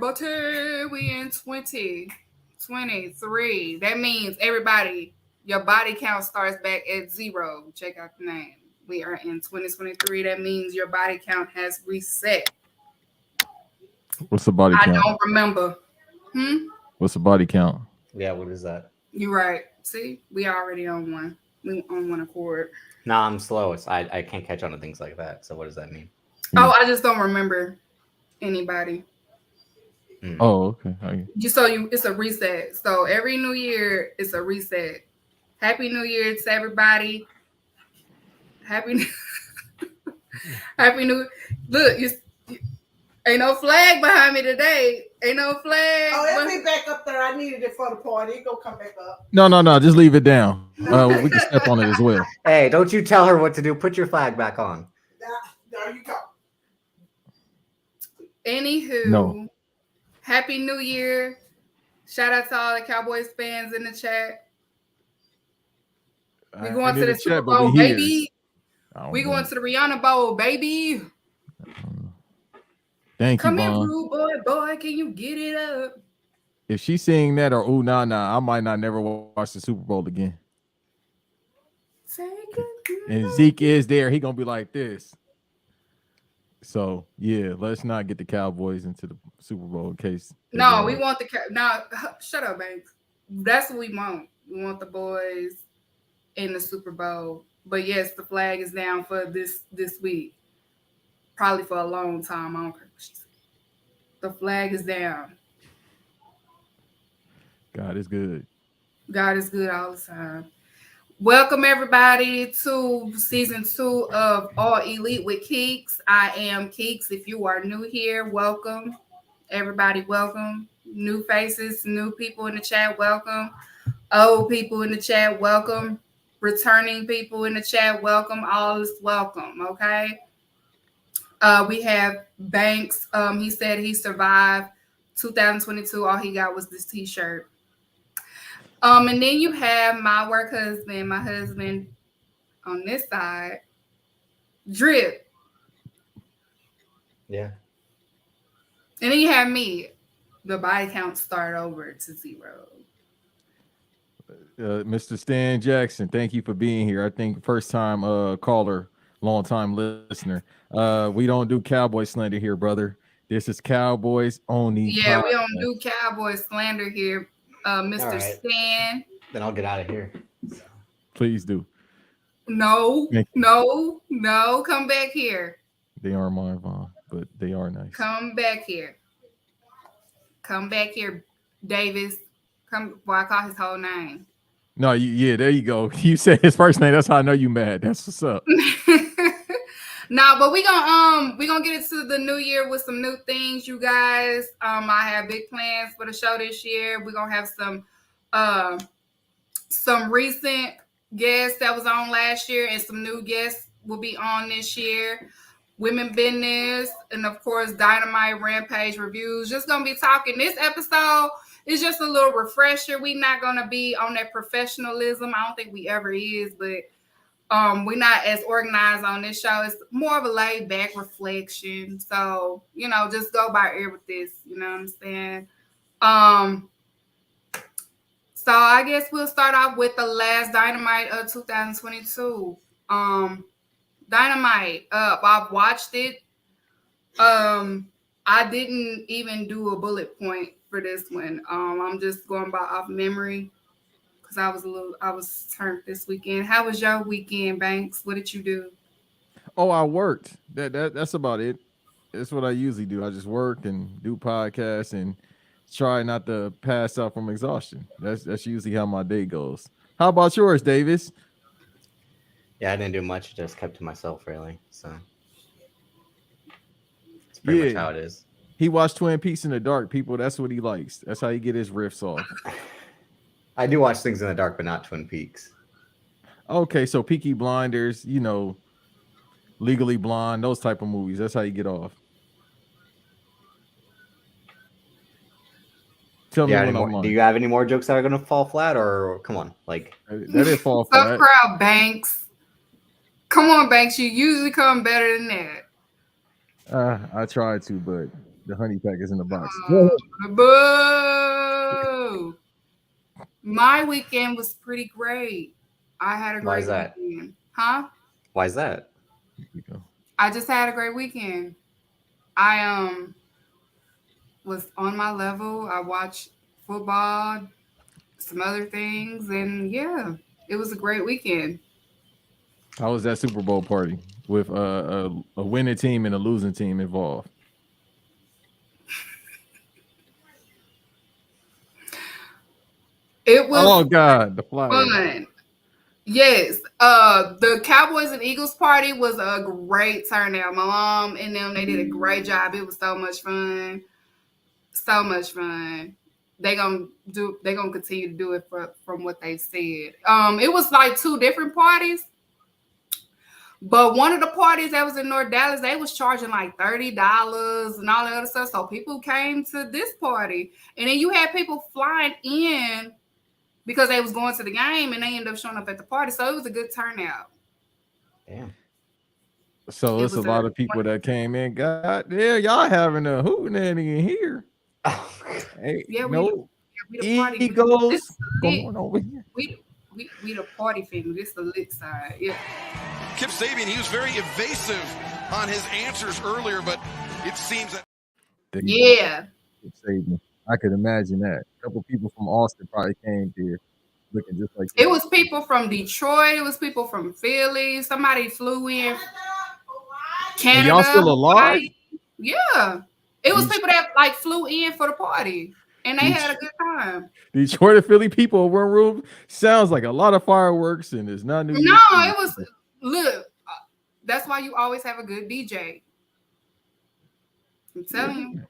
everybody. We in 2023. That means everybody, your body count starts back at 0. Check out the name. We are in 2023. That means your body count has reset. What's the body count? I don't remember. What's the body count? Yeah, what is that? You're right. See, we already on one. We on one accord. No, I'm slow. I can't catch on to things like that. So what does that mean? Oh, I just don't remember anybody. Oh, okay. It's a reset. So every new year, it's a reset. Happy New Year to everybody. Happy New. Look, ain't no flag behind me today. Ain't no flag. Oh, it'll be back up there. I needed it for the party. It gonna come back up. No. Just leave it down. We can step on it as well. Hey, don't you tell her what to do. Put your flag back on. There you go. Anywho, no. Happy New Year. Shout out to all the Cowboys fans in the chat. We going to the Super Bowl, baby. We going to the Rihanna Bowl, baby. Thank Come you, here, Vaughn. rude boy. Can you get it up? If she's singing that or ooh nah, I might not never watch the Super Bowl again. And Zeke is there. He gonna be like this. So yeah, let's not get the Cowboys into the Super Bowl in case. No, we want the shut up, Banks. That's what we want. We want the boys in the Super Bowl. But yes, the flag is down for this week. Probably for a long time. I don't care what she said. The flag is down. God is good. God is good all the time. Welcome everybody to season 2 of All Elite with Keeks. I am Keeks. If you are new here, welcome. Everybody, welcome. New faces, new people in the chat, welcome. Old people in the chat, welcome. Returning people in the chat, welcome. All is welcome, okay? We have Banks. He said he survived 2022. All he got was this t-shirt. And then you have my husband on this side, Drip. Yeah. And then you have me. The body count start over to 0. Mr. Stan Jackson, thank you for being here. I think first time caller, long time listener. We don't do Cowboy slander here, brother. This is Cowboys only. Yeah, podcast. we don't do Cowboy slander here, Mr. Right. Stan. Then I'll get out of here. Please do. No, come back here. They are mine, Vaughn, but they are nice. Come back here, Davis. Come. Well, I call his whole name. No, yeah, there you go. You said his first name. That's how I know you mad. That's what's up. No, but we gonna get into the new year with some new things, you guys. I have big plans for the show this year. We're gonna have some recent guests that was on last year, and some new guests will be on this year. Women business, and of course, Dynamite, Rampage reviews. Just gonna be talking. This episode is just a little refresher. We're not gonna be on that professionalism. I don't think we ever is, but we're not as organized on this show. It's more of a laid back reflection. So, just go by ear with this. You know what I'm saying? So I guess we'll start off with the last Dynamite of 2022. Dynamite. I've watched it. I didn't even do a bullet point for this one. I'm just going by off memory. I was turned this weekend. How was your weekend, Banks? What did you do? Oh, I worked. That's about it. That's what I usually do. I just work and do podcasts and try not to pass out from exhaustion. That's usually how my day goes. How about yours, Davis? Yeah, I didn't do much. Just kept to myself, really. So it's pretty much how it is. He watched Twin Peaks in the dark, people. That's what he likes. That's how he get his riffs off. I do watch things in the dark, but not Twin Peaks. Okay, so Peaky Blinders, Legally Blonde, those type of movies. That's how you get off. Tell me when I'm on. Do you have any more jokes that are going to fall flat, or come on, like that didn't fall flat? Tough crowd, Banks. Come on, Banks. You usually come better than that. I tried to, but The honey pack is in the box. Boo! My weekend was pretty great. I had a Why is great that? weekend. Huh? Why is that? Here we go. I just had a great weekend. I was on my level. I watched football, some other things, and yeah, it was a great weekend. How was that Super Bowl party with a winning team and a losing team involved? It was Oh God, the flyer. fun. Yes. The Cowboys and Eagles party was a great turnout. My mom and them, they did a great job. It was so much fun. So much fun. They gonna continue to do it from what they said. It was like 2 different parties. But one of the parties that was in North Dallas, they was charging like $30 and all that other stuff. So people came to this party. And then you had people flying in because they was going to the game and they ended up showing up at the party. So it was a good turnout. Damn. So it's a lot of people that came in. God damn, y'all having a hootenanny in here. Hey, Yeah, no we the party. egos This going over here. We the party family. This is the lit side. Yeah. Kip Sabian, he was very evasive on his answers earlier, but it seems that Yeah. I could imagine that. A couple people from Austin probably came here looking just like It was people from Detroit. It was people from Philly. Somebody flew in Canada. And y'all still alive? Yeah. It was people that like flew in for the party and they had a good time. Detroit and Philly people in one room sounds like a lot of fireworks and it's not new. No, it was look. That's why you always have a good DJ. I'm telling you.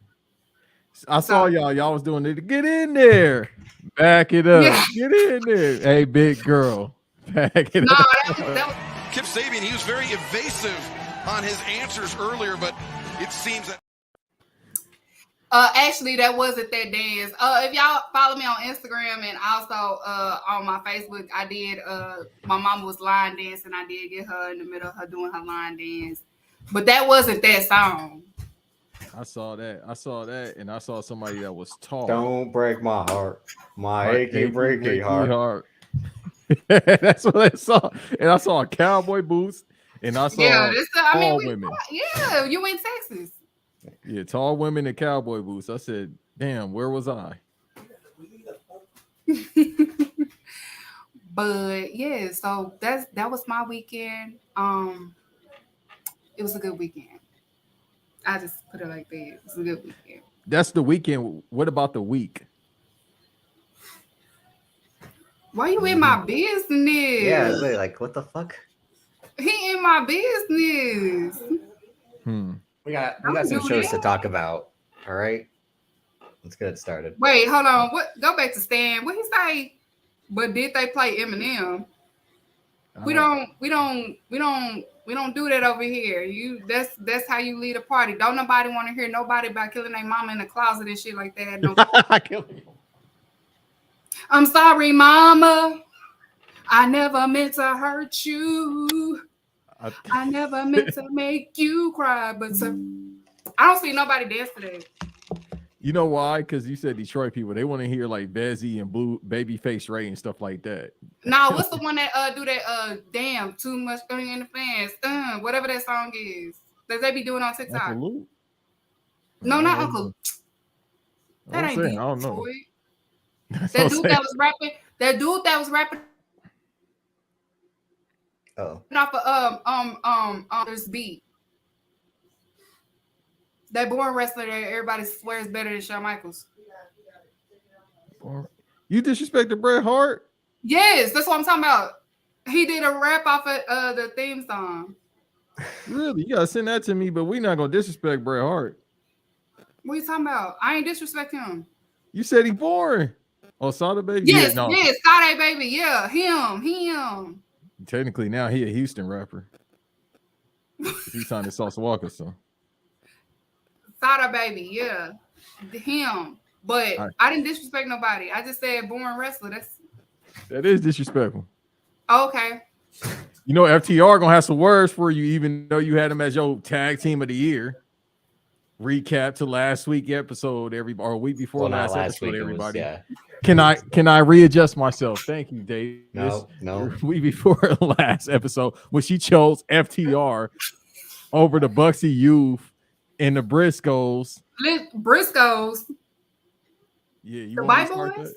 I saw y'all was doing it. Get in there. Back it up. Yeah. Get in there. Hey, big girl. Back it No, up. that was Kip Sabian, he was very evasive on his answers earlier, but it seems that actually that wasn't that dance. If y'all follow me on Instagram and also on my Facebook, I did my mama was line dancing. I did get her in the middle of her doing her line dance. But that wasn't that song. I saw that, and I saw somebody that was tall. Don't break my heart. My achy, breaky heart. That's what I saw. And I saw cowboy boots, and I saw tall women. Yeah, you in Texas. Yeah, tall women in cowboy boots. I said, damn, where was I? But yeah, so that was my weekend. It was a good weekend. I just put it like that. It was a good weekend. That's the weekend. What about the week? Why you in my business? Yeah, like what the fuck? He in my business. We got some shows to talk about. All right, let's get it started. Wait, hold on. What? Go back to Stan. What he say? But did they play Eminem? We don't do that over here. That's how you lead a party. Don't nobody want to hear nobody about killing their mama in the closet and shit like that. No. I'm sorry, mama. I never meant to hurt you. I never meant to make you cry, but I don't see nobody dance today. You know why? Because you said Detroit people, they want to hear like Bezzy and Blue Babyface Ray and stuff like that. No, what's the one that do that? Damn, too much thing in the fans. Whatever that song is, that they be doing on TikTok. Uncle Luke? No, not Uncle. That ain't I don't know. That dude that was rapping. That dude that was rapping. Oh. Off of this beat. That born wrestler that everybody swears better than Shawn Michaels. You disrespected Bret Hart? Yes, that's what I'm talking about. He did a rap off of the theme song. Really? You gotta send that to me, but we're not gonna disrespect Bret Hart. What are you talking about? I ain't disrespecting him. You said he boring. Oh, Sada Baby? Yes, no. yes, Sada Baby. Yeah, him. Technically, now he a Houston rapper. He signed to Sauce Walker, so. Sada Baby, yeah, him. But I didn't disrespect nobody. I just said born wrestler. That is disrespectful. Okay. You know, FTR gonna have some words for you, even though you had him as your tag team of the year. recap to last week episode, or week before not last episode, week, everybody. yeah. Can I readjust myself? Thank you, Davis. No. Week before last episode when she chose FTR over the Bucksy Youth and the Briscoes. Briscoes. Yeah, you The want White me to start Boys? that?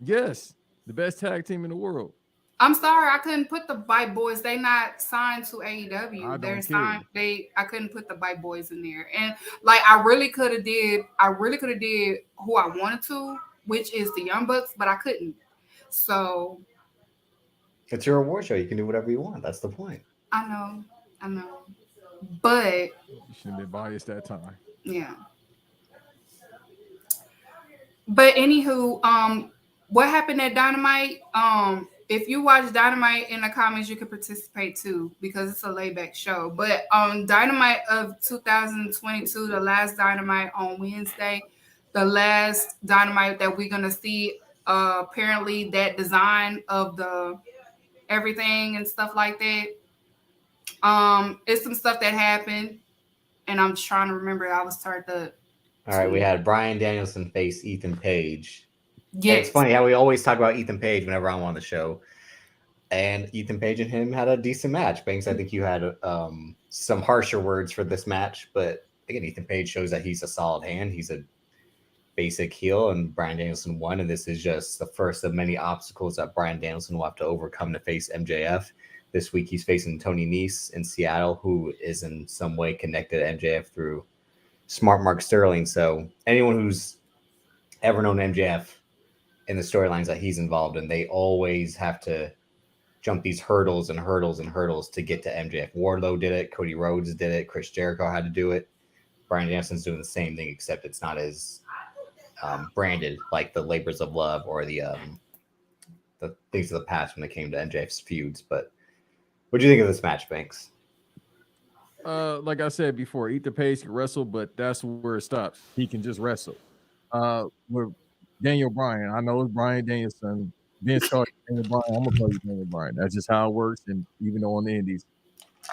Yes, the best tag team in the world. I'm sorry, I couldn't put the White Boys. They not signed to AEW. I They're don't signed. care. I couldn't put the White Boys in there. And like I really could have did who I wanted to, which is the Young Bucks, but I couldn't. So It's your award show. You can do whatever you want. That's the point. I know. But You shouldn't have been biased that time. yeah. But anywho, what happened at Dynamite? If you watch Dynamite in the comments, you can participate too because it's a layback show. But on Dynamite of 2022, the last Dynamite on Wednesday, the last Dynamite that we're gonna see, apparently that design of the everything and stuff like that. It's some stuff that happened, and I'm trying to remember. I was starting to. All right, we had Bryan Danielson face Ethan Page. Yes. It's funny how we always talk about Ethan Page whenever I'm on the show. And Ethan Page and him had a decent match. Banks, I think you had some harsher words for this match. But again, Ethan Page shows that he's a solid hand. He's a basic heel, and Bryan Danielson won. And this is just the first of many obstacles that Bryan Danielson will have to overcome to face MJF. This week, he's facing Tony Nese in Seattle, who is in some way connected to MJF through Smart Mark Sterling. So anyone who's ever known MJF in the storylines that he's involved in, they always have to jump these hurdles and hurdles and hurdles to get to MJF. Wardlow did it. Cody Rhodes did it. Chris Jericho had to do it. Bryan Danielson's doing the same thing, except it's not as branded like the labors of love or the things of the past when it came to MJF's feuds. But what do you think of this match, Banks? Like I said before, Ethan Page can wrestle, but that's where it stops. He can just wrestle. With Daniel Bryan, I know it's Bryan Danielson. Vince called Daniel Bryan. I'm gonna call you Daniel Bryan. That's just how it works. And even though on the Indies,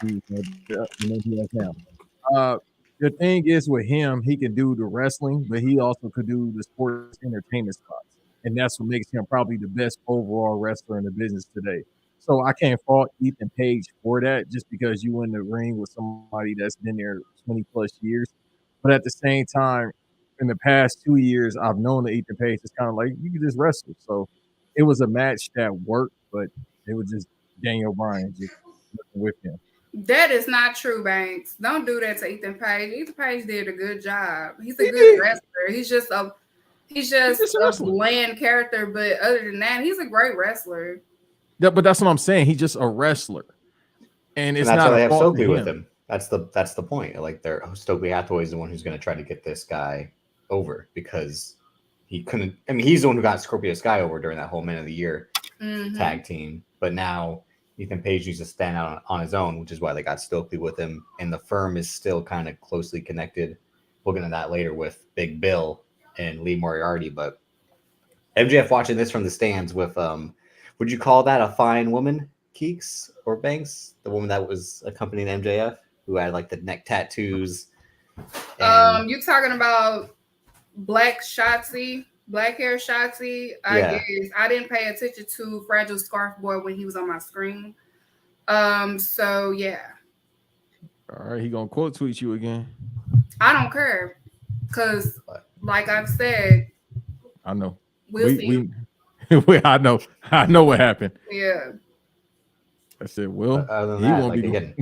he has now. The thing is with him, he can do the wrestling, but he also could do the sports entertainment spots, and that's what makes him probably the best overall wrestler in the business today. So I can't fault Ethan Page for that, just because you in the ring with somebody that's been there 20 plus years. But at the same time, in the past 2 years, I've known that Ethan Page is kind of like, you can just wrestle. So it was a match that worked, but it was just Daniel Bryan just with him. That is not true, Banks. Don't do that to Ethan Page. Ethan Page did a good job. He's a good wrestler. He's just a bland character, but other than that, he's a great wrestler. Yeah, but that's what I'm saying. He's just a wrestler, and it's that's not why they a have fault Stokely to with him. him. That's the point. Like, Stokely Hathaway is the one who's going to try to get this guy over because he couldn't. I mean, he's the one who got Scorpio Sky over during that whole Man of the Year tag team. But now Ethan Page needs to stand out on his own, which is why they got Stokely with him. And the firm is still kind of closely connected. We'll get into that later with Big Bill and Lee Moriarty. But MJF watching this from the stands with, would you call that a fine woman, Keeks or Banks? The woman that was accompanying MJF, who had like the neck tattoos. You talking about black hair Shotzi? I guess I didn't pay attention to Fragile Scarf Boy when he was on my screen. So yeah. All right, he gonna quote tweet you again. I don't care, cause like I've said, I know. We'll see. I know what happened. Yeah. I said, well, other than he that, won't like, be again,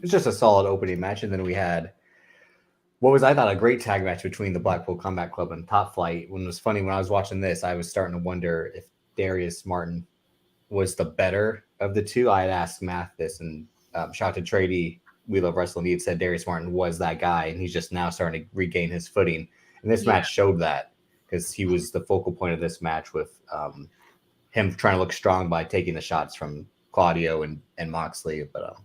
it's just a solid opening match. And then we had what was, I thought, a great tag match between the Blackpool Combat Club and Top Flight. When it was funny, when I was watching this, I was starting to wonder if Darius Martin was the better of the two. I had asked Matt this, and shout out to Trady, We Love Wrestling. He had said Darius Martin was that guy, and he's just now starting to regain his footing. And this match showed that, because he was the focal point of this match with him trying to look strong by taking the shots from Claudio and Moxley. But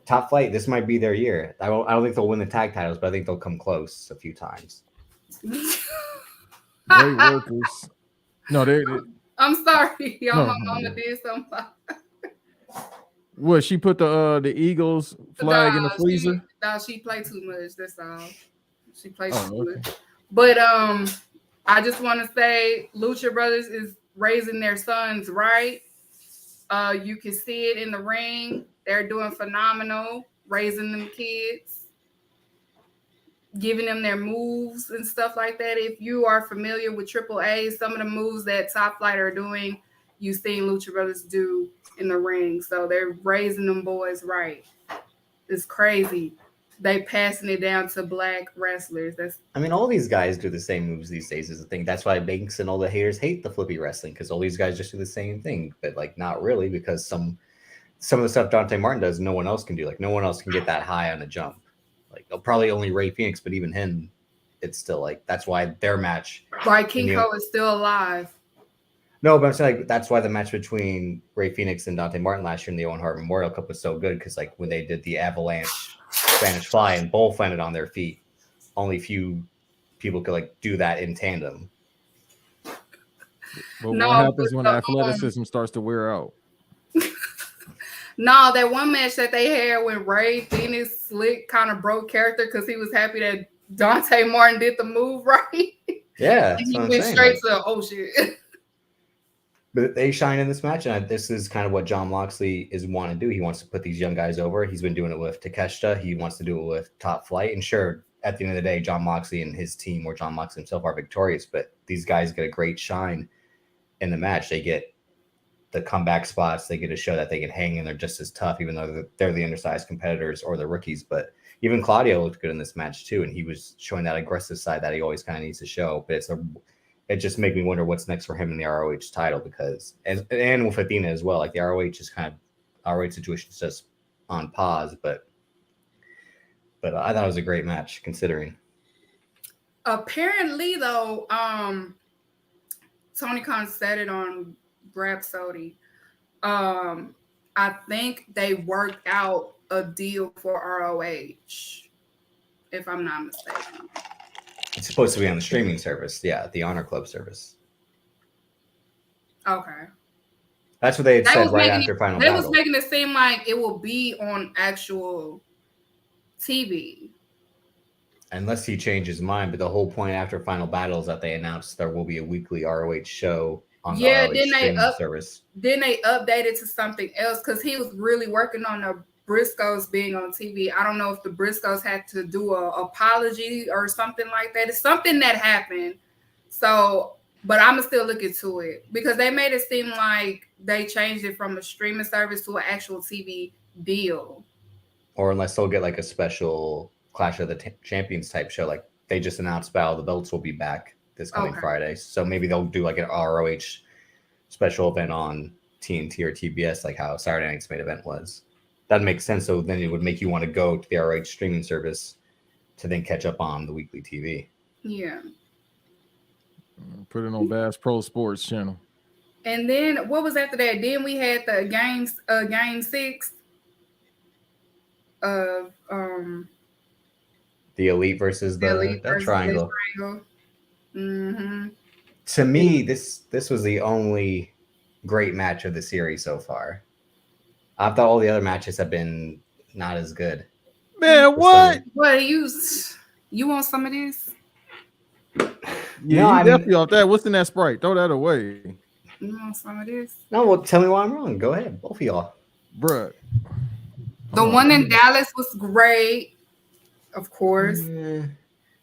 Top Flight, this might be their year. I don't think they'll win the tag titles, but I think they'll come close a few times. Great workers. No, they I'm sorry. No, My mama did something. What, she put the Eagles flag in the Nah, freezer? She played too much. That's all. She played too Okay. much. But I just want to say, Lucha Brothers is raising their sons right. You can see it in the ring. They're doing phenomenal, raising them kids, giving them their moves and stuff like that. If you are familiar with AAA, some of the moves that Top Flight are doing, you've seen Lucha Brothers do in the ring. So they're raising them boys right. It's crazy. They passing it down to black wrestlers. I mean, all these guys do the same moves these days is the thing. That's why Banks and all the haters hate the flippy wrestling, because all these guys just do the same thing, but like not really, because some of the stuff Dante Martin does, no one else can do. Like no one else can get that high on a jump. Like probably only Ray Phoenix, but even him, it's still like that's why their match. Why King Ho is still alive. No, but I'm saying like that's why the match between Ray Phoenix and Dante Martin last year in the Owen Hart Memorial Cup was so good, because like when they did the Avalanche Spanish Fly and both landed on their feet, only few people could like do that in tandem. But what happens when athleticism starts to wear out? No, that one match that they had when Ray Phoenix slick kind of broke character because he was happy that Dante Martin did the move right. Yeah, and he went straight to oh shit. But they shine in this match, and this is kind of what John Moxley is wanting to do. He wants to put these young guys over. He's been doing it with Takeshita. He wants to do it with Top Flight. And sure, at the end of the day, John Moxley and his team, or John Moxley himself, are victorious. But these guys get a great shine in the match. They get the comeback spots. They get to show that they can hang, and they're just as tough, even though they're the undersized competitors or the rookies. But even Claudio looked good in this match too, and he was showing that aggressive side that he always kind of needs to show. But it just made me wonder what's next for him in the ROH title, because and with Athena as well. Like the ROH is kind of ROH situation is just on pause, but I thought it was a great match considering. Apparently, though, Tony Khan said it on Rhapsody. I think they worked out a deal for ROH, if I'm not mistaken. It's supposed to be on the streaming service. Yeah, the Honor Club service. Okay. That's what they had said right after Final Battle. They was making it seem like it will be on actual TV. Unless he changed his mind. But the whole point after Final Battle is that they announced there will be a weekly ROH show on the ROH streaming service. Then they updated to something else, because he was really working on the Briscoes being on TV. I don't know if the Briscoes had to do an apology or something like that. It's something that happened. So, but I'm still looking to it, because they made it seem like they changed it from a streaming service to an actual TV deal. Or unless they'll get like a special Clash of the Champions type show. Like they just announced Battle of the Belts will be back this coming Friday. So maybe they'll do like an ROH special event on TNT or TBS, like how Saturday Night's main event was. That makes sense. So then it would make you want to go to the ROH streaming service to then catch up on the weekly TV. Yeah. Put it on Bass Pro Sports channel. And then what was after that? Then we had the game 6 of the Elite versus the Triangle. Mm-hmm. To me, this was the only great match of the series so far. I thought all the other matches have been not as good. Man, what? What you want some of this? Yeah, no, I'm definitely off that. What's in that Sprite? Throw that away. You want some of this? No, well, tell me why I'm wrong. Go ahead, both of y'all. Bruh. The one in Dallas was great, of course. Yeah.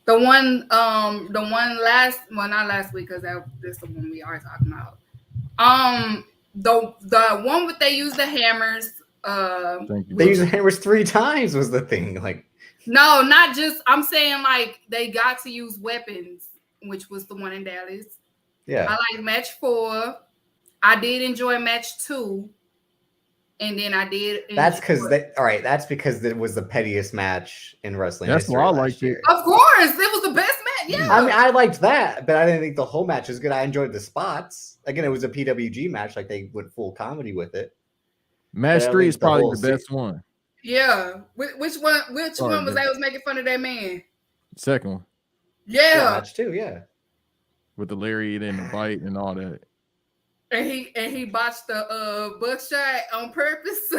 The one not last week, because that's the one we are talking about. The one with they use the hammers. They use the hammers 3 times was the thing. Like, no, not just. I'm saying like they got to use weapons, which was the one in Dallas. Yeah, I like match 4. I did enjoy match 2, and then I did. That's because that's because it was the pettiest match in wrestling. That's why I liked it. Of course, it was the best match. Yeah, I mean, I liked that, but I didn't think the whole match was good. I enjoyed the spots. Again, it was a PWG match. Like they went full comedy with it. Match 3 is probably the best one. Yeah, which one? Which one was they was making fun of that man? Second one. Yeah, match 2. Yeah, with the lariat and the bite and all that. And he botched the buckshot on purpose.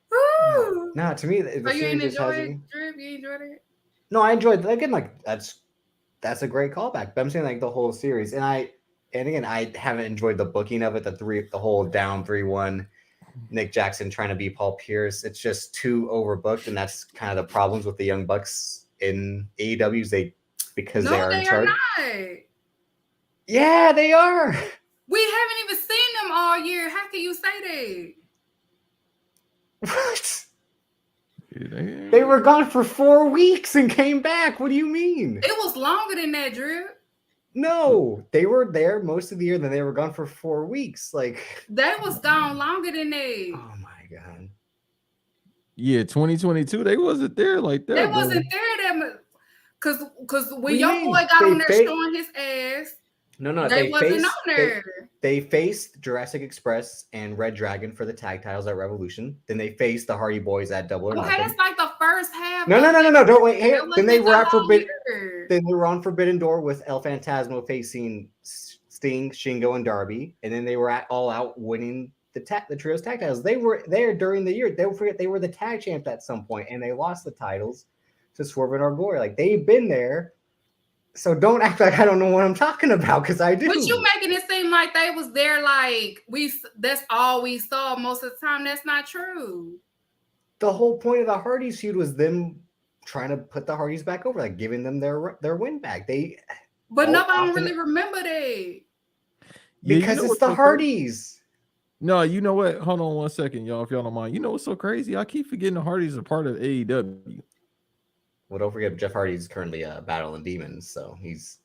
Woo. No, to me, the So you series ain't just enjoy hasn't. it, Drip? You enjoyed it? No, I enjoyed it. Again, like that's a great callback. But I'm saying like the whole series, and again, I haven't enjoyed the booking of it. The whole down 3-1, Nick Jackson trying to be Paul Pierce. It's just too overbooked, and that's kind of the problems with the Young Bucks in AEWs. Because they are in charge. Not. Yeah, they are. We haven't even seen them all year. How can you say that? What? They were gone for 4 weeks and came back. What do you mean? It was longer than that, Drip. No, they were there most of the year. Then they were gone for 4 weeks. Like they was gone longer than that. Oh my god. Yeah, 2022. They wasn't there like that. They wasn't there that much. Cause when your boy got on there showing his ass. No, they wasn't on there. They faced Jurassic Express and Red Dragon for the tag titles at Revolution. Then they faced the Hardy Boys at Double or Nothing. Okay, that's like the first half. No. Don't wait. Hey, then they were at Forbidden. Then they were on Forbidden Door with El Phantasmo facing Sting, Shingo, and Darby, and then they were at All Out winning the trios tag titles. They were there during the year. Don't forget they were the tag champs at some point, and they lost the titles to Swerve and Our Glory. Like they've been there. So don't act like I don't know what I'm talking about, because I do. But you making it seem like they was there like that's all we saw most of the time. That's not true. The whole point of the Hardys feud was them trying to put the Hardys back over, like giving them their win back. But nobody really remember that. Because it's the Hardys. No, you know what? Hold on 1 second, y'all, if y'all don't mind. You know what's so crazy? I keep forgetting the Hardys are part of AEW. Well, don't forget Jeff Hardy's currently battling demons, so he's.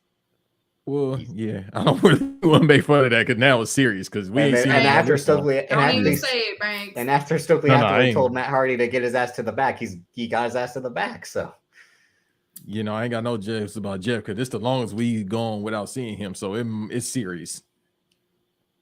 Well, yeah, I don't really want to make fun of that because now it's serious because we ain't seen. And after Stokely, and after Stokely told Matt Hardy to get his ass to the back, he got his ass to the back. So, you know, I ain't got no jokes about Jeff because it's the longest we gone without seeing him, so it's serious.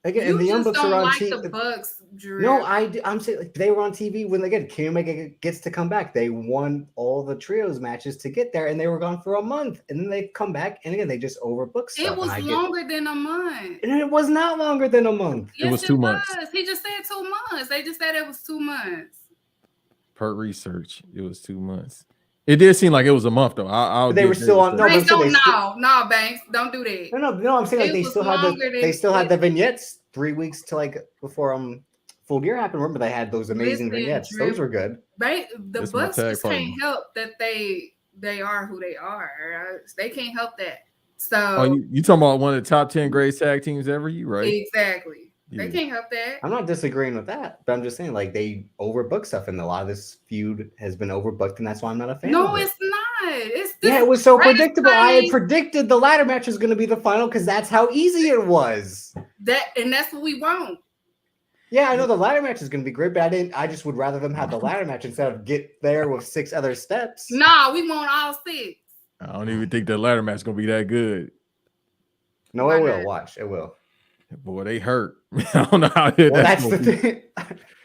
Again, you and the Young just Bucks don't are on like TV. the Bucks, Drew. No, I'm saying like, they were on TV when Kenny Omega gets to come back. They won all the trios matches to get there, and they were gone for a month, and then they come back, and again they just overbooked stuff. It was longer than a month, and it was not longer than a month. Yes, it was 2 months. He just said 2 months. They just said it was 2 months. Per research, it was 2 months. It did seem like it was a month though. They were still on. No, Banks, don't do that. No. I'm saying like they still had the vignettes 3 weeks to before Full Gear happened. Remember they had those amazing vignettes. Those were good. Right, the Bucks just can't help that they are who they are. They can't help that. So you talking about one of the top 10 greatest tag teams ever? You right? Exactly. They can't help that. I'm not disagreeing with that, but I'm just saying like they overbook stuff, and a lot of this feud has been overbooked, and that's why I'm not a fan. No, it's not. It was so predictable. I had predicted the ladder match was going to be the final because that's how easy it was. That's what we want. Yeah, I know the ladder match is going to be great, but I just would rather them have the ladder match instead of get there with 6 other steps. Nah, we want all 6. I don't even think the ladder match is going to be that good. No, it will. Watch, it will. Boy, they hurt. I don't know how that's the thing.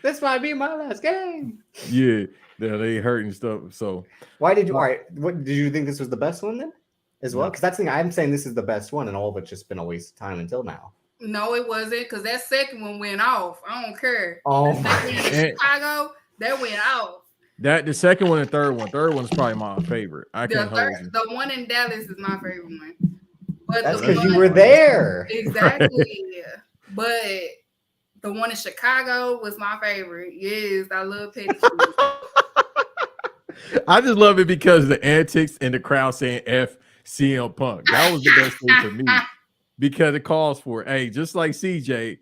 This might be my last game. Yeah, they hurt and stuff. So why did you? All right, what did you think this was the best one then, as well? Because that's the thing. I'm saying this is the best one, and all of it's just been a waste of time until now. No, it wasn't, because that second one went off. I don't care. Oh my! Chicago, that went off. The second one and third one's probably my favorite. The one in Dallas is my favorite one. But that's because you were there. Exactly. But the one in Chicago was my favorite. Yes, I love Petty. I just love it because of the antics and the crowd saying F CM Punk. That was the best thing for me because it calls for it. Hey, just like CJ.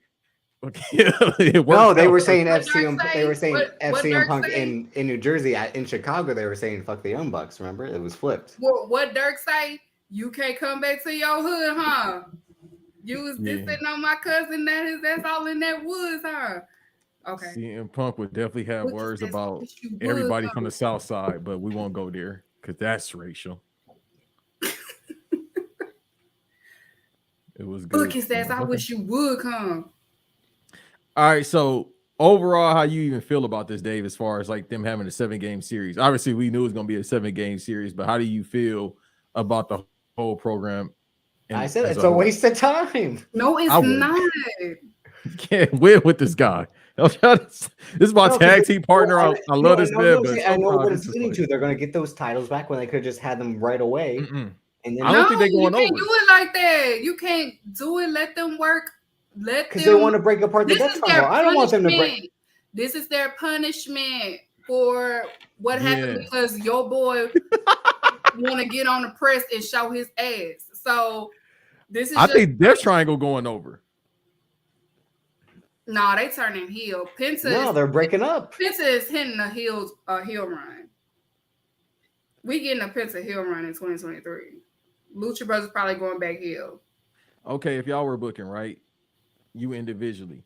No, they were saying FCM. They were saying FCM Punk in New Jersey. In Chicago, they were saying "fuck the Young Bucks." Remember, it was flipped. What Dirk say? You can't come back to your hood, huh? You was just sitting on my cousin. That's all in that woods, huh? Okay. CM Punk would definitely have words about everybody from the South Side, but we won't go there because that's racial. It was good. Look, he says, "I wish you would come." All right, so overall, how you even feel about this, Dave, as far as like them having a 7-game series? Obviously, we knew it was going to be a 7-game series, but how do you feel about the whole program I said as it's a waste of time. No, it's I would. not. You can't win with this guy. This is my No, 'cause tag team partner. well, I love this man, but I know what sometimes it's just leading like, to. They're going to get those titles back when they could have just had them right away. mm-mm. And then I don't No, think they're you going can't over. do it like that. You can't do it. Let them work. Let because them. they want to break apart the This Death is Triangle. their I don't want them to break. punishment. This is their punishment for what happened Yeah. because your boy want to get on the press and show his ass. So this is I just think Death Triangle going over. no. They turning heel. No, they're breaking up. Penta is hitting a heel run. We getting a Penta heel run in 2023. Lucha Brothers probably going back heel. Okay, if y'all were booking, right, you individually,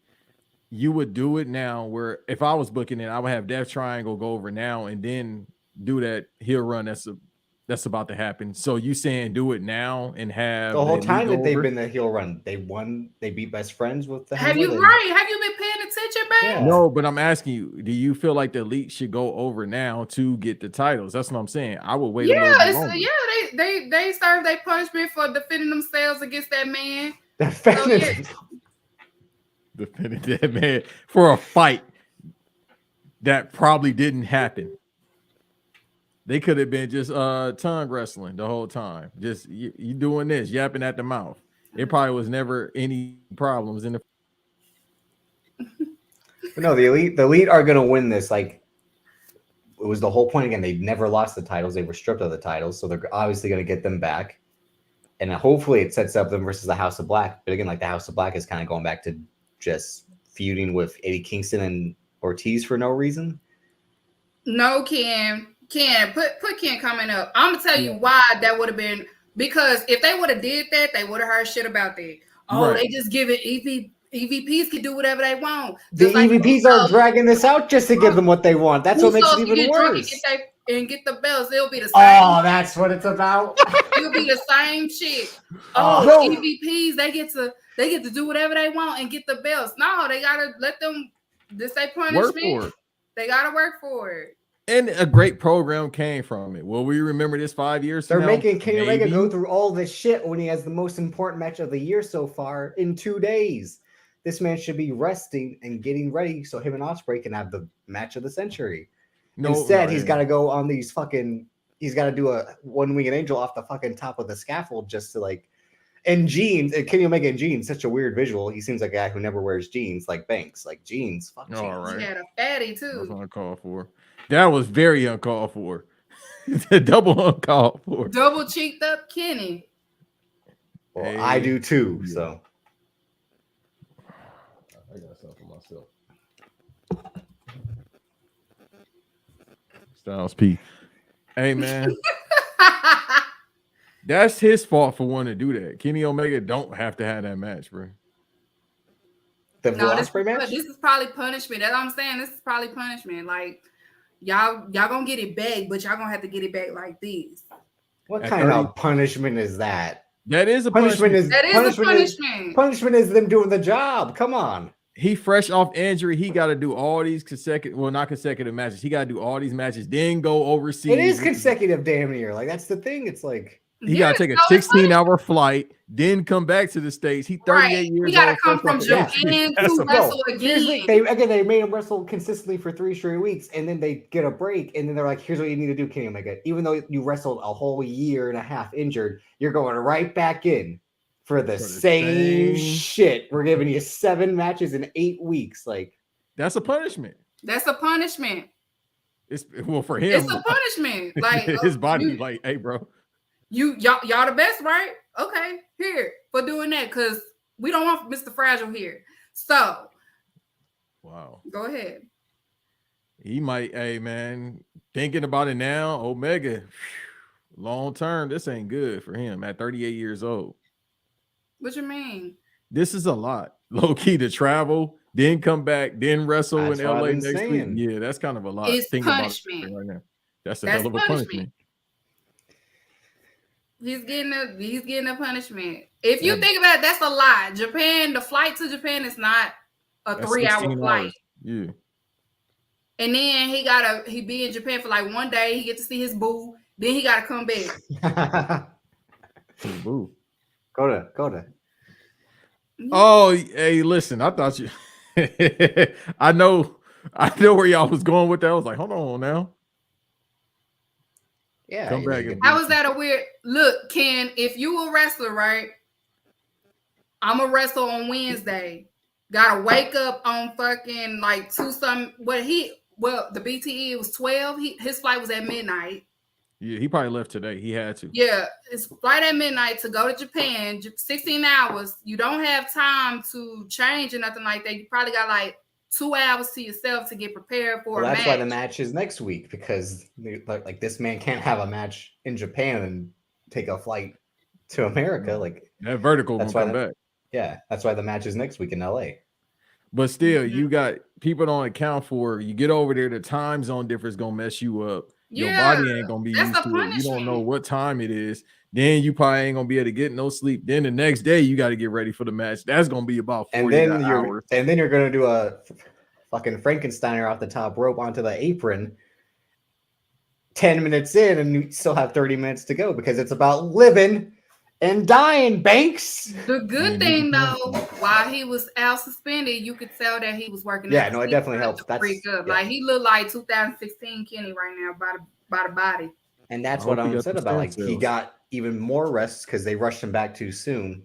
you would do it now. Where if I was booking it, I would have Death Triangle go over now and then do that heel run. That's about to happen. So you saying do it now and have The whole Elite time go that they've over? been the heel run, they won. They beat Best Friends with the. Have Hammer, you then- Have you been paying attention, man? Yeah. No, but I'm asking you, do you feel like the Elite should go over now to get the titles? That's what I'm saying. I would wait a Yeah, little bit longer. they serve their punishment for defending themselves against that man. Defending. Defending that man for a fight that probably didn't happen. They could have been just tongue wrestling the whole time. Just you doing this, yapping at the mouth. It probably was never any problems in the. No, the elite are going to win this. Like it was the whole point. Again, they never lost the titles. They were stripped of the titles, so they're obviously going to get them back. And hopefully, it sets up them versus the House of Black. But again, like the House of Black is kind of going back to just feuding with Eddie Kingston and Ortiz for no reason. No, Ken, put Ken comment up. I'm gonna tell you why that would have been because if they would have did that, they would have heard shit about that. Oh, Right. they just give it EVPs can do whatever they want. The Just like EVPs are dragging this out just to give them what they want. That's what makes it even worse. And get the belts. It'll be the same. Oh, that's what it's about. It'll be the same shit. Oh, Oh, no. EVPs, they get to do whatever they want and get the belts. No, they gotta let them. This they punishment. Work for it. They gotta work for it. And a great program came from it. Will we remember this 5 years from They're now? making Kenny Omega Maybe. go through all this shit when he has the most important match of the year so far in 2 days. This man should be resting and getting ready so him and Ospreay can have the match of the century. Instead, he's got to go on these fucking. He's got to do a one-winged angel off the fucking top of the scaffold just to like. And jeans, and Kenny Omega in jeans, such a weird visual. He seems like a guy who never wears jeans, like Banks, like jeans. Fuck jeans. All right. He had a fatty That's too. uncalled for. That was very uncalled for. Double uncalled for. Double cheeked up Kenny. Well, Hey. I do too. Yeah. So I got something for myself. Styles P. Hey man, that's his fault for wanting to do that. Kenny Omega don't have to have that match, bro. the No, Ospreay match. this is probably punishment. That's what I'm saying. This is probably punishment. Like y'all gonna get it back, but y'all gonna have to get it back like this. What At kind 30 of punishment is that? That is a Punishment punishment. That is a punishment. Punishment is them doing the job. Come on. He fresh off injury. He got to do all these not consecutive matches. He got to do all these matches, then go overseas. It is consecutive, damn near. Like that's the thing. It's like He got to take a 16-hour flight, then come back to the States. He 38 years He got to old. come from fresh off the Japan injury. That's to a- wrestle here's again. they made him wrestle consistently for 3 straight weeks, and then they get a break, and then they're like, "Here's what you need to do, Kenny Omega. Even though you wrestled a whole year and a half injured, you're going right back in for the same shit. We're giving you 7 matches in 8 weeks. Like That's a punishment. That's a punishment. It's for him. It's a punishment. Like his body, like, hey, bro. y'all the best, right? Okay, here for doing that because we don't want Mr. Fragile here. So Wow. go ahead. He might, hey man, thinking about it now, Omega, long term, this ain't good for him at 38 years old. What you mean? This is a lot. Low key to travel, then come back, then wrestle That's in what I've LA been next saying. week. Yeah, that's kind of a lot. It's Thinking about punishment. it right now. That's a That's hell of a punishment. punishment. He's getting a punishment. If you think about it, that's a lot. Japan, the flight to Japan is not a That's 3-hour 16 flight. hours. Yeah. And then he be in Japan for like one day. He get to see his boo. Then he gotta come back. Boo. Go to. Oh, hey, listen, I thought you. I know where y'all was going with that. I was like, hold on now. Yeah, Come back and How was that a weird look? Ken, if you a wrestler, right? I'm a wrestler on Wednesday. Gotta wake up on fucking like the BTE was 12. His flight was at midnight. Yeah, he probably left today. He had to. Yeah, his flight at midnight to go to Japan, 16 hours. You don't have time to change or nothing like that. You probably got like 2 hours to yourself to get prepared for a match. That's why the match is next week, because like this man can't have a match in Japan and take a flight to America. Like that vertical will come back. Yeah, that's why the match is next week in LA. But still, you got people don't account for. You get over there, the time zone difference gonna mess you up. Your body ain't gonna be used to it. You don't know what time it is. Then you probably ain't gonna be able to get no sleep. Then the next day you got to get ready for the match. That's gonna be about 40 hours. And then you're gonna do a fucking Frankensteiner off the top rope onto the apron. 10 minutes in, and you still have 30 minutes to go because it's about living and dying, Banks. The good thing though, while he was out suspended, you could tell that he was working. Yeah, no, it definitely helps. That's freak up. Yeah. Like he looked like 2016 Kenny right now by the body. And that's what I'm upset about. Like he got even more rest because they rushed him back too soon,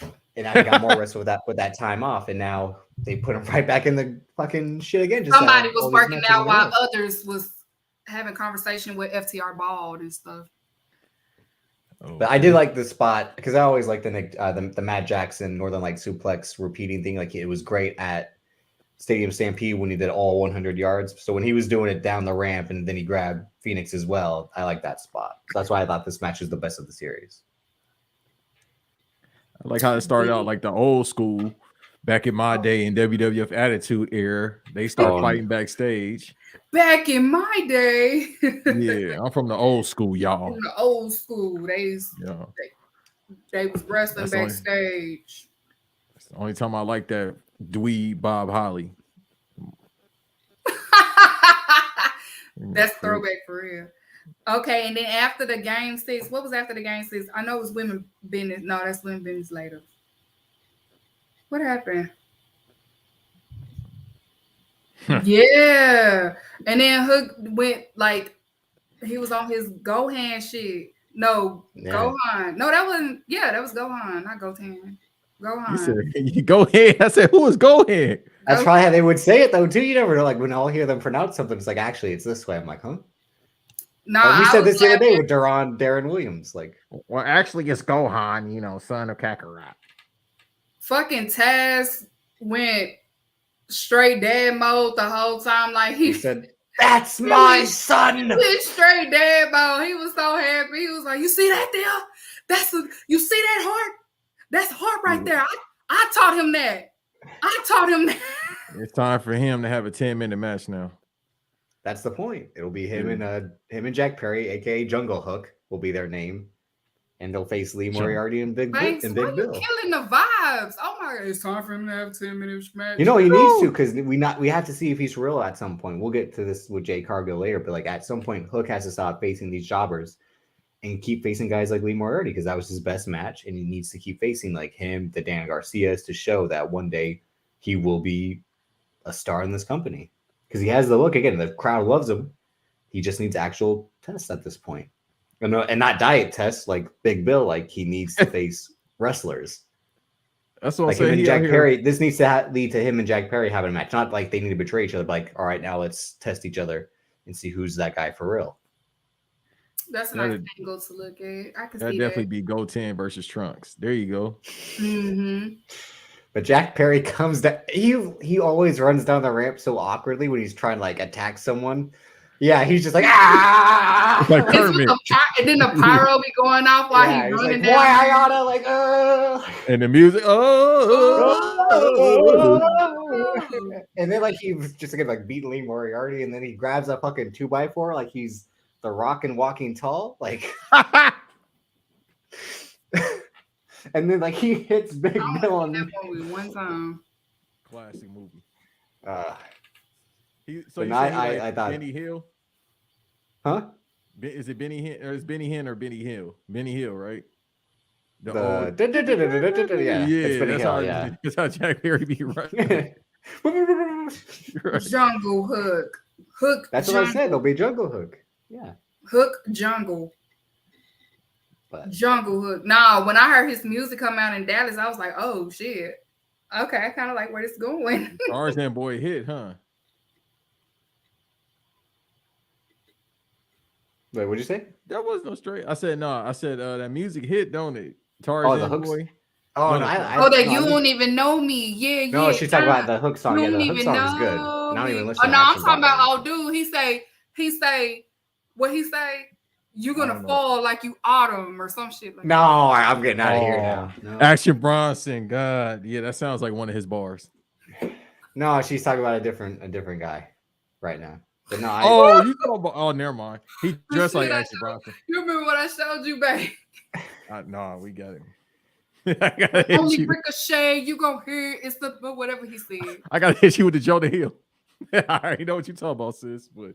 and now he got more rest with that time off, and now they put him right back in the fucking shit again. Just somebody was working out while others was having conversation with FTR Bald and stuff. But I did like the spot because I always like the Matt Jackson Northern Light suplex repeating thing. Like it was great at Stadium Stampede when he did all 100 yards. So when he was doing it down the ramp and then he grabbed Phoenix as well, I like that spot. So that's why I thought this match was the best of the series. I like how it started out like the old school back in my day in WWF Attitude Era. They start fighting backstage. Back in my day. Yeah, I'm from the old school, y'all. From the old school. They was wrestling backstage. That's the only time I like that dweeb Bob Holly. That's throwback for real. Okay, and then after the game 6, what was after the game 6? I know it was women business. No, that's women business later. What happened? Yeah. And then Hook went like he was on his Gohan shit. No, Gohan. No, that wasn't. Yeah, that was Gohan, not Goten. Gohan. You said go ahead. I said, who is Gohan? That's probably how they would say it though, too. You never know. Like when I'll hear them pronounce something, it's like actually it's this way. I'm like, huh? No, we said this the other day with Darren Williams. Like, well, actually, it's Gohan, son of Kakarot. Fucking Taz went straight dad mode the whole time. Like he said, "That's my son." He went straight dad mode. He was so happy. He was like, "You see that there? You see that heart? That's heart right there. I taught him that. It's time for him to have a 10-minute match now. That's the point. It'll be him and Jack Perry, aka Jungle Hook, will be their name, and they'll face Lee Moriarty and Big Bill. You killing the vibes. Oh my god, it's time for him to have a 10-minute match. You know he needs to because we have to see if he's real at some point. We'll get to this with Jay Cargill later, but like at some point, Hook has to stop facing these jobbers and keep facing guys like Lee Moriarty because that was his best match, and he needs to keep facing like him, the Dan Garcias, to show that one day he will be a star in this company. Because he has the look again, the crowd loves him. He just needs actual tests at this point, and not diet tests like Big Bill. Like he needs to face wrestlers. That's what like him and Jack Perry. This needs to lead to him and Jack Perry having a match. Not like they need to betray each other. But like, all right, now let's test each other and see who's that guy for real. That's a nice angle to look at. I can see that. That'd definitely be Goten versus Trunks. There you go. Mm-hmm. But Jack Perry comes down. He always runs down the ramp so awkwardly when he's trying to like attack someone. Yeah, he's just like like Kermit. And then the pyro be going off while he's running down. Why I oughta and the music. And then like he was just like beating Lee Moriarty, and then he grabs a fucking 2x4 like he's the Rock and Walking Tall, like. And then like he hits Big Bill on that movie one time. Classic movie. I thought Benny Hill. Huh? Is it Benny Hill or is Benny Hinn or Benny Hill? Benny Hill, right? The The old, yeah, it's been a that's hill, how yeah. that's how Jack Perry be running. Right. Jungle Hook. Hook That's what jungle. I said. There'll be Jungle Hook. Yeah, Hook jungle. but Jungle Hook. No, when I heard his music come out in Dallas, I was like, oh shit. Okay, I kind of like where this going. Tarzan boy hit, huh? wait, what'd you say? That was no straight. I said no. I said that music hit, don't it? Oh, the Tarzan hooks. boy. Oh No, no, Oh, that no, you I mean- don't even know me. Yeah, no, yeah. she's talking about the hook song. You Yeah, don't the hook even song is good. know And I don't even me. listen. Oh no, I'm talking about oh dude. He say, what he say? You're I gonna don't know. fall like you autumn or some shit like No, I'm getting out of here now. No. Action Bronson God. Yeah, that sounds like one of his bars. No, she's talking about a different guy right now. But no, Oh, you talking about? Oh, never mind. He dressed like shit I Action Bronson. You remember what I showed you, babe? No, we got him. I gotta hit Only you. ricochet, you gonna hear it's the whatever he said. I gotta hit you with the Jonah Hill. I already know what you talking about, sis. But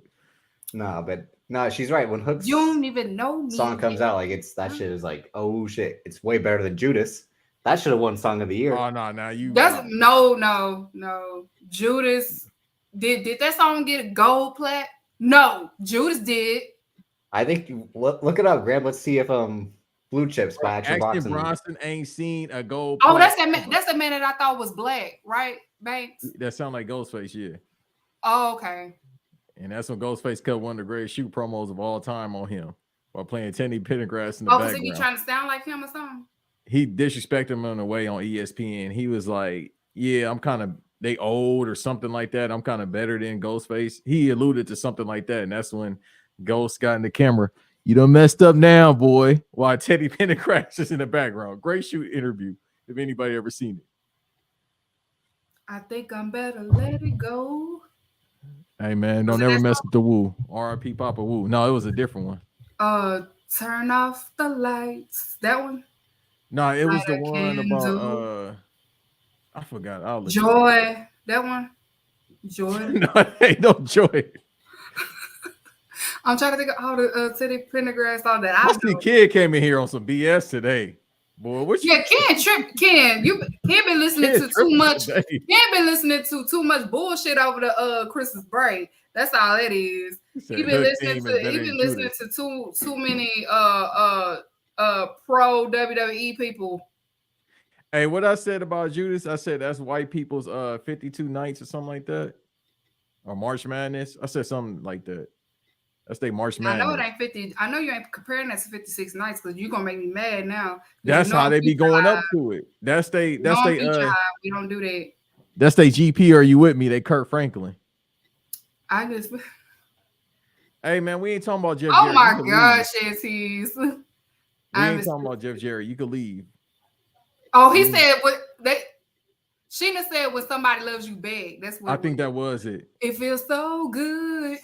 no, she's right. When Hook's You don't even know me. song comes out, like it's that shit is like, oh shit, it's way better than Judas. That should have won Song of the Year. oh no, now you. That's no. Judas did that song get a gold plat? No, Judas did. I think look it up, Graham. Let's see if Blue Chips by Action Action Bronson. Bronson ain't seen a gold. Oh, plat. that's the man that I thought was black, right, Banks? That sound like Ghostface, yeah. Oh, okay. And that's when Ghostface cut one of the greatest shoot promos of all time on him while playing Teddy Pendergrass in the Oh, because he be background. trying to sound like him or something? He disrespected him in a way on ESPN. He was like, yeah, I'm kind of, they old or something like that. I'm kind of better than Ghostface. He alluded to something like that. And that's when Ghost got in the camera. You done messed up now, boy. While Teddy Pendergrass is in the background. Great shoot interview, if anybody ever seen it. I think I'm better let it go. Hey, man, don't ever mess with the Woo. R.I.P. Papa Woo. No, it was a different one. Turn off the lights. That one? No, it was the Light a one about candle. I forgot. I'll look Joy. That one? Joy. No, ain't no joy. I'm trying to think of all the Teddy Pendergrass song that I I see know. Kid came in here on some BS today. Boy, what you Yeah, Ken been listening to too much. today? Ken been listening to too much bullshit over the Christmas break. That's all it is. He been listening to too many pro WWE people. Hey, what I said about Judas, I said that's white people's 52 nights or something like that. Or March Madness. I said something like that. That's their March Madness. I know it ain't 50. I know you ain't comparing that to 56 nights because you're gonna make me mad now. That's you know how they be going High. up to it. That's they Future High, we don't do that. That's they GP. Are you with me? They Kurt Franklin. I just Hey man, we ain't talking about Jeff. Oh Jarrett. my gosh, Shanties. We ain't talking about Jeff Jarrett. You can leave. Oh, he said what they Sheena said when somebody loves you back. That's what I think that was it. It feels so good.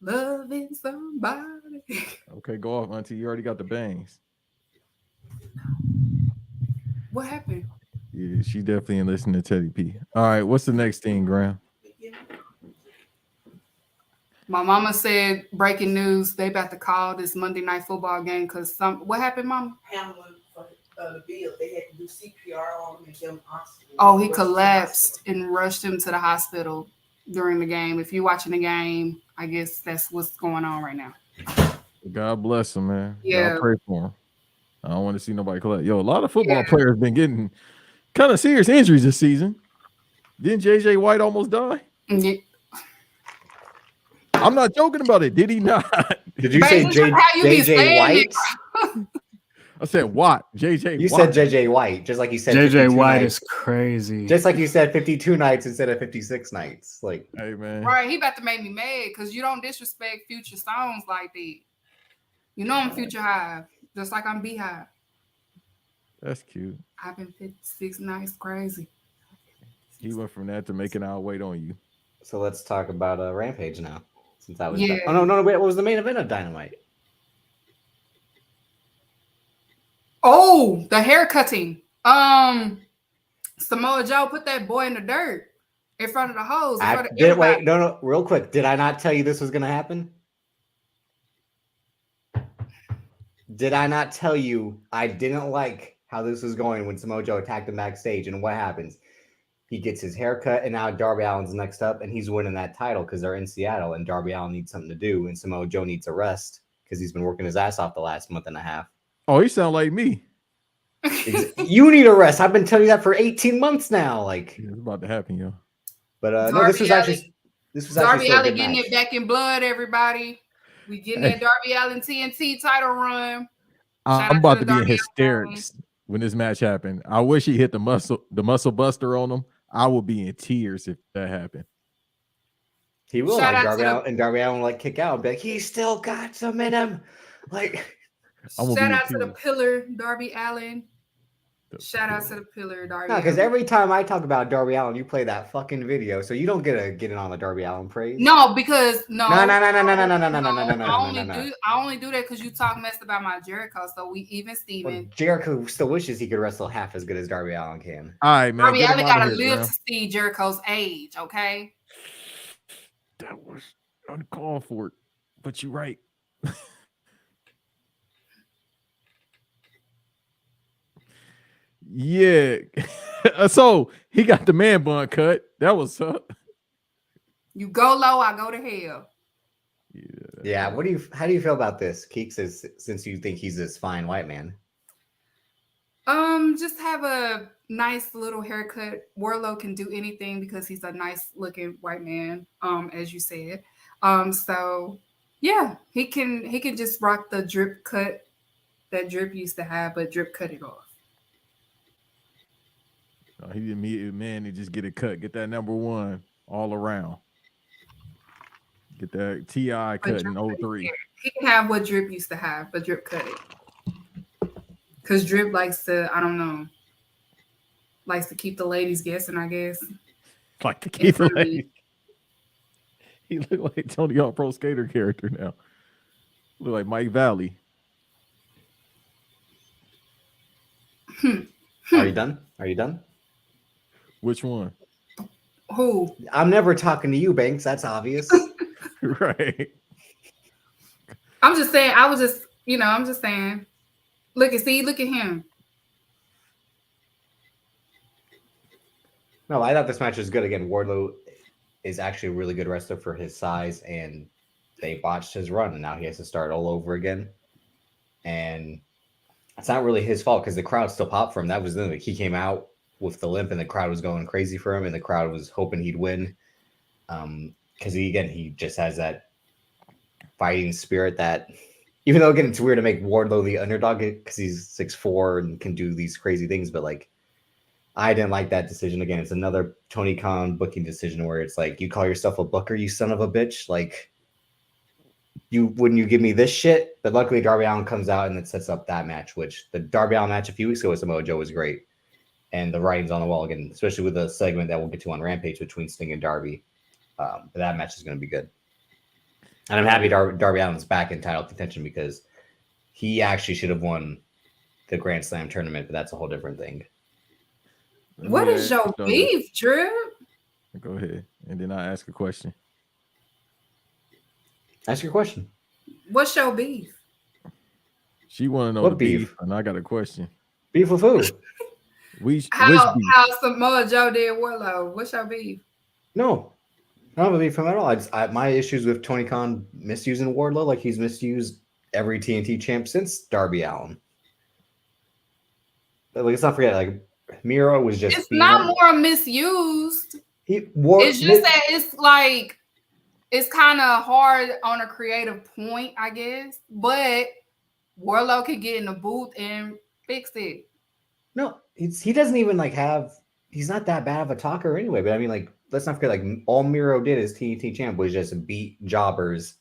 Loving somebody. Okay, go off, Auntie. You already got the bangs. What happened? Yeah, she definitely ain't listening to Teddy P. All right, what's the next thing, Graham? My mama said breaking news. They about to call this Monday night football game because what happened, Mama? Handling for the bill, they had to do CPR on him and give him oxygen. Oh, he collapsed and rushed him to the hospital during the game. If you're watching the game, I guess that's what's going on right now. God bless him, man. Yeah. Y'all pray for him. I don't want to see nobody collapse. Yo, a lot of football players been getting kind of serious injuries this season. Didn't JJ White almost die? Yeah. I'm not joking about it. Did he not? Did you say JJ White? I said Watt. JJ. You Watt. said JJ White, just like you said. JJ White nights. is crazy. Just like you said 52 nights instead of 56 nights. Like, hey man, Right, he about to make me mad because you don't disrespect Future songs like that. You know I'm Future High, just like I'm Beehive. that's cute. I've been 56 nights crazy. He went from that to making our weight on you. so let's talk about Rampage now. Since that was Yeah. oh no, wait, what was the main event of Dynamite? Oh, the hair cutting. Samoa Joe put that boy in the dirt in front of the hose. In front of everybody. Wait, no, real quick. Did I not tell you this was gonna happen? Did I not tell you I didn't like how this was going when Samoa Joe attacked him backstage? And what happens? He gets his hair cut, and now Darby Allin's next up, and he's winning that title because they're in Seattle, and Darby Allin needs something to do, and Samoa Joe needs a rest because he's been working his ass off the last month and a half. Oh, you sound like me. You need a rest. I've been telling you that for 18 months now. Like, It's about to happen, yo. but no, this was actually Darby still a Allin good getting match. it back in blood, everybody. We getting that Darby Allin TNT title run. Shout I'm out about to to the be in Darby hysterics when this match happened. I wish he hit the muscle buster on him. I will be in tears if that happened. He will, Shout like out Darby to Allin, and Darby Allin will like kick out and be like, he's still got some in him. Like, I'm gonna Shout be in out to the tears. pillar, Darby Allin. The Shout out to pillar. the pillar, Darby. no, because Allin. every time I talk about Darby Allin, you play that fucking video, so you don't get it on the Darby Allin praise. No, because no. No. I only do that because you talk messed about my Jericho, so we even Well, Steven. Jericho still wishes he could wrestle half as good as Darby Allin can. All right, man. Darby Get him Allin out of gotta here, live Graham. to see Jericho's age, okay? That was uncalled for, but you're right. Yeah. So he got the man bun cut. That was up. You go low, I go to hell. Yeah, how do you feel about this, Keeks? Since you think he's this fine white man? Just have a nice little haircut. Wardlow can do anything because he's a nice looking white man, as you said. So yeah, he can just rock the drip cut that Drip used to have, but Drip cut it off. He didn't meet man. He just get it cut. Get that number one all around. Get that TI cut in 03. He can have what Drip used to have, but Drip cut it. Because Drip likes to, I don't know, likes to keep the ladies guessing, I guess. Like to keep the lady. He look like Tony Hawk Pro Skater character now. Look like Mike Valley. Are you done? Are you done? Which one? Who? I'm never talking to you, Banks. That's obvious. Right. I'm just saying, I'm just saying. Look at him. No, I thought this match was good. Again, Wardlow is actually a really good wrestler for his size, and they botched his run, and now he has to start all over again. And it's not really his fault because the crowd still popped for him. That was the thing. He came out with the limp, and the crowd was going crazy for him, and the crowd was hoping he'd win. Because he just has that fighting spirit that, even though again it's weird to make Wardlow the underdog because he's 6'4" and can do these crazy things, but like I didn't like that decision. Again, it's another Tony Khan booking decision where it's like, you call yourself a booker, you son of a bitch. Like, wouldn't you give me this shit? But luckily Darby Allin comes out and it sets up that match, which the Darby Allin match a few weeks ago with Samoa Joe was great. And the writing's on the wall again, especially with the segment that we'll get to on Rampage between Sting and Darby. But that match is going to be good. And I'm happy Darby Allin's back in title contention because he actually should have won the Grand Slam tournament, but that's a whole different thing. What is your beef, Drip? Go ahead. And then I ask a question. Ask your question. What's your beef? She want to know What the beef, and I got a question. Beef with who? How Samoa Joe did Wardlow? What's your beef? No, I don't have a beef with him at all. My issues with Tony Khan misusing Wardlow, like he's misused every TNT champ since Darby Allin. But let's not forget, like Miro was just. It's not more misused. It's just that it's like it's kind of hard on a creative point, I guess. But Wardlow could get in the booth and fix it. No, he doesn't even like have. He's not that bad of a talker anyway. But I mean, like, let's not forget, like all Miro did as TNT champ was just beat jobbers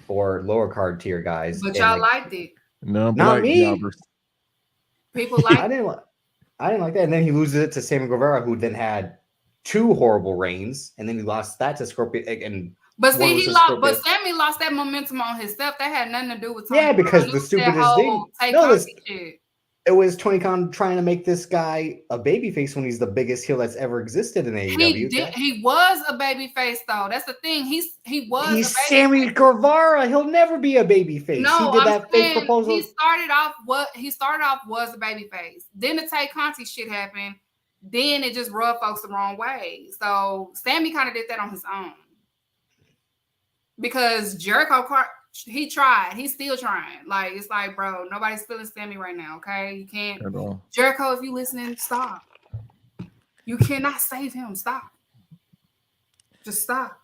or lower card tier guys. But y'all liked it. No, not me. Jobbers. People like. I didn't like that. And then he loses it to Sammy Guevara, who then had 2 horrible reigns, and then he lost that to Scorpio. And but see, he lost. But Sammy lost that momentum on himself. That had nothing to do with. Yeah, because the stupidest thing. Shit. It was Tony Khan trying to make this guy a babyface when he's the biggest heel that's ever existed in AEW. He was a babyface though. That's the thing. He was. He's Sammy Guevara. He'll never be a babyface. No, he did I'm that fake saying proposal. he started off was a babyface. Then the Tay Conti shit happened. Then it just rubbed folks the wrong way. So Sammy kind of did that on his own. Because Jericho, he tried. He's still trying. Like, it's like, bro, nobody's feeling Sammy right now, okay? You can't. Jericho, if you listening, stop. You cannot save him. Stop. Just stop.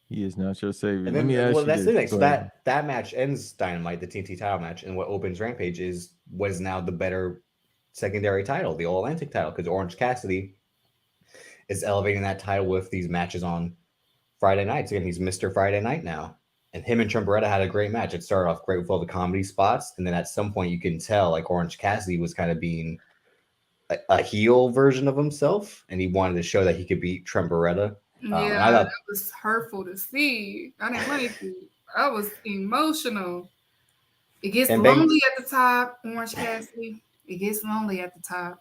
He is not your savior. And then, that's the thing. So that match ends Dynamite, the TNT title match, and what opens Rampage is what is now the better secondary title, the All Atlantic title, because Orange Cassidy is elevating that title with these matches on Friday nights. Again, he's Mr. Friday Night now. And him and Trombre had a great match. It started off great with all the comedy spots. And then at some point you can tell like Orange Cassidy was kind of being a heel version of himself. And he wanted to show that he could beat Trombre. Yeah, that was hurtful to see. I didn't like it. I was emotional. It gets lonely at the top, Orange Cassidy. It gets lonely at the top.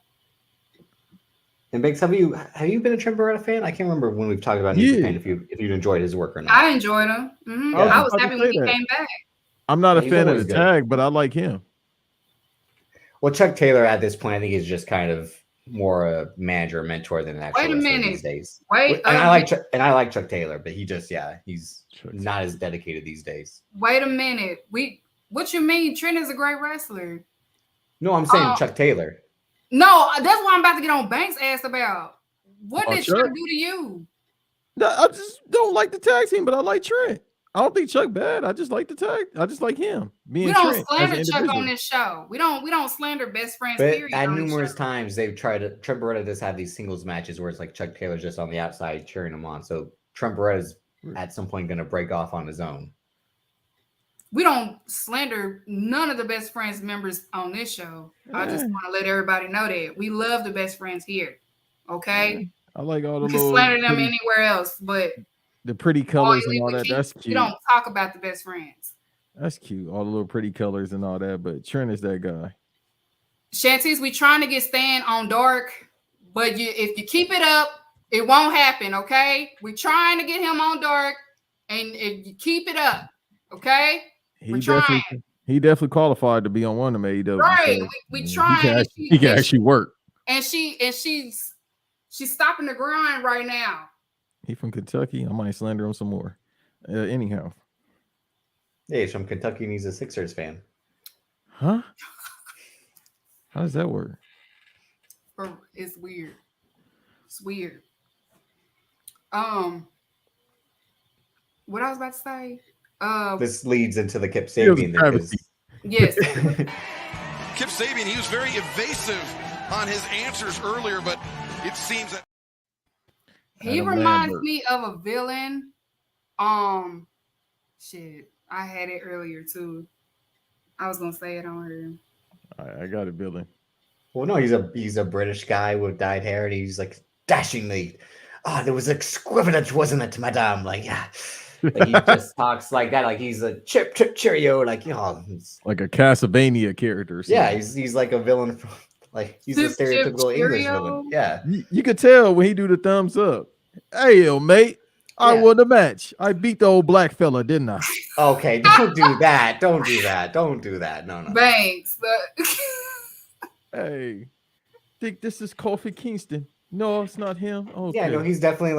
And Banks, have you been a Trombre fan? I can't remember when we've talked about New Japan if you enjoyed his work or not. I enjoyed him. Mm-hmm. Yeah. I was happy when he came back. I'm not a fan of the tag, but I like him. Well, Chuck Taylor at this point, I think, is just kind of more a manager, mentor than an actual wrestler these days. I like Chuck Taylor, but he's not as dedicated these days. Wait a minute. What you mean? Trent is a great wrestler. No, I'm saying Chuck Taylor. No, that's what I'm about to get on Banks' ass about. What did Chuck do to you? No, I just don't like the tag team, but I like Trent. I don't think Chuck bad. I just like the tag. I just like him. We don't slander Chuck on this show. We don't slander best friends. But at numerous times they've tried to. Trombre does have these singles matches where it's like Chuck Taylor's just on the outside cheering him on. So Trombre is at some point going to break off on his own. We don't slander none of the best friends members on this show. I just want to let everybody know that we love the best friends here. Okay, I like all the. We can slander them anywhere else, but the pretty colors and all that. That's cute. We don't talk about the best friends. That's cute. All the little pretty colors and all that. But Trent is that guy. Shanties, we trying to get Stan on dark, but if you keep it up, it won't happen. Okay, we trying to get him on dark, and if you keep it up, okay. He definitely qualified to be on one of them AEW. Right, we trying. He can actually work. And she's stopping the grind right now. He from Kentucky. I might slander him some more. Anyhow. Yeah, he's from Kentucky and he's a Sixers fan. Huh? How does that work? It's weird. It's weird. What I was about to say. This leads into the Kip Sabian thing. Yes. Kip Sabian, he was very evasive on his answers earlier, but it seems that he reminds me of a villain. Shit, I had it earlier too. I was gonna say it on here. I got it, villain. Well, no, he's a British guy with dyed hair, and he's like dashingly. There was exquisite, wasn't it, madame? Like, yeah. Like he just talks like that, like he's a chip cheerio, like like a Castlevania character. Yeah, he's like a villain from he's a stereotypical English villain. Yeah, you could tell when he do the thumbs up. Hey, yo, mate, I won the match. I beat the old black fella, didn't I? Okay, don't do that. Don't do that. Don't do that. No. Thanks. Hey, think this is Kofi Kingston? No, it's not him. Okay. Yeah, no, he's definitely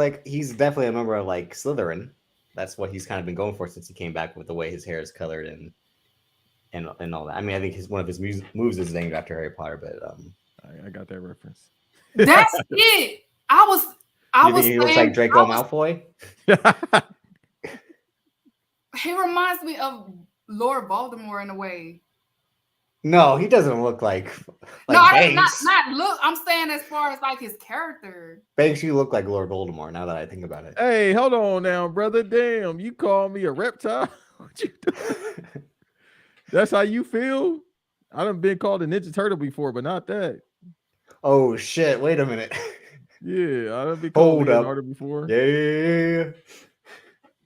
a member of like Slytherin. That's what he's kind of been going for since he came back with the way his hair is colored and all that. I mean, I think one of his moves is named after Harry Potter, but I got that reference. That's it. I was. He looks like Draco Malfoy. He reminds me of Lord Voldemort in a way. No, he doesn't look like Banks. Not look. I'm saying as far as like his character. Banks, you look like Lord Voldemort now that I think about it. Hey, hold on now, brother. Damn, you call me a reptile? What you doing? That's how you feel? I done been called a Ninja Turtle before, but not that. Oh shit! Wait a minute. Yeah, I done been called Leonardo before. Yeah.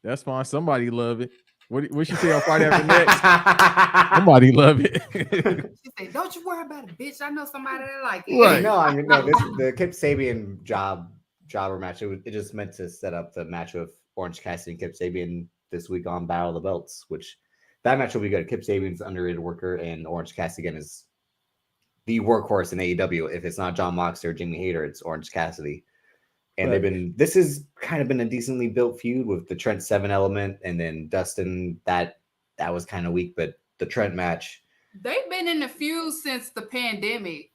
That's fine. Somebody love it. What she say on Friday After Next? Somebody love it. She said, "Don't you worry about it, bitch. I know somebody that like it." Right. No, I mean, no. The Kip Sabian jobber match. It just meant to set up the match of Orange Cassidy and Kip Sabian this week on Battle of the Belts, which that match will be good. Kip Sabian's an underrated worker, and Orange Cassidy again is the workhorse in AEW. If it's not John Moxley or Jimmy Hayter, it's Orange Cassidy. And this has kind of been a decently built feud with the Trent 7 element, and then Dustin, that was kind of weak, but the Trent match. They've been in the feud since the pandemic.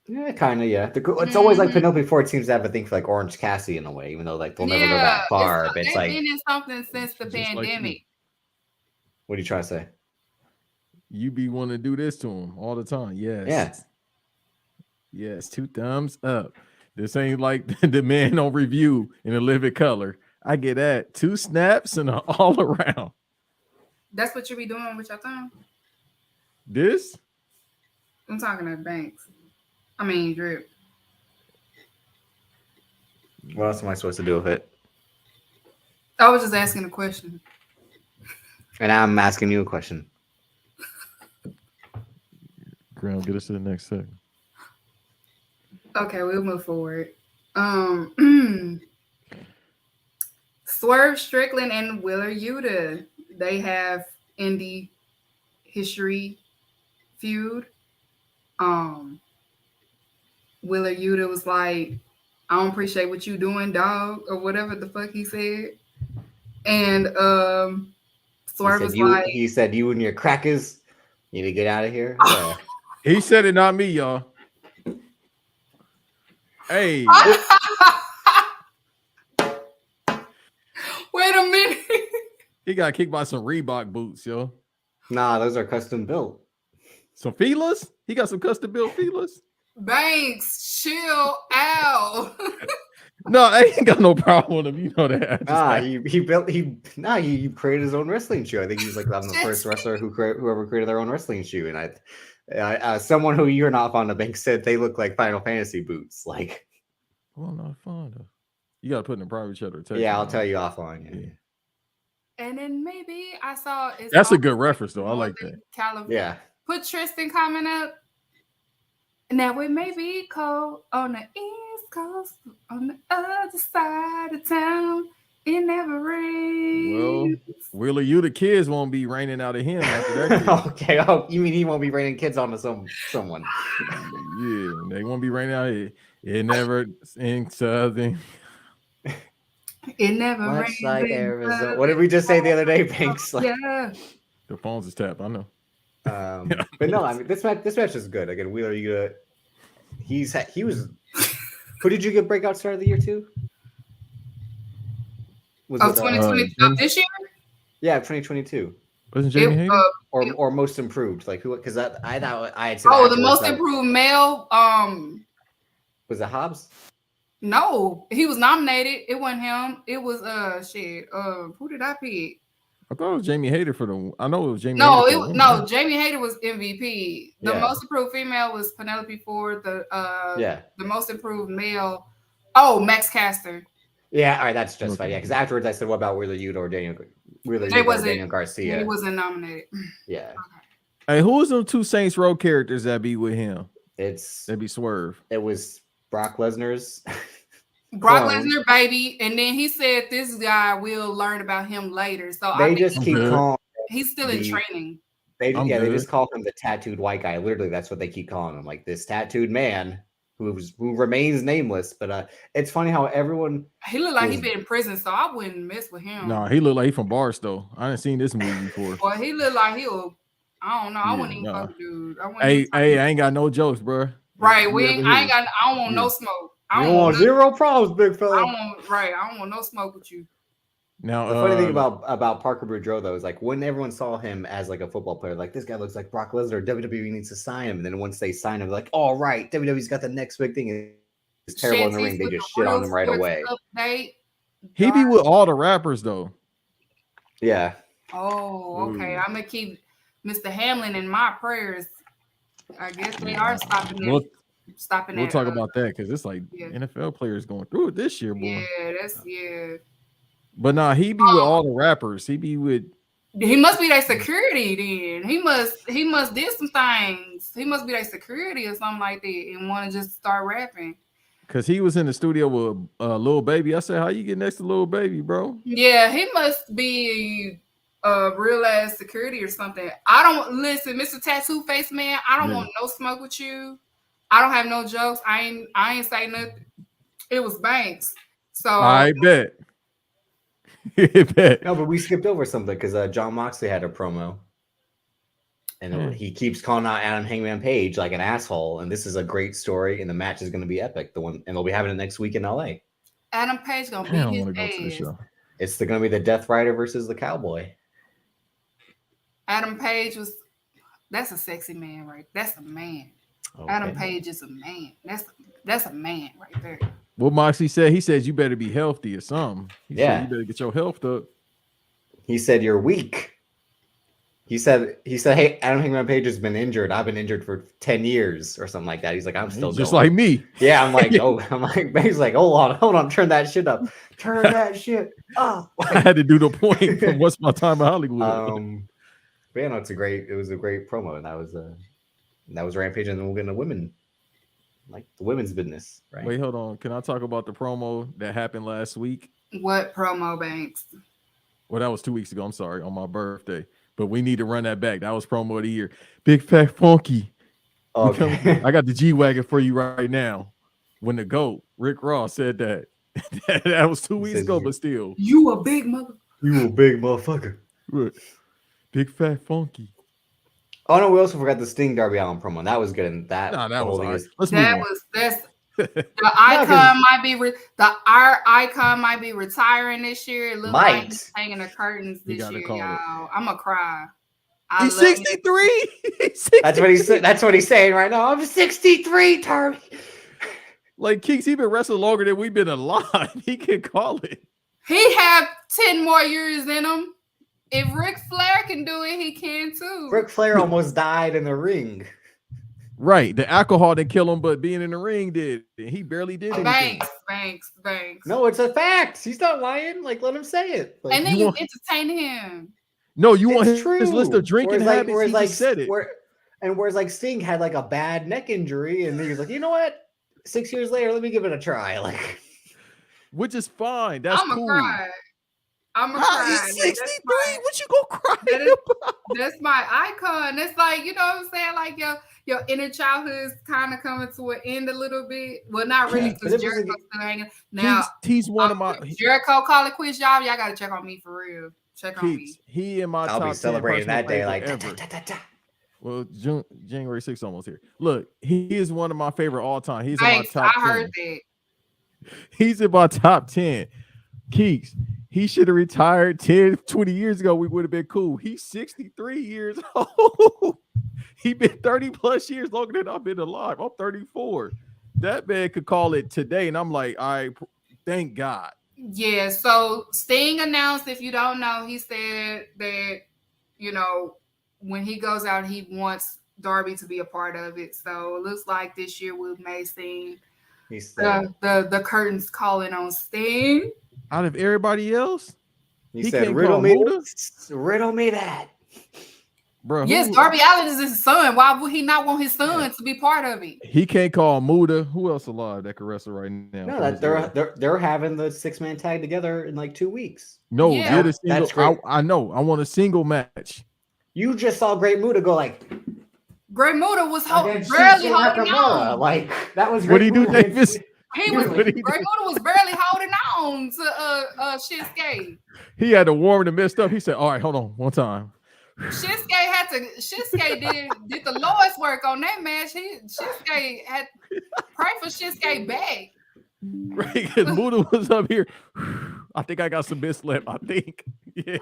Yeah, kind of, yeah. It's always like Penelope Ford seems to have a thing for like Orange Cassidy in a way, even though like they'll never go that far. But it's they've like been in something since the pandemic. Like what are you trying to say? You be wanting to do this to him all the time. Yes. Yeah. Yes, 2 thumbs up. This ain't like the man on review in a living color. I get that. 2 snaps and all around. That's what you be doing with your thumb? This? I'm talking to Banks. I mean, Drip. What else am I supposed to do with it? I was just asking a question. And I'm asking you a question. Graham, get us to the next segment. Okay, we'll move forward. Swerve Strickland and Wheeler Yuta. They have indie history feud. Wheeler Yuta was like, "I don't appreciate what you doing, dog," or whatever the fuck he said. And Swerve was like, he said, "You and your crackers, you need to get out of here." Yeah. He said it, not me, y'all. Hey. Wait a minute. He got kicked by some Reebok boots, yo. Nah, those are custom built. Some feelers? He got some custom built feelers? Banks, chill out. No, I ain't got no problem with him. You know that. He created his own wrestling shoe. I think he's like I'm the first wrestler whoever created their own wrestling shoe. And I someone who you're not fond of, Banks, said they look like Final Fantasy boots. Like, well, I'm not fond of. You got to put in a private chat or text. Yeah, I'll tell you offline. Yeah. And then maybe I saw that's a good reference though. I like that. California. Yeah. Put Tristan comment up. Now it may be cold on the East Coast, on the other side of town. It never rains. Well, Wheeler, you the kids won't be raining out of him after that. Okay. Oh, you mean he won't be raining kids onto someone? Yeah, they won't be raining out here. It never in Southern. It never Much rains. like Arizona. What did we just say the other day, Banks? Like, yeah. The phones is tapped. I know. But no, I mean this match is good. Again, Wheeler, he was. Who did you get breakout start of the year to? Was 2020 of this year? Yeah, 2022. Wasn't Jamie Hayter? Or most improved? Like who? Because I thought I had said. Oh, the most improved male. Was it Hobbs? No, he was nominated. It wasn't him. It was shit. Who did I pick? I thought it was Jamie Hayter for the. I know it was Jamie. No, Jamie Hayter was MVP. The most improved female was Penelope Ford. The most improved male. Oh, Max Caster. Yeah, all right, that's justified. Yeah, because afterwards I said, "What about Wheeler Yuta or Daniel Garcia?" He wasn't nominated. Yeah. Okay. Hey, who was them 2 Saints Row characters that be with him? That'd be Swerve. It was Brock Lesnar's. Brock Lesnar, baby, and then he said this guy will learn about him later. So they just keep calling. He's still in training. They just call him the tattooed white guy. Literally, that's what they keep calling him, like this tattooed man who remains nameless. But it's funny how everyone. He looked like he been in prison, so I wouldn't mess with him. No, he looked like he from Barstow. I didn't seen this movie before. Well, he looked like he'll. I don't know. I wouldn't even fuck with dude. Hey, I ain't got no jokes, bro. Right, I don't want no smoke. I don't want zero problems, big fella. I don't want no smoke with you. Now, the funny thing about Parker Boudreau though is like when everyone saw him as like a football player, like this guy looks like Brock Lesnar. WWE needs to sign him, and then once they sign him, they're like, all right, WWE's got the next big thing. It's terrible in the ring. They just shit on him right away. He be with all the rappers though. Yeah. Oh, okay. I'm gonna keep Mr. Hamlin in my prayers. I guess they are stopping him. We'll talk about that because it's like NFL players going through it this year, boy. Yeah, But nah, he be with all the rappers. He be with. He must be their security then. He must did some things. He must be their security or something like that and want to just start rapping. Cause he was in the studio with Lil Baby. I said, "How you get next to Lil Baby, bro?" Yeah, he must be a real ass security or something. I don't listen, Mr. Tattoo Face Man. I don't want no smoke with you. I don't have no jokes. I ain't say nothing. It was Banks. So I bet. No, but we skipped over something because John Moxley had a promo, and he keeps calling out Adam Hangman Page like an asshole. And this is a great story, and the match is going to be epic. And they'll be having it next week in LA. Adam Page gonna beat his ass. It's going to be the Death Rider versus the Cowboy. Adam Page that's a sexy man, right? That's a man. Okay. Adam Page is a man. That's a man right there. What Moxley said, he says you better be healthy or something. He said you better get your health up. He said you're weak. He said, hey, Adam Hangman Page has been injured. I've been injured for 10 years or something like that. He's like, I'm still just going. Like me. Yeah, I'm like, he's like, hold on, turn that shit up. Turn that shit up. I had to do the point from What's My Time in Hollywood. But yeah, no, it was a great promo, and that was Rampage, and then we'll get into women. Like the women's business, right? Wait, hold on. Can I talk about the promo that happened last week? What promo, Banks? Well, that was 2 weeks ago. I'm sorry, on my birthday. But we need to run that back. That was promo of the year. Big Fat Funky. Okay. I got the G-Wagon for you right now. When the GOAT, Rick Ross, said that. That was 2 weeks ago, but still. You a big motherfucker. Right. Big Fat Funky. Oh no, we also forgot the Sting Darby Allin promo. That was good. And that was all right. That's the icon our icon might be retiring this year. It looks like he's hanging the curtains this year, y'all. I'm gonna cry. He's 63. That's what he's saying. That's what he's saying right now. I'm 63, Darby. Like Keeks, he been wrestling longer than we've been alive. He can call it. He have 10 more years in him. If Ric Flair can do it, he can too. Ric Flair almost died in the ring. Right. The alcohol didn't kill him, but being in the ring did. He barely did anything. Banks. No, it's a fact. He's not lying. Like, let him say it. Like, and then you entertain him. No, you want his list of drinking habits. Whereas, he just said it. Whereas like Sting had like a bad neck injury, and he was like, you know what? 6 years later, let me give it a try. Like, which is fine. That's cool. I'm a cry. He's 63. What you gonna cry about? That's my icon. It's like, you know what I'm saying? Like your inner childhood is kind of coming to an end a little bit. Well, not really, because Jericho's still hanging. Now he's one of my Jericho call it quits, y'all. Y'all gotta check on me for real. Check on me. He in my I'll top be celebrating that day like ever. Well, January 6th almost here. Look, he is one of my favorite all time. He's in my top 10. I heard that. He's in my top 10. Keeks. He should have retired 10, 20 years ago. We would have been cool. He's 63 years old. He been 30 plus years longer than I've been alive. I'm 34. That man could call it today. And I'm like, all right, thank God. Yeah, so Sting announced, if you don't know, he said that, you know, when he goes out, he wants Darby to be a part of it. So it looks like this year we may see the curtains calling on Sting. Out of everybody else, he said, riddle me that. Bro, yes, Darby Allin is his son. Why would he not want his son to be part of it? He can't call Muda. Who else alive that can wrestle right now? No, they're having the 6-man tag together in like 2 weeks. No, that's great. I know. I want a single match. You just saw Great Muda go like. Great Muda was barely holding on. Like that was. What do you do, Davis? Great Muda was barely holding on to Shinsuke. He had to warm the mist up. He said, "All right, hold on, one time." Shinsuke did the Lord's work on that match. Shinsuke had pray for Shinsuke back. Right, because Muda was up here. I think I got some bits left. I think. Yeah.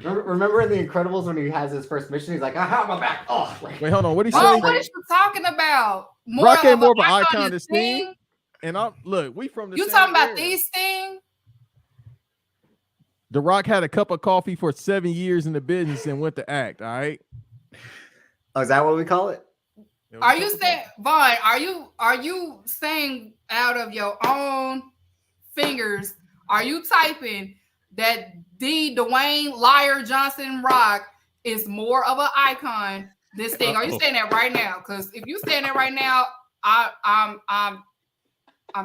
Remember in The Incredibles when he has his first mission? He's like, I have my back. Oh, wait, hold on. What did he say? say? What are you talking about? Rock ain't more of an icon than Sting. And we from the. You talking about these Sting? The Rock had a cup of coffee for 7 years in the business and went to act. All right. Oh, is that what we call it? Are you saying, Vaughn? Are you saying out of your own fingers are you typing that the Dwayne Liar Johnson Rock is more of an icon than Sting? Are you saying that right now? Because if you saying that right now, I'm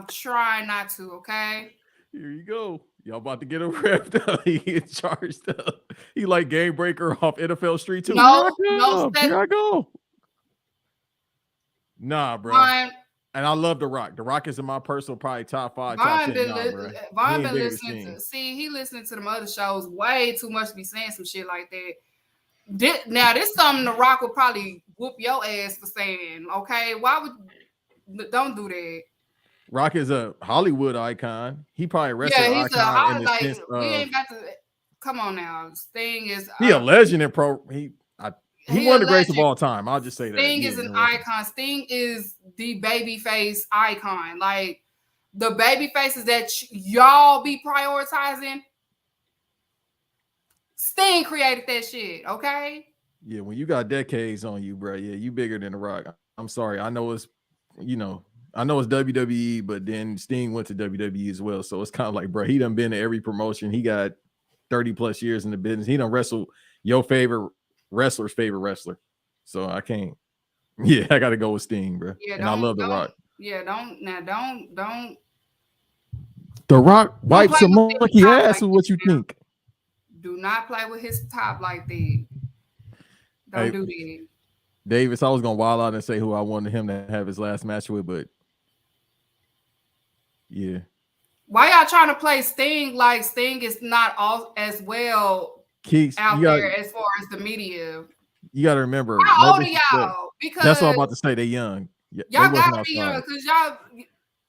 trying not to. Okay. Here you go. Y'all about to get him wrapped up. He get charged up. He like Game Breaker off NFL Street too. No, Here I go. Nah, bro. Brian, and I love The Rock. The Rock is in my personal probably top 5, Brian top 10. Brian been listening to. See, he listening to them other shows way too much to be saying some shit like that. Now, this something The Rock would probably whoop your ass for saying. Okay, why would don't do that? Rock is a Hollywood icon. He probably wrestled he's icon in the like sense we of, ain't got to. Come on now, Sting is he a legend in pro. He one of the greatest of all time. I'll just say that. Sting is an icon. Sting is the babyface icon. Like the baby faces that y'all be prioritizing. Sting created that shit. Okay. Yeah, when you got decades on you, bro. Yeah, you bigger than The Rock. I'm sorry. I know it's WWE, but then Sting went to WWE as well. So it's kind of like, bro, he done been to every promotion. He got 30 plus years in the business. He done wrestled your favorite wrestler's favorite wrestler. So I can't. Yeah, I got to go with Sting, bro. Yeah, and I love The Rock. Yeah, don't. The Rock wipes a monkey ass with what you think. Do not play with his top like that. Don't do that. Davis, I was gonna wild out and say who I wanted him to have his last match with, but yeah. Why y'all trying to play Sting like Sting is not all as well Keeks, out there as far as the media? You got to remember. How old are y'all? Because that's what I'm about to say. They young. Y'all gotta be young because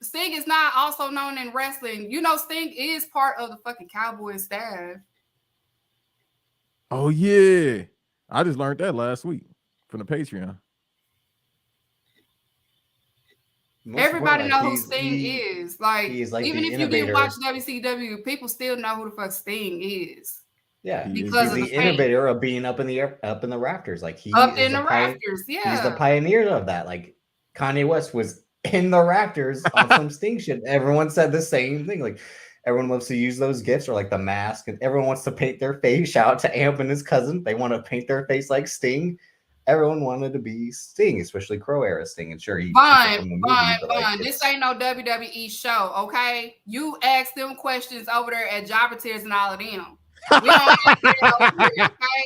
Sting is not also known in wrestling. You know, Sting is part of the fucking Cowboys staff. Oh yeah, I just learned that last week from the Patreon. Everybody knows who Sting is. Like even if you didn't watch WCW, people still know who the fuck Sting is. Yeah, because he's the innovator of being up in the rafters. Like he's up in the rafters. Yeah, he's the pioneer of that. Like Kanye West was in the rafters on some Sting shit. Everyone said the same thing. Like everyone loves to use those gifts or like the mask, and everyone wants to paint their face. Shout out to Amp and his cousin. They want to paint their face like Sting. Everyone wanted to be Sting, especially Crow era Sting. And sure, fine. This ain't no WWE show, okay? You ask them questions over there at Jobber Tears and all of them. We don't do that over here, okay?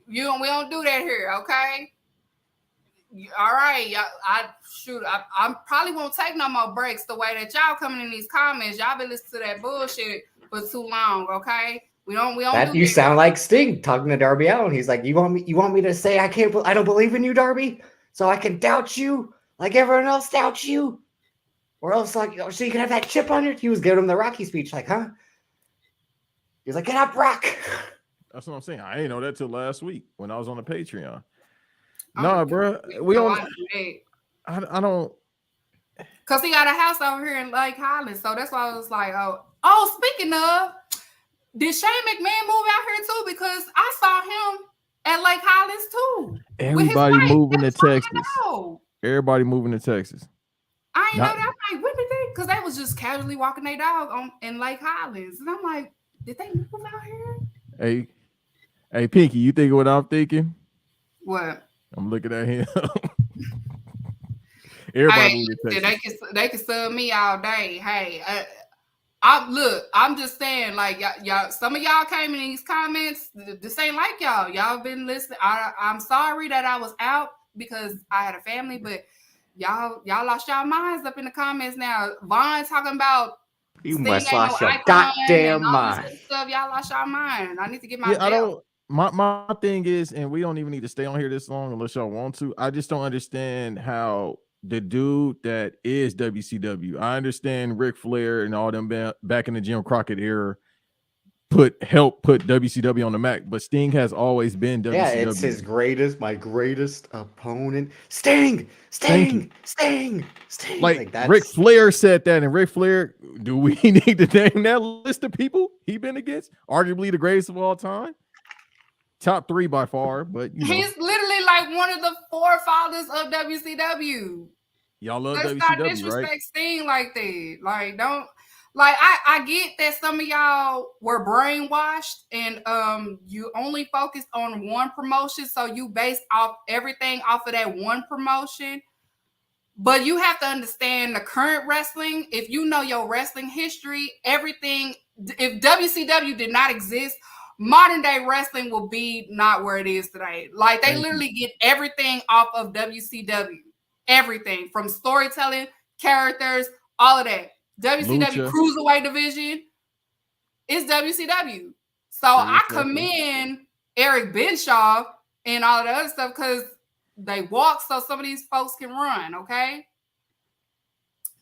We don't do that here, okay? All right, I probably won't take no more breaks the way that y'all coming in these comments. Y'all been listening to that bullshit for too long, okay? We don't. That you sound like Sting talking to Darby Allin. He's like, you want me to say I don't believe in you, Darby, so I can doubt you like everyone else doubts you, or else like so you can have that chip on your. He was giving him the Rocky speech, like, huh? He was like, get up, Rock. That's what I'm saying. I didn't know that till last week when I was on the Patreon. No, bro, we don't. I don't. Cause he got a house over here in Lake Highlands, so that's why I was like, oh. Speaking of. Did Shane McMahon move out here too? Because I saw him at Lake Highlands too. Everybody moving to Texas. Everybody moving to Texas. I ain't know that. I'm like, when did they? Because they was just casually walking their dog in Lake Highlands, and I'm like, did they move out here? Hey, Pinky, you thinking what I'm thinking? What? I'm looking at him. Everybody moving to Texas. They can sub me all day. Hey. I'm just saying, like y'all. Some of y'all came in these comments. This ain't like y'all. Y'all been listening. I'm sorry that I was out because I had a family, but y'all lost y'all minds up in the comments now. Vaughn talking about you must lost your goddamn mind. Stuff. Y'all lost y'all mind. I need to get my. I don't. My thing is, and we don't even need to stay on here this long unless y'all want to. I just don't understand how. The dude that is WCW, I understand Ric Flair and all them back in the Jim Crockett era help put WCW on the map, but Sting has always been WCW. Yeah, it's my greatest opponent. Sting. Like Ric Flair said that, and Ric Flair, do we need to name that list of people he been against? Arguably the greatest of all time. Top 3 by far, but he's literally like one of the forefathers of WCW. Y'all love Let's WCW, not disrespect right? Sting like that. Like, don't Like I get that some of y'all were brainwashed and you only focused on one promotion, so you based off everything off of that one promotion. But you have to understand the current wrestling. If you know your wrestling history, everything. If WCW did not exist, modern day wrestling will be not where it is today. Like they literally get everything off of WCW, everything from storytelling, characters, all of that. WCW Lucha. Cruiserweight division is WCW. So I commend Eric Bischoff and all the other stuff because they walk so some of these folks can run, okay?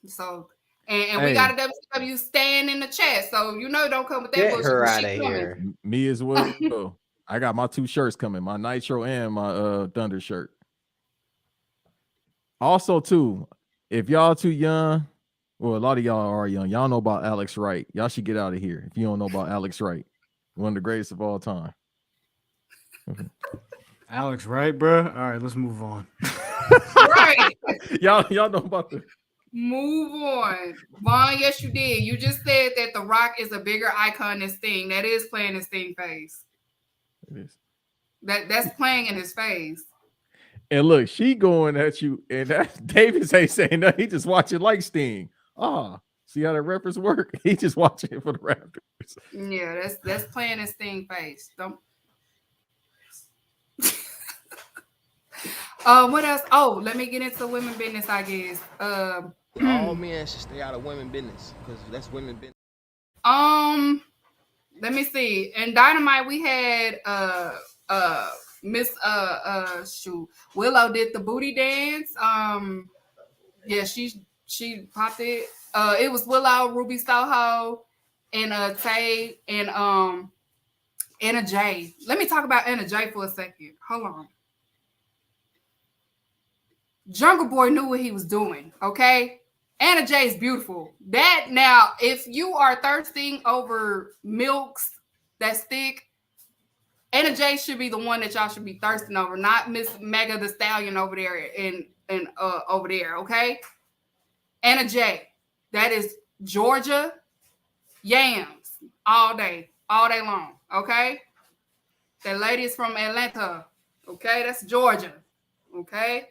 So, and we got a WCW stand in the chat, so you know don't come with that Get bullshit. her out of here. Me as well. I got my 2 shirts coming, my Nitro and my Thunder shirt. Also, too, if y'all too young, well, a lot of y'all are young. Y'all know about Alex Wright. Y'all should get out of here if you don't know about Alex Wright, one of the greatest of all time. Alex Wright, bro. All right, let's move on. Right. y'all know about the. Move on. Vaughn, yes, you did. You just said that The Rock is a bigger icon than Sting. That is playing in Sting's face. It is. That's playing in his face. And look, she going at you, and that Davis ain't saying that. He just watching like Sting. See how the reference work? He just watching it for the Raptors. Yeah, that's playing in Sting's face. Don't. What else? Oh, let me get into women business, I guess. All men should stay out of women business because that's women business. Let me see. In Dynamite, we had Miss Willow did the booty dance. Yeah, she popped it. It was Willow, Ruby Soho, and Tay and Anna Jay. Let me talk about Anna Jay for a second. Hold on. Jungle Boy knew what he was doing, okay? Anna Jay is beautiful. That now, if you are thirsting over milks that's thick, Anna Jay should be the one that y'all should be thirsting over, not Miss Mega the Stallion over there and over there, okay? Anna Jay, that is Georgia yams all day long, okay? That lady is from Atlanta, okay? That's Georgia, okay?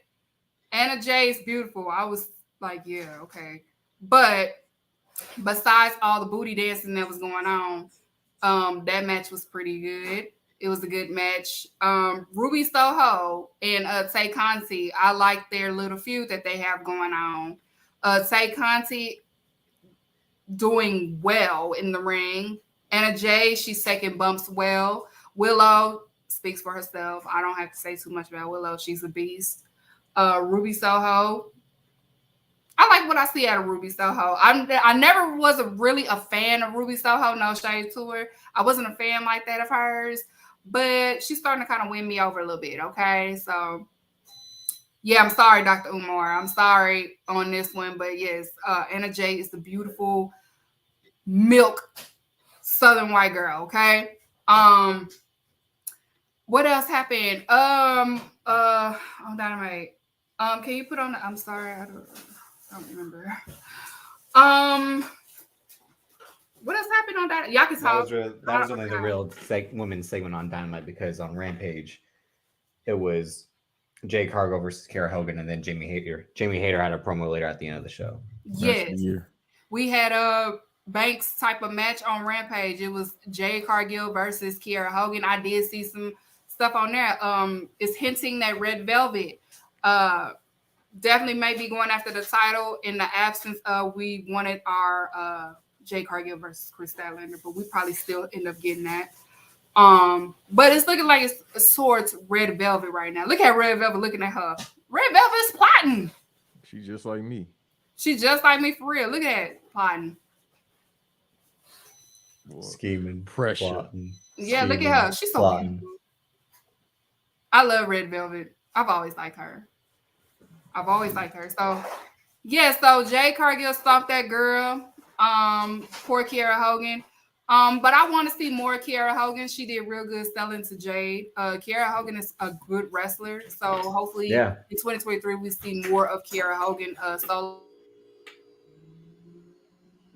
Anna Jay is beautiful. I was like, yeah, okay. But besides all the booty dancing that was going on, that match was pretty good. It was a good match. Ruby Soho and Tay Conti, I like their little feud that they have going on. Tay Conti doing well in the ring. Anna Jay, she's taking bumps well. Willow speaks for herself. I don't have to say too much about Willow. She's a beast. Ruby Soho. I like what I see out of Ruby Soho. I never was really a fan of Ruby Soho. No shade to her. I wasn't a fan like that of hers, but she's starting to kind of win me over a little bit. Okay, so yeah, I'm sorry, Dr. Umar. I'm sorry on this one, but yes, Anna Jay is the beautiful milk Southern white girl. Okay. What else happened? On Dynamite. Can you put on the, I'm sorry, I don't remember. What else happened on Dynamite? Y'all can talk. That was only the real women's segment on Dynamite because on Rampage, it was Jay Cargill versus Kara Hogan and then Jamie Hayter. Jamie Hayter had a promo later at the end of the show. Yes. We had a Banks type of match on Rampage. It was Jay Cargill versus Kiera Hogan. I did see some stuff on there. It's hinting that Red Velvet definitely may be going after the title in the absence of we wanted our Jay Cargill versus Chris Statlander, but we probably still end up getting that. But it's looking like it's towards Red Velvet right now. Look at Red Velvet looking at her. Red Velvet is plotting. She's just like me. She's just like me for real. Look at that plotting. Scheming, pressure. plotting, yeah, look at her. She's so beautiful. I love Red Velvet. I've always liked her. So yeah, so Jay Cargill stomped that girl. Poor Kiera Hogan. But I want to see more Kiera Hogan. She did real good selling to Jade. Kiera Hogan is a good wrestler. So hopefully in 2023 we see more of Kiera Hogan solo.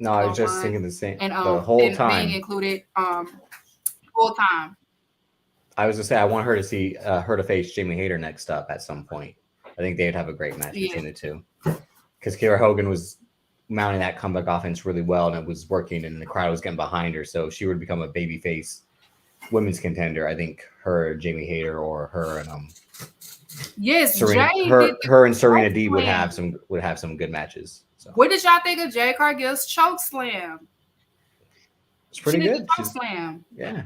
No, I was just online. thinking the same And the whole and time. being included full time. I was just say I want her to see her to face Jamie Hayter next up at some point. I think they'd have a great match between the two. Because Kiera Hogan was mounting that comeback offense really well, and it was working, and the crowd was getting behind her. So she would become a babyface women's contender. I think her, Jamie Hayter, or her and Yes, Serena, Jay her and Serena D would slam. have some good matches. So What did y'all think of Jade Cargill's choke slam? it's pretty She did good. the choke slam. Yeah.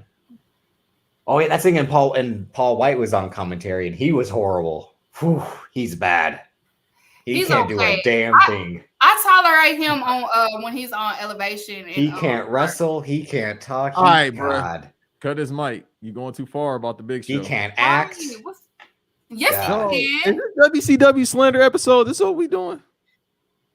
Oh yeah, that's thing. And Paul White was on commentary, and he was horrible. Whew, he's bad. He can't do a damn thing. I tolerate him on when he's on Elevation. And, He can't wrestle. He can't talk. All right, bro. God. Cut his mic. You going too far about the big show. He can't act. Yes, God. he can. Is this WCW Slander episode? This is what we doing?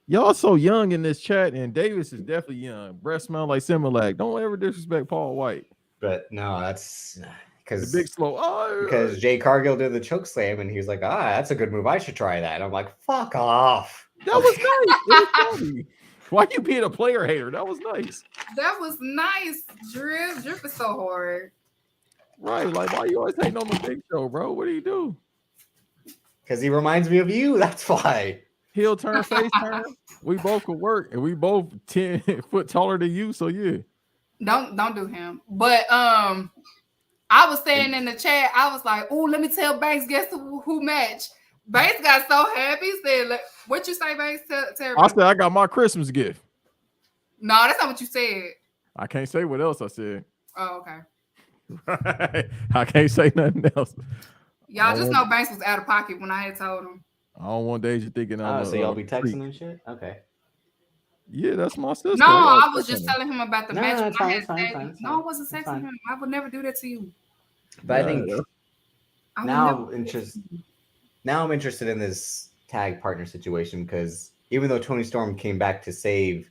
Y'all so young in this chat, and Davis is definitely young. Breath smell like Similac. Don't ever disrespect Paul White. But no, that's because The big slow. because Jay Cargill did the choke slam, and he was like, that's a good move. I should try that. And I'm like, fuck off. That was nice. It was funny. Why you being a player hater? That was nice. That was nice. Drip is so hard. Right. Like, why you always hating on the big show, bro? What do you do? Because he reminds me of you. That's why. Heel turn, face turn. We both could work, and we both 10 foot taller than you. So yeah. Don't do him. But I was saying in the chat, I was like, oh, let me tell Banks, guess who match. Banks got so happy. He said, what you say, Banks? Tell I said I got my Christmas gift. No, that's not what you said. I can't say what else I said. Oh, okay. I can't say nothing else. Y'all just know Banks was out of pocket when I had told him. I don't want Deja thinking I'm so y'all be texting and shit? Okay. Yeah, that's my sister. No, I was just telling him about the match. That's fine. No, I wasn't texting him. I would never do that to you. But I think I now I'm interested in this tag partner situation because even though Tony Storm came back to save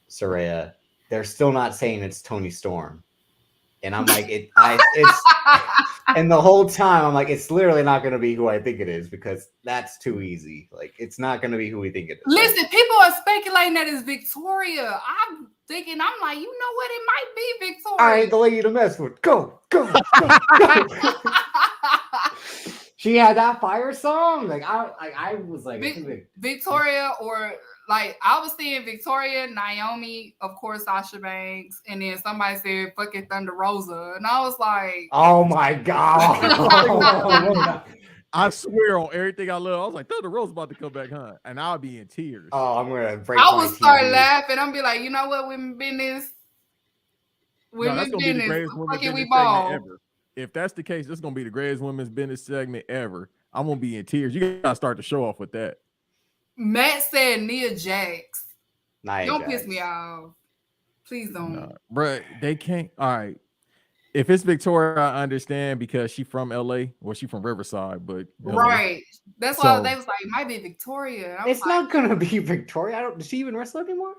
Saraya, they're still not saying it's Tony Storm. And I'm like, it's and the whole time I'm like, it's literally not going to be who I think it is because that's too easy. Like, it's not going to be who we think it is. Listen, people are speculating that it's Victoria. I'm like, you know what? It might be Victoria. I ain't the lady to mess with. Go. She had that fire song. Like I was like Victoria, or like I was seeing Victoria, Naomi, of course, Sasha Banks, and then somebody said fucking Thunder Rosa, and I was like, oh my god. I swear on everything I love. I was like, Thunder Rosa about to come back, huh? And I'll be in tears. Oh, I'm gonna break. I would start laughing. I'm be like, you know what, women business. Women's business. Fucking we ball. Ever. If that's the case, this is gonna be the greatest women's business segment ever. I'm gonna be in tears. You gotta start the show off with that. Matt said Nia Jax. Don't Jax. piss me off. Please don't. Nah, bruh, they can't. All right. If it's Victoria, I understand because she from LA. Well, she from Riverside, but right. That's why they was like, it might be Victoria. It's not gonna be Victoria. Does she even wrestle anymore?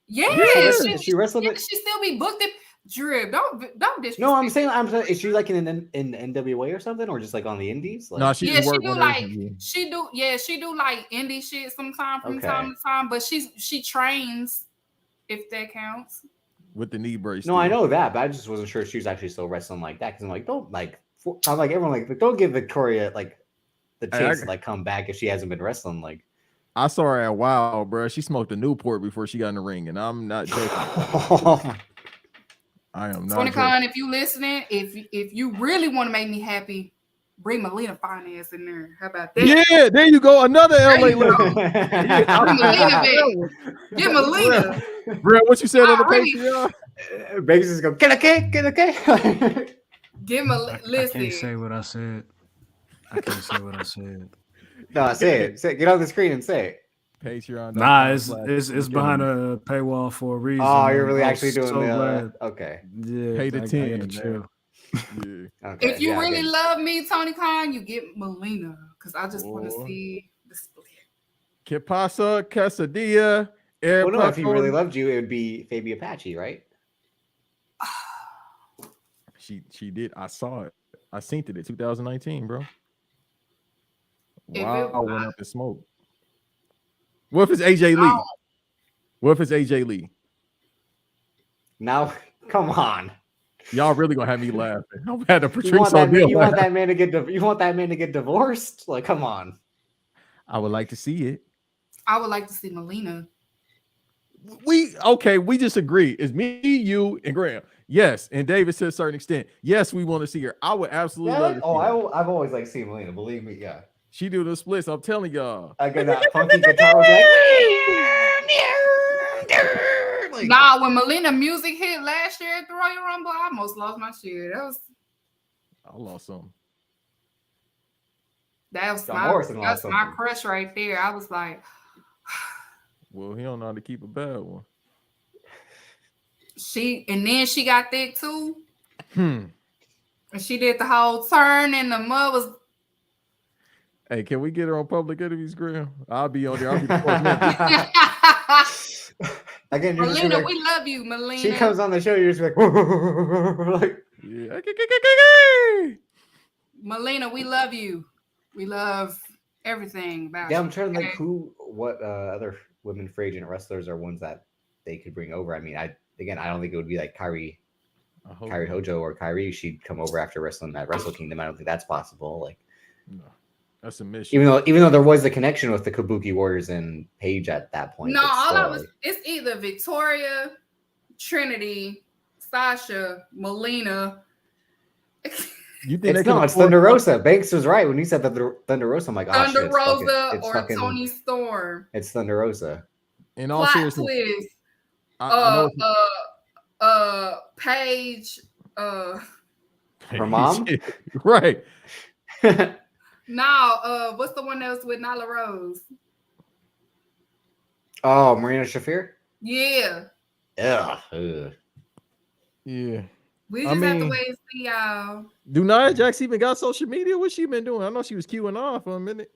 Yeah, she wrestled. She still be booked. Drip, don't disrespect. No, I'm saying, is she like in NWA or something, or just like on the indies? Like, no, she do like she do like indie shit sometime from time to time, but she trains, if that counts. With the knee brace. No, I know that, but I just wasn't sure if she was actually still wrestling like that. Because I'm like, I'm like everyone like, don't give Victoria like the chance to like come back if she hasn't been wrestling. Like, I saw her at WoW, bro. She smoked a Newport before she got in the ring, and I'm not joking. I am not. Con, if you listening, if you really want to make me happy, bring Melina Finance in there. How about that? Yeah, there you go. Another LA legend. Get Melina. Bro, what you said on the Patreon? Banks is go, get a cake. Give Melina. Listen. I can't say what I said. No, say it. Get on the screen and say it. Patreon. Nah, it's behind a paywall for a reason. Oh, you're really actually doing so okay. Yeah, pay the 10. Chill. Yeah. Okay, if you really love me, Tony Khan, you get Melina because I just want to see the split. Que pasa, quesadilla? Well, no, if he really loved you, it would be Fabi Apache, right? She did. I saw it. I seen it in 2019, bro. Wow, I went up in smoke. What if it's AJ Lee? What if it's AJ Lee? Now, come on. Y'all really gonna have me laughing. I'm had a You Patrice want that man, O'Neal you want laugh. that man to get you want that man to get divorced? Like, come on. I would like to see it. I would like to see Melina. We just agree. It's me, you, and Graham. Yes, and David to a certain extent. Yes, we want to see her. I would absolutely love to see her. I've always liked seeing Melina. Believe me, yeah. She do the splits. I'm telling y'all. I get that funky guitar was like. Nah, when Melina music hit last year at the Royal Rumble, I almost lost my shit. I lost some. That's John Morrison lost my something. crush right there. I was like, Well, he don't know how to keep a bad one. then she got thick too. Hmm. And she did the whole turn and the mud was. Hey, can we get her on Public Enemies, Graham? I'll be on there. I'll be the fourth member. Again, you're just Melina, like, we love you, Melina. she comes on the show, you're just like, like Yeah. Melina, we love you. We love everything about you. I'm trying to okay? what other women free agent wrestlers are ones that they could bring over. I mean, I don't think it would be like Kyrie Hojo or Kyrie. She'd come over after wrestling at Wrestle Kingdom. I don't think that's possible. Like, no, that's a mission. Even though there was the connection with the Kabuki Warriors and Paige at that point. No, it's either Victoria, Trinity, Sasha, Melina. You think it's Thunder Rosa. Banks was right when he said Thunder Rosa. I'm like, Thunder Rosa it's or Tony Storm. It's Thunder Rosa. In all Plot seriousness, twist. Paige. Her mom, right? Now, what's the one that was with Nyla Rose? Oh, Marina Shafir. Yeah. Ugh. Yeah. We just have to wait and see y'all. Do Nia Jax even got social media? What's she been doing? I know she was queuing off for a minute.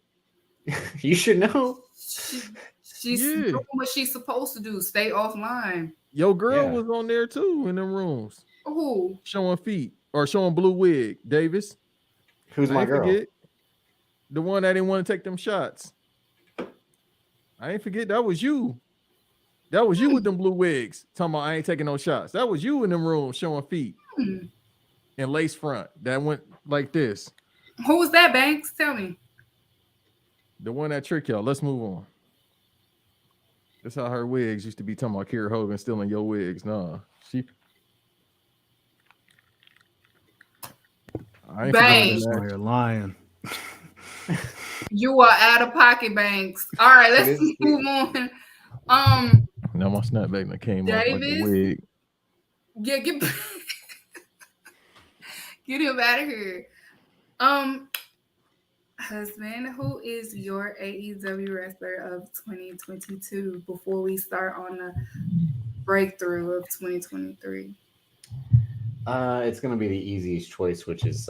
You should know. She's doing what she's supposed to do. Stay offline. Your girl was on there too in them rooms. Who? Showing feet or showing blue wig. Davis. Who's my girl? Forget. The one that didn't want to take them shots. I ain't forget that was you. That was you with them blue wigs. Talking about I ain't taking no shots. That was you in them rooms showing feet and lace front. That went like this. Who was that, Banks? Tell me. The one that tricked y'all. Let's move on. That's how her wigs used to be talking about Kiera Hogan stealing your wigs. Nah, she. I ain't Banks. You're lying. You are out of pocket, Banks. All right, let's move on. Now my snapback that came off like a wig. Yeah, get him out of here. Husband, who is your AEW wrestler of 2022 before we start on the breakthrough of 2023? It's gonna be the easiest choice, which is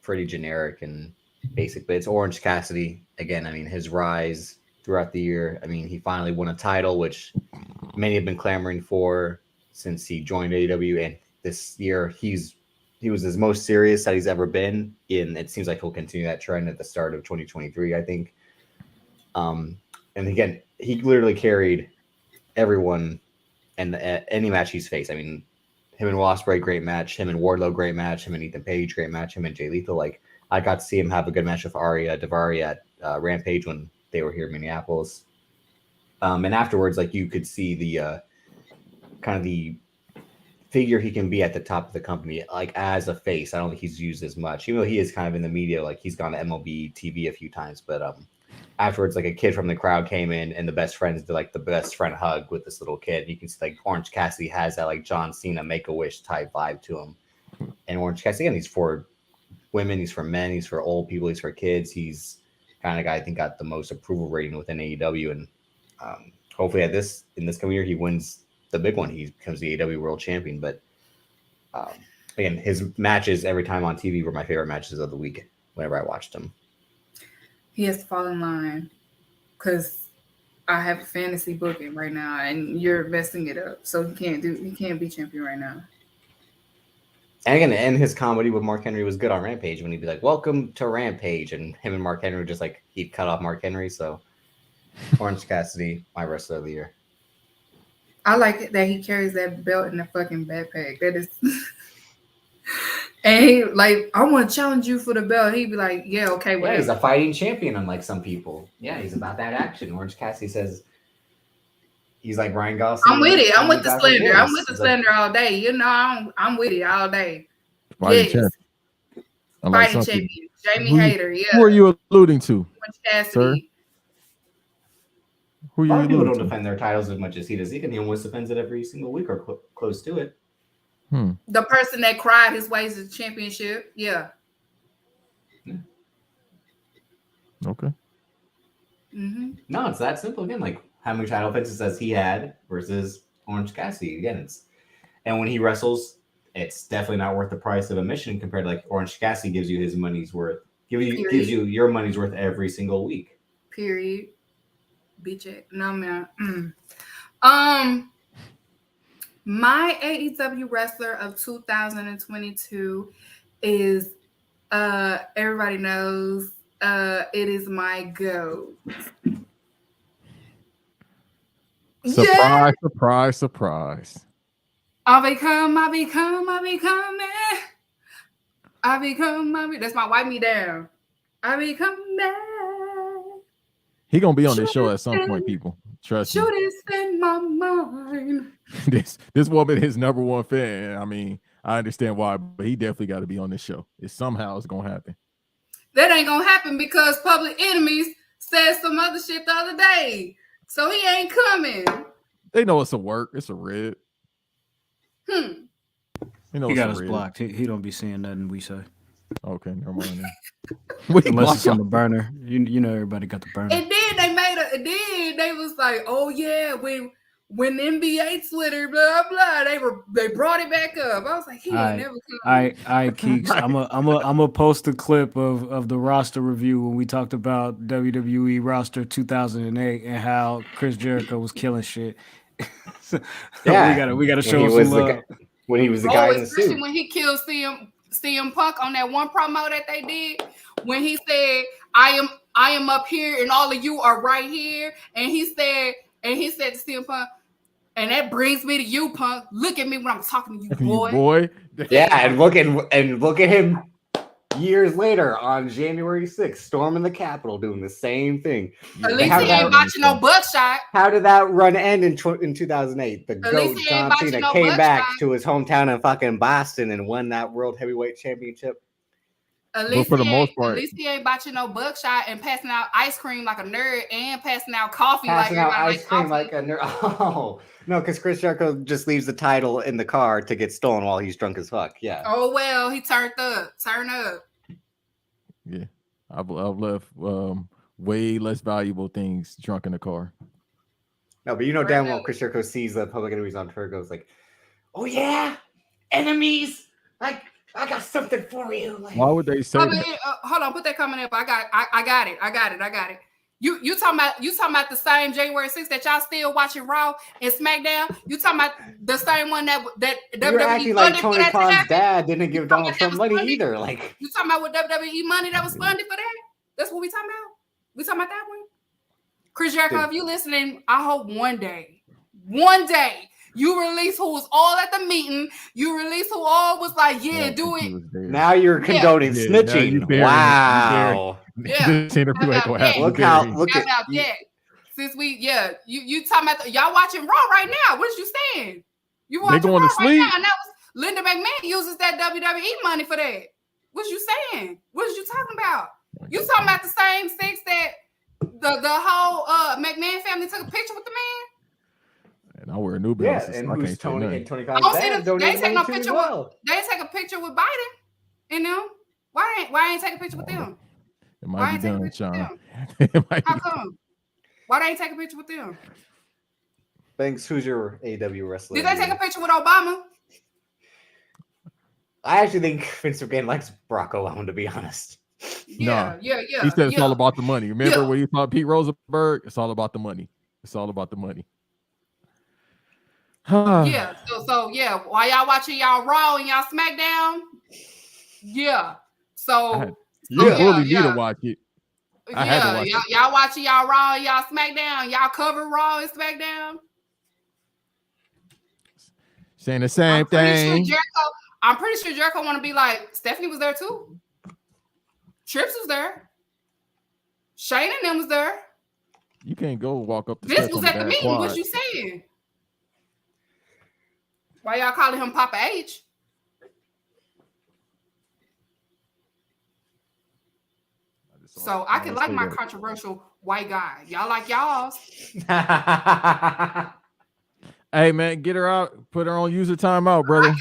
pretty generic and basic, but it's Orange Cassidy. Again, I mean, his rise throughout the year. I mean, he finally won a title, which many have been clamoring for since he joined AEW, and this year he was his most serious that he's ever been, and it seems like he'll continue that trend at the start of 2023, I think. And again, he literally carried everyone in any match he's faced. I mean, him and Ospreay, great match. Him and Wardlow, great match. Him and Ethan Page, great match. Him and Jay Lethal. Like, I got to see him have a good match with Arya Daivari at Rampage when they were here in Minneapolis. And afterwards, like, you could see the kind of the figure he can be at the top of the company, like as a face. I don't think he's used as much, even though he is kind of in the media. Like, he's gone to MLB TV a few times, but afterwards, like, a kid from the crowd came in, and the best friends did like the best friend hug with this little kid. You can see like Orange Cassidy has that like John Cena Make-A-Wish type vibe to him. And Orange Cassidy, again, he's for women, he's for men, he's for old people, he's for kids. He's kind of guy I think got the most approval rating within AEW, and hopefully in this coming year he wins the big one. He becomes the AEW World Champion. But again, his matches every time on TV were my favorite matches of the week whenever I watched them. He has to fall in line because I have a fantasy booking right now, and you're messing it up. So he can't be champion right now. And again, and his comedy with Mark Henry was good on Rampage when he'd be like, "Welcome to Rampage," and him and Mark Henry just like he'd cut off Mark Henry. So Orange Cassidy, my wrestler of the year. I like it that he carries that belt in the fucking backpack. That is, and he like, I want to challenge you for the belt. He'd be like, yeah, okay, Yeah, whatever. he's a fighting champion, unlike some people. Yeah, he's about that action. Orange Cassidy says he's like Ryan Gosling. I'm with it. I'm with the slender. I'm with the He's slender all day. You know, I'm with it all day. Fighting Yes, champion. fighting champion. Jamie Hayter. Yeah. Who are you alluding to? Orange Cassidy. Sir? Who A are lot you of people alluding don't to? defend their titles as much as he does. He almost defends it every single week or close to it. The person that cried his way to the championship. Yeah. Okay. Mm-hmm. No, it's that simple. Again, like how many title defenses has he had versus Orange Cassidy? Again, and when he wrestles, it's definitely not worth the price of admission compared to like Orange Cassidy gives you his money's worth. Gives you your money's worth every single week. Period. Bitch. No man. My AEW wrestler of 2022 is everybody knows it is my GOAT. Surprise, surprise, surprise. I become. That's my wipe me down. I become mad. He gonna be on this show at some point, people. Trust me. Should it in my mind? This woman is number one fan. I mean, I understand why, but he definitely got to be on this show. It's gonna happen. That ain't gonna happen because Public Enemies said some other shit the other day. So he ain't coming. They know it's a work. It's a red. Hmm. You know He it's got a us red. blocked. He don't be seeing nothing we say. Okay, never mind. Unless it's on the burner. You know everybody got the burner. And then they made a. Then they was like, oh yeah, when NBA Twitter blah blah, they brought it back up. I was like, he ain't never come. I Keeks. I'm a post a clip of the roster review when we talked about WWE roster 2008 and how Chris Jericho was killing shit. So Yeah, we gotta show him some love. When he was the guy in the especially suit. when he killed CM Punk on that one promo that they did, when he said, I am up here and all of you are right here. And he said to CM Punk, and that brings me to you, Punk. Look at me when I'm talking to you, boy. Yeah, and look at him years later on January 6th, storming the Capitol, doing the same thing. At least he ain't watching no buckshot. How did that run end in 2008? The GOAT John Cena came back to his hometown in fucking Boston and won that World Heavyweight Championship. At least, for the most part, at least he ain't watching no buckshot and passing out ice cream like a nerd and passing out coffee Passing out like ice cream like a nerd. Oh, no, because Chris Jericho just leaves the title in the car to get stolen while he's drunk as fuck. Yeah. Oh, well, he turned up. Turn up. Yeah. I've left way less valuable things drunk in the car. No, but you know damn well Chris Jericho sees the Public Enemies on Twitter, goes like, oh yeah, enemies, like I got something for you. Like, why would they say that? Hold on, put that comment up. I got it. You talking about the same January 6th that y'all still watching Raw and SmackDown? You talking about the same one that you're WWE acting like Tony Khan's dad didn't give You Donald talking Trump about that money was either. Like, you talking about what WWE money that was funded for that? That's what we talking about. We talking about that one. Chris Jericho, if you listening, I hope one day you release who was all at the meeting. You release who all was like, yeah, do it. now you're condoning snitching. Wow. Yeah. This interview ain't gonna happen. Look How about that? Since you talking about y'all watching Raw right now. What is you saying? You watching going Raw to right sleep. now, and that was Linda McMahon uses that WWE money for that. What you saying? What is you talking about? You talking about the same six that the whole McMahon family took a picture with the man? And I wear New Balance. Yeah, and so I who's can't Tony say and Tony I Khan's don't see dad them. They ain't donated take no money to picture as well. they ain't take a picture with Biden. You know why ain't take a picture with them? it Why might be ain't take a done, picture with Sean. them? It might How be come? Why they ain't take a picture with them? Thanks. Who's your AEW wrestler? Did they take a picture with Obama? I actually think Vince McMahon likes Barack Obama, to be honest. Yeah. He said it's all about the money. Remember when he thought Pete Rosenberg? It's all about the money. It's all about the money. Yeah. So yeah. While y'all watching y'all Raw and y'all SmackDown, yeah. So you bully me to watch it. I had to watch it. Y'all watching y'all Raw and y'all SmackDown. Y'all cover Raw and SmackDown. Saying the same thing. I'm pretty sure Jericho want to be like, Stephanie was there too. Trips was there. Shane and them was there. You can't go walk up the This steps was on at the bad meeting. quad. What you saying? Why y'all calling him Papa H? So I can like my controversial white guy. Y'all like y'all's. Hey man, get her out. Put her on user timeout, brother.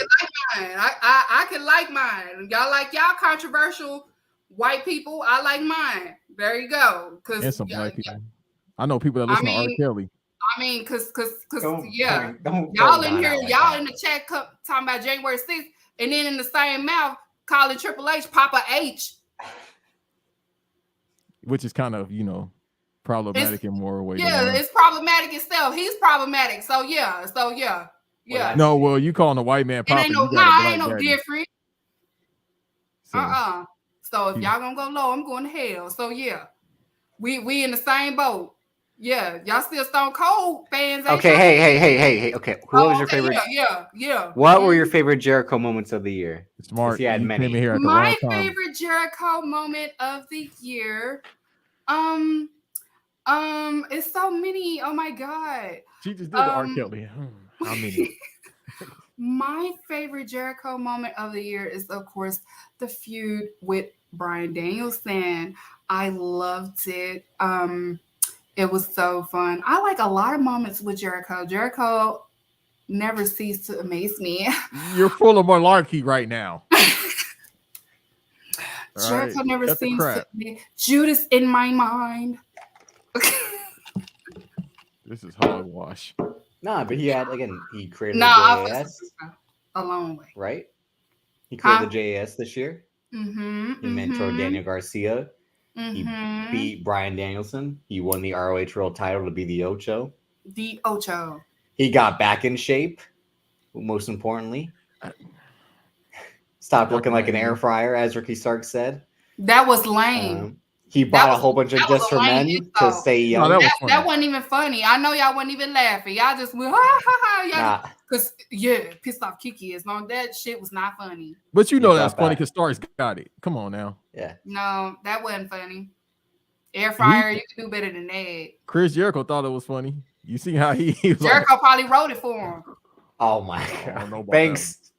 I can like mine. Y'all like y'all controversial white people. I like mine. There you go. And some black people. I know people that listen to R. Kelly. I mean, cause Don't y'all in here, y'all in the chat talking about January 6th, and then in the same mouth calling Triple H Papa H. Which is kind of, problematic in more ways. Yeah, it's problematic itself. He's problematic. So yeah. No, well, you calling a white man Papa. Ain't no different. So, So if y'all gonna go low, I'm going to hell. So yeah, we in the same boat. Yeah, y'all still Stone Cold fans. Okay, hey. Okay, what was your favorite? Yeah. What were your favorite Jericho moments of the year? Smart. He had many. My favorite Jericho moment of the year. It's so many. Oh my god. She just did the R. Kelly. How many? My favorite Jericho moment of the year is, of course, the feud with Bryan Danielson. I loved it. It was so fun. I like a lot of moments with Jericho. Jericho never ceased to amaze me. You're full of malarkey right now. Jericho never seems to be Judas in my mind. This is hogwash. Nah, but he created the JAS. A long way. Right? He created the JAS this year. Mm-hmm. He mentored Daniel Garcia. He beat Bryan Danielson. He won the ROH World title to be the Ocho. The Ocho. He got back in shape, most importantly. Stopped looking like an air fryer, as Ricky Starks said. That was lame. He bought a whole bunch of Just for Men to stay young. No, that wasn't even funny. I know y'all wasn't even laughing. Y'all just went, ha, ha, ha. Because, pissed off Kiki. As long as that shit was not funny. But that's funny because Starks got it. Come on now. Yeah. No, that wasn't funny. Air fryer, you can do better than that. Chris Jericho thought it was funny. You see how he was Jericho probably wrote it for him. Oh, my God. Banks.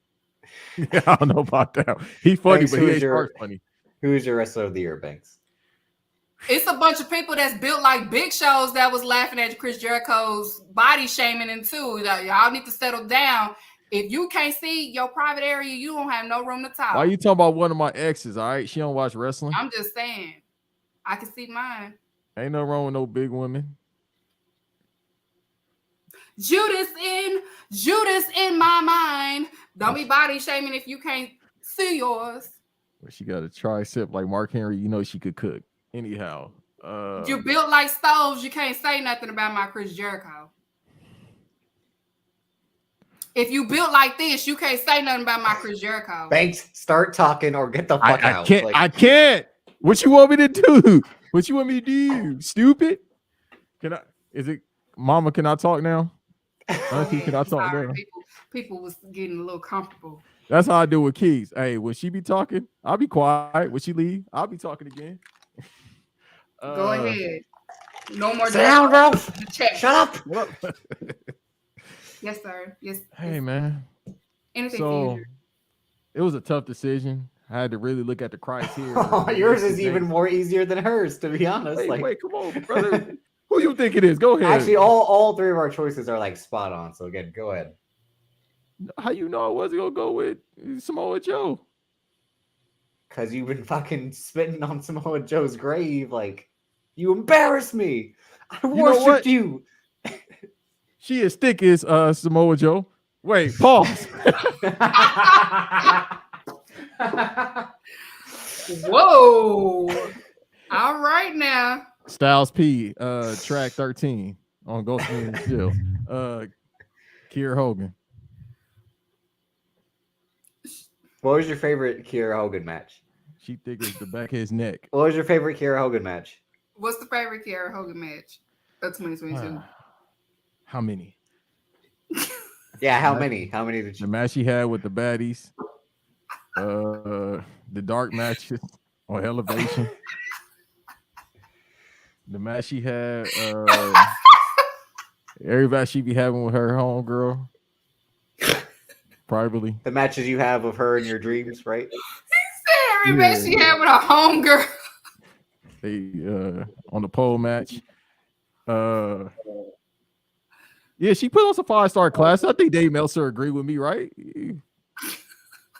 I don't know about that. He's funny, but he ain't Starks funny. Who is your wrestler of the year, Banks? It's a bunch of people that's built like Big Shows that was laughing at Chris Jericho's body shaming him too. Y'all need to settle down. If you can't see your private area, you don't have no room to talk. Why are you talking about one of my exes? All right, she don't watch wrestling. I'm just saying, I can see mine. Ain't no wrong with no big women. Judas in my mind. Don't be body shaming if you can't see yours. Well, she got a tricep like Mark Henry. You know she could cook. Anyhow, you're built like stoves. You can't say nothing about my Chris Jericho. If you built like this, you can't say nothing about my Chris Jericho. Banks, start talking or get the fuck out. I can't. What you want me to do? What you want me to do? Stupid? Can I? Is it Mama? Can I talk now? Auntie, can I talk now? People was getting a little comfortable. That's how I do with Keeks. Hey, when she be talking, I'll be quiet. When she leave, I'll be talking again. Go ahead. No more. Sit down, bro. Shut up. Yes, sir. Yes. Hey, man. Anything so it was a tough decision. I had to really look at the criteria. Yours is even more easier than hers, to be honest. Wait, come on, brother. Who you think it is? Go ahead. Actually, all three of our choices are like spot on. So again, go ahead. How you know I wasn't gonna go with Samoa Joe? Because you've been fucking spitting on Samoa Joe's grave. Like, you embarrass me. I worshipped you. She is thick as Samoa Joe. Wait, pause. Whoa. All right now. Styles P, track 13 on Ghost in the Chill. Kiera Hogan. What was your favorite Kiera Hogan match? She thick as the back of his neck. What was your favorite Kiera Hogan match? What's the favorite Kiera Hogan match of 2022? How many? Yeah, how many? How many did The you? match she had with the baddies, the dark matches on Elevation, the match she had, everybody she be having with her homegirl, probably. The matches you have of her in your dreams, right? Every match she had with a homegirl. They on the pole match. Yeah, she put on some 5-star class. I think Dave Meltzer agree with me, right?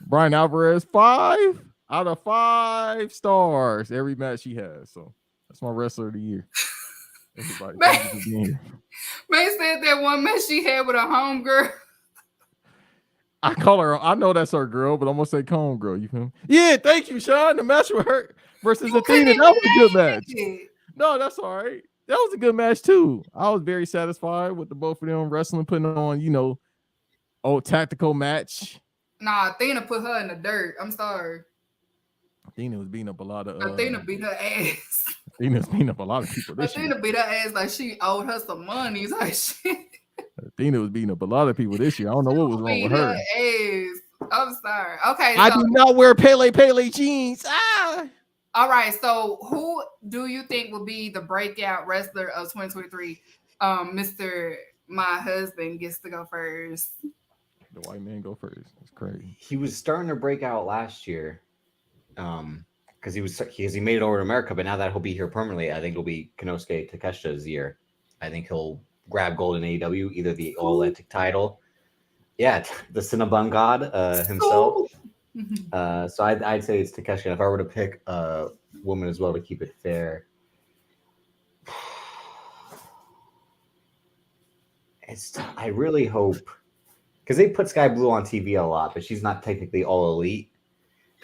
Brian Alvarez, 5 out of 5 stars every match she has. So that's my wrestler of the year. Everybody, thank you for being here. May said that one match she had with a homegirl. I call her. I know that's her girl, but I'm gonna say Cone girl. You feel me? Yeah, thank you, Sean. The match with her versus Athena, that was a good match. No, that's all right. That was a good match too. I was very satisfied with the both of them wrestling, putting on, old tactical match. Nah, Athena put her in the dirt. I'm sorry. Athena was beating up a lot of. Athena beat her ass. Athena's beating up a lot of people this year. Athena beat her ass like she owed her some money. Like shit. Athena was beating up a lot of people this year. I don't know what was wrong with her. Ass. I'm sorry. Okay. I do not wear Pele jeans. All right. So who do you think will be the breakout wrestler of 2023? Mr. My husband gets to go first. The white man go first. It's crazy. He was starting to break out last year. Because he made it over to America, but now that he'll be here permanently, I think it'll be Konosuke Takeshita's year. I think he'll grab gold in AEW, either the All Atlantic title, the Cinnabon God himself. So I'd say it's Takeshita. If I were to pick a woman as well to keep it fair, I really hope, because they put Sky Blue on TV a lot, but she's not technically all elite.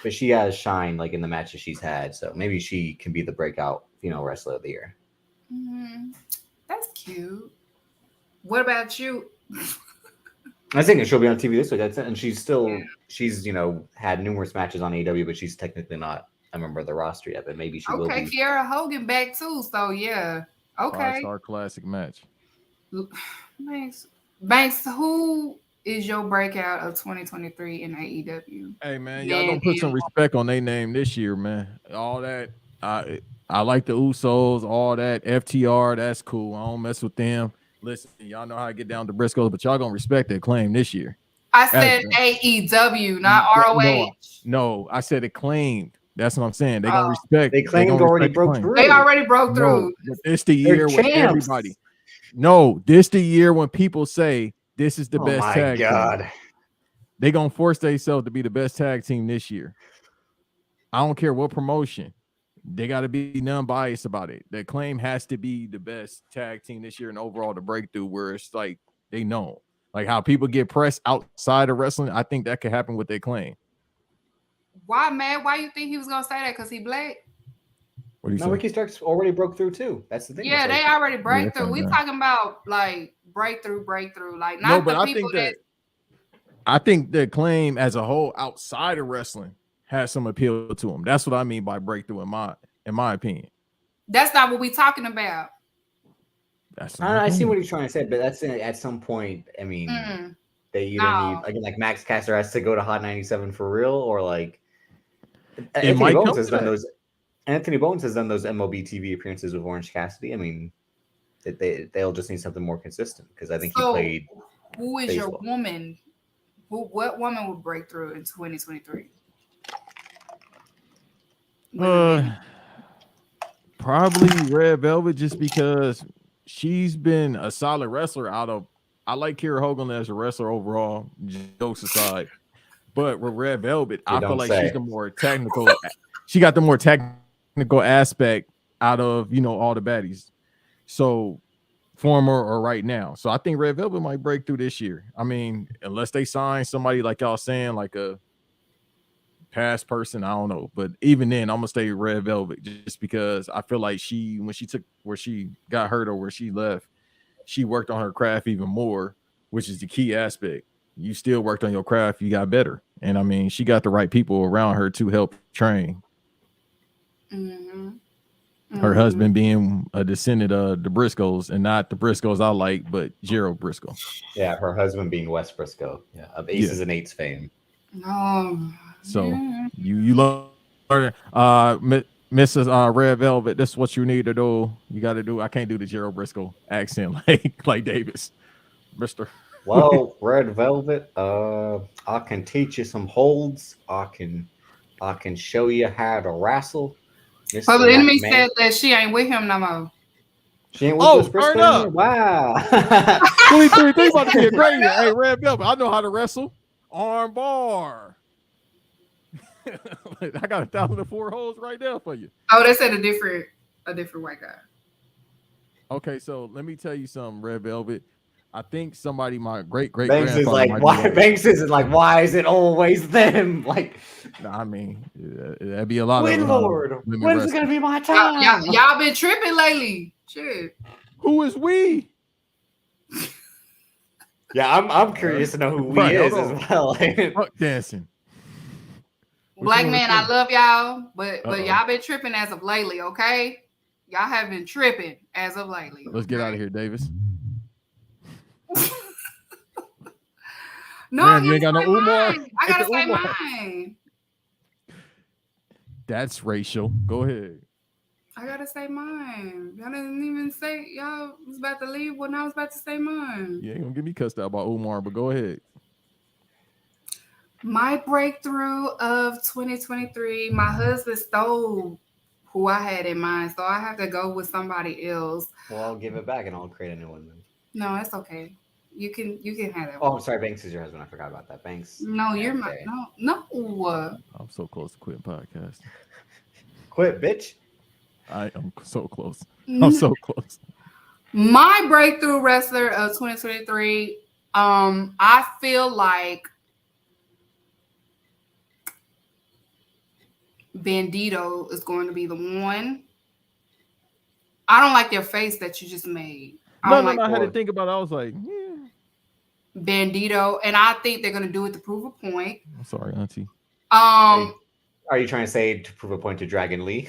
But she has shined like in the matches she's had, so maybe she can be the breakout female wrestler of the year. That's cute. What about you? I think she'll be on TV this week. That's it. And she's had numerous matches on AEW, but she's technically not a member of the roster yet. But maybe she will be. Okay, Kiara Hogan back too. So yeah, okay. 5-star classic match. Banks, who is your breakout of 2023 in AEW? Hey man, y'all gonna put some respect on their name this year, man. All that I like the Usos, all that FTR, that's cool. I don't mess with them. Listen, y'all know how I get down to Briscoes, but y'all gonna respect their claim this year. I said AEW, not ROH. No, I said acclaimed. That's what I'm saying. They gonna respect. They claimed already broke through. They already broke through. No, it's the year when everybody. No, this the year when people say this is the best tag team. They gonna force themselves to be the best tag team this year. I don't care what promotion. They got to be non-biased about it. The claim has to be the best tag team this year and overall the breakthrough where it's like they know. Like how people get pressed outside of wrestling, I think that could happen with their claim. Why, man? Why you think he was gonna say that? Because he black? What do you say? Ricky Starks already broke through too. That's the thing. Yeah, they already break through. We talking about like breakthrough. Like not the people that. I think the claim as a whole outside of wrestling has some appeal to them. That's what I mean by breakthrough in my opinion. That's not what we talking about. I see what he's trying to say, but that's at some point. I mean, they either need again like Max Caster has to go to Hot 97 for real, or like Anthony Bones has done those. Anthony Bones has done those MLB TV appearances with Orange Cassidy. I mean, they'll just need something more consistent because I think he played. Who is baseball. Your woman? What woman would break through in 2023? Probably Red Velvet, just because she's been a solid wrestler I like Kiera Hogan as a wrestler overall, jokes aside. But with Red Velvet, I feel like she's the more technical. She got the more technical aspect out of, all the baddies. So former or right now. So I think Red Velvet might break through this year. I mean, unless they sign somebody like y'all saying, like a past person, I don't know. But even then, I'm gonna stay Red Velvet just because I feel like when she got hurt or where she left, she worked on her craft even more, which is the key aspect. You still worked on your craft, you got better. And I mean, she got the right people around her to help train. Her husband being a descendant of the Briscoes, and not the Briscoes I like, but Gerald Briscoe. Yeah, her husband being Wes Briscoe, of Aces and Eights fame. So you learn, Mrs. Red Velvet. This is what you need to do. You got to do. I can't do the Gerald Briscoe accent like Davis, Mister. Well, Red Velvet, I can teach you some holds. I can show you how to wrestle. But the enemy said that she ain't with him no more. She ain't with turn up! Wow. 23 about to be a great year. Hey, Red Velvet, I know how to wrestle. Arm bar. I got 1,004 holes right there for you. Oh, they said a different white guy. Okay, so let me tell you something, Red Velvet. I think somebody, my great Banks is like, why? Banks isn't like, why is it always them? Like, I mean, that'd be a lot of. Lord, when's it gonna be my time? Y'all been tripping lately. Shit. Who is we? Yeah, I'm curious to know who we is as well. Fuck dancing. Black man, I love y'all, but y'all been tripping as of lately, okay? Y'all have been tripping as of lately. Let's get out of here, Davis. No, man, you ain't got no Umar. I gotta say mine. That's racial. Go ahead. I gotta say mine. Y'all didn't even say y'all was about to leave when I was about to say mine. You ain't gonna get me cussed out by Umar, but go ahead. My breakthrough of 2023, my husband stole who I had in mind, so I have to go with somebody else. Well, I'll give it back and I'll create a new one then. No, it's okay. You can have that. Oh, I'm sorry. Banks is your husband. I forgot about that. Banks. No, you're my no. I'm so close to quitting podcasting. Quit, bitch. I am so close. I'm so close. My breakthrough wrestler of 2023. I feel like Bandito is going to be the one. I don't like your face that you just made. I had to think about it. I was like, Bandito, and I think they're going to do it to prove a point. I'm sorry, Auntie. Are you trying to say to prove a point to Dragon Lee?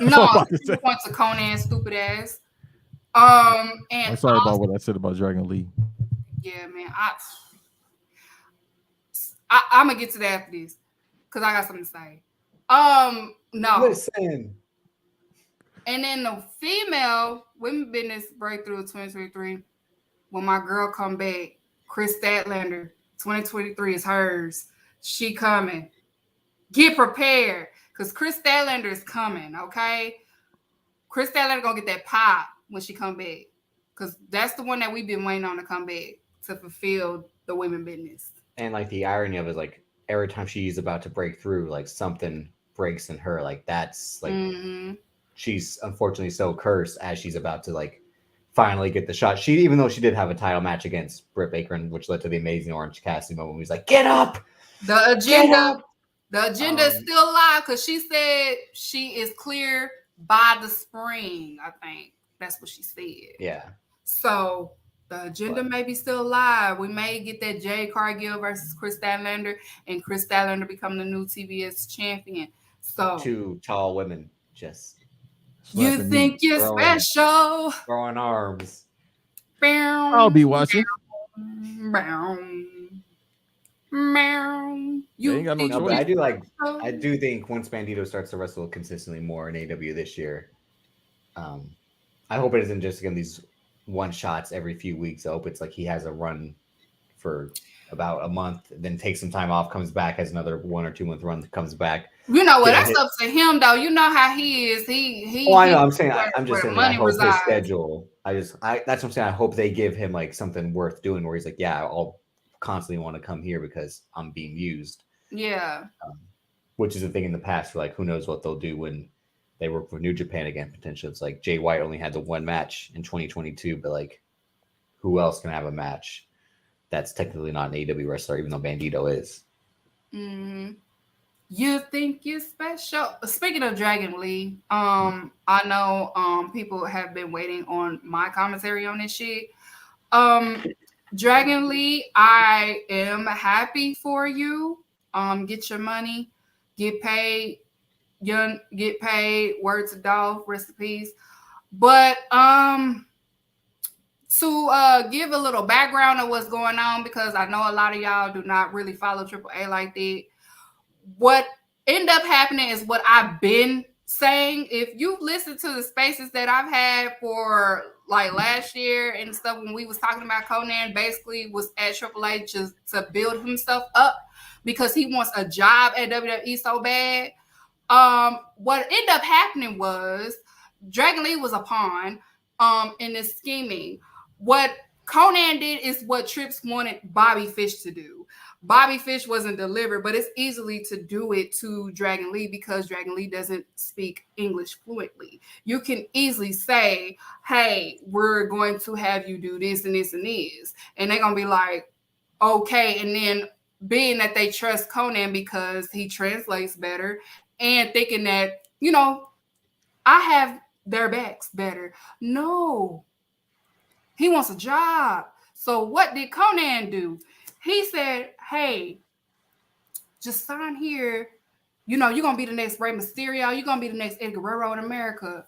No, to prove a point to Conan, stupid ass. And I'm sorry about what I said about Dragon Lee. Yeah, man. I'm gonna get to that after this because I got something to say. No. Listen. And then the female women business breakthrough of 2023. When my girl come back, Chris Statlander, 2023 is hers. She coming. Get prepared, because Chris Statlander is coming. Okay, Chris Statlander gonna get that pop when she come back, because that's the one that we've been waiting on to come back to fulfill the women business. And like the irony of it is like every time she's about to break through, like something breaks in her. Like that's like she's unfortunately so cursed as she's about to like finally get the shot. She, even though she did have a title match against Britt Baker, which led to the amazing Orange Cassidy moment, where he's like, "Get up!" The agenda is still alive because she said she is clear by the spring. I think that's what she said. Yeah. So the agenda may be still alive. We may get that Jade Cargill versus Chris Statlander, and Chris Statlander become the new TBS champion. So two tall women just. You think you're special? Throwing arms. I'll be watching. You ain't got no choice. I do think once Bandito starts to wrestle consistently more in AEW this year, I hope it isn't just again these one shots every few weeks. I hope it's like he has a run for about a month, then takes some time off, comes back, has another 1 or 2 month run, comes back. You know what? That's up to him, though. You know how he is. He. Oh, I know. I'm saying. I'm just saying. I hope his schedule. That's what I'm saying. I hope they give him like something worth doing, where he's like, yeah, I'll constantly want to come here because I'm being used. Yeah. Which is a thing in the past. Like, who knows what they'll do when they work for New Japan again? Potentially, it's like Jay White only had the one match in 2022, but like, who else can have a match that's technically not an AEW wrestler, even though Bandito is? You think you're special? Speaking of Dragon Lee, I know people have been waiting on my commentary on this shit. Dragon Lee, I am happy for you. Get your money, get paid. Young get paid. Word to Dolph, rest in peace. But to give a little background of what's going on, because I know a lot of y'all do not really follow AAA like that. What ended up happening is what I've been saying. If you've listened to the spaces that I've had for like last year and stuff, when we was talking about Conan, basically was at AAA just to build himself up because he wants a job at WWE so bad. What ended up happening was Dragon Lee was a pawn in this scheming. What Conan did is what Trips wanted Bobby Fish to do. Bobby Fish wasn't delivered, but it's easily to do it to Dragon Lee because Dragon Lee doesn't speak English fluently. You can easily say, hey, we're going to have you do this and this and this. And they're going to be like, okay. And then being that they trust Conan because he translates better and thinking that, you know, I have their backs better. No. He wants a job. So what did Conan do? He said, hey, just sign here. You know, you're going to be the next Rey Mysterio. You're going to be the next Eddie Guerrero in America.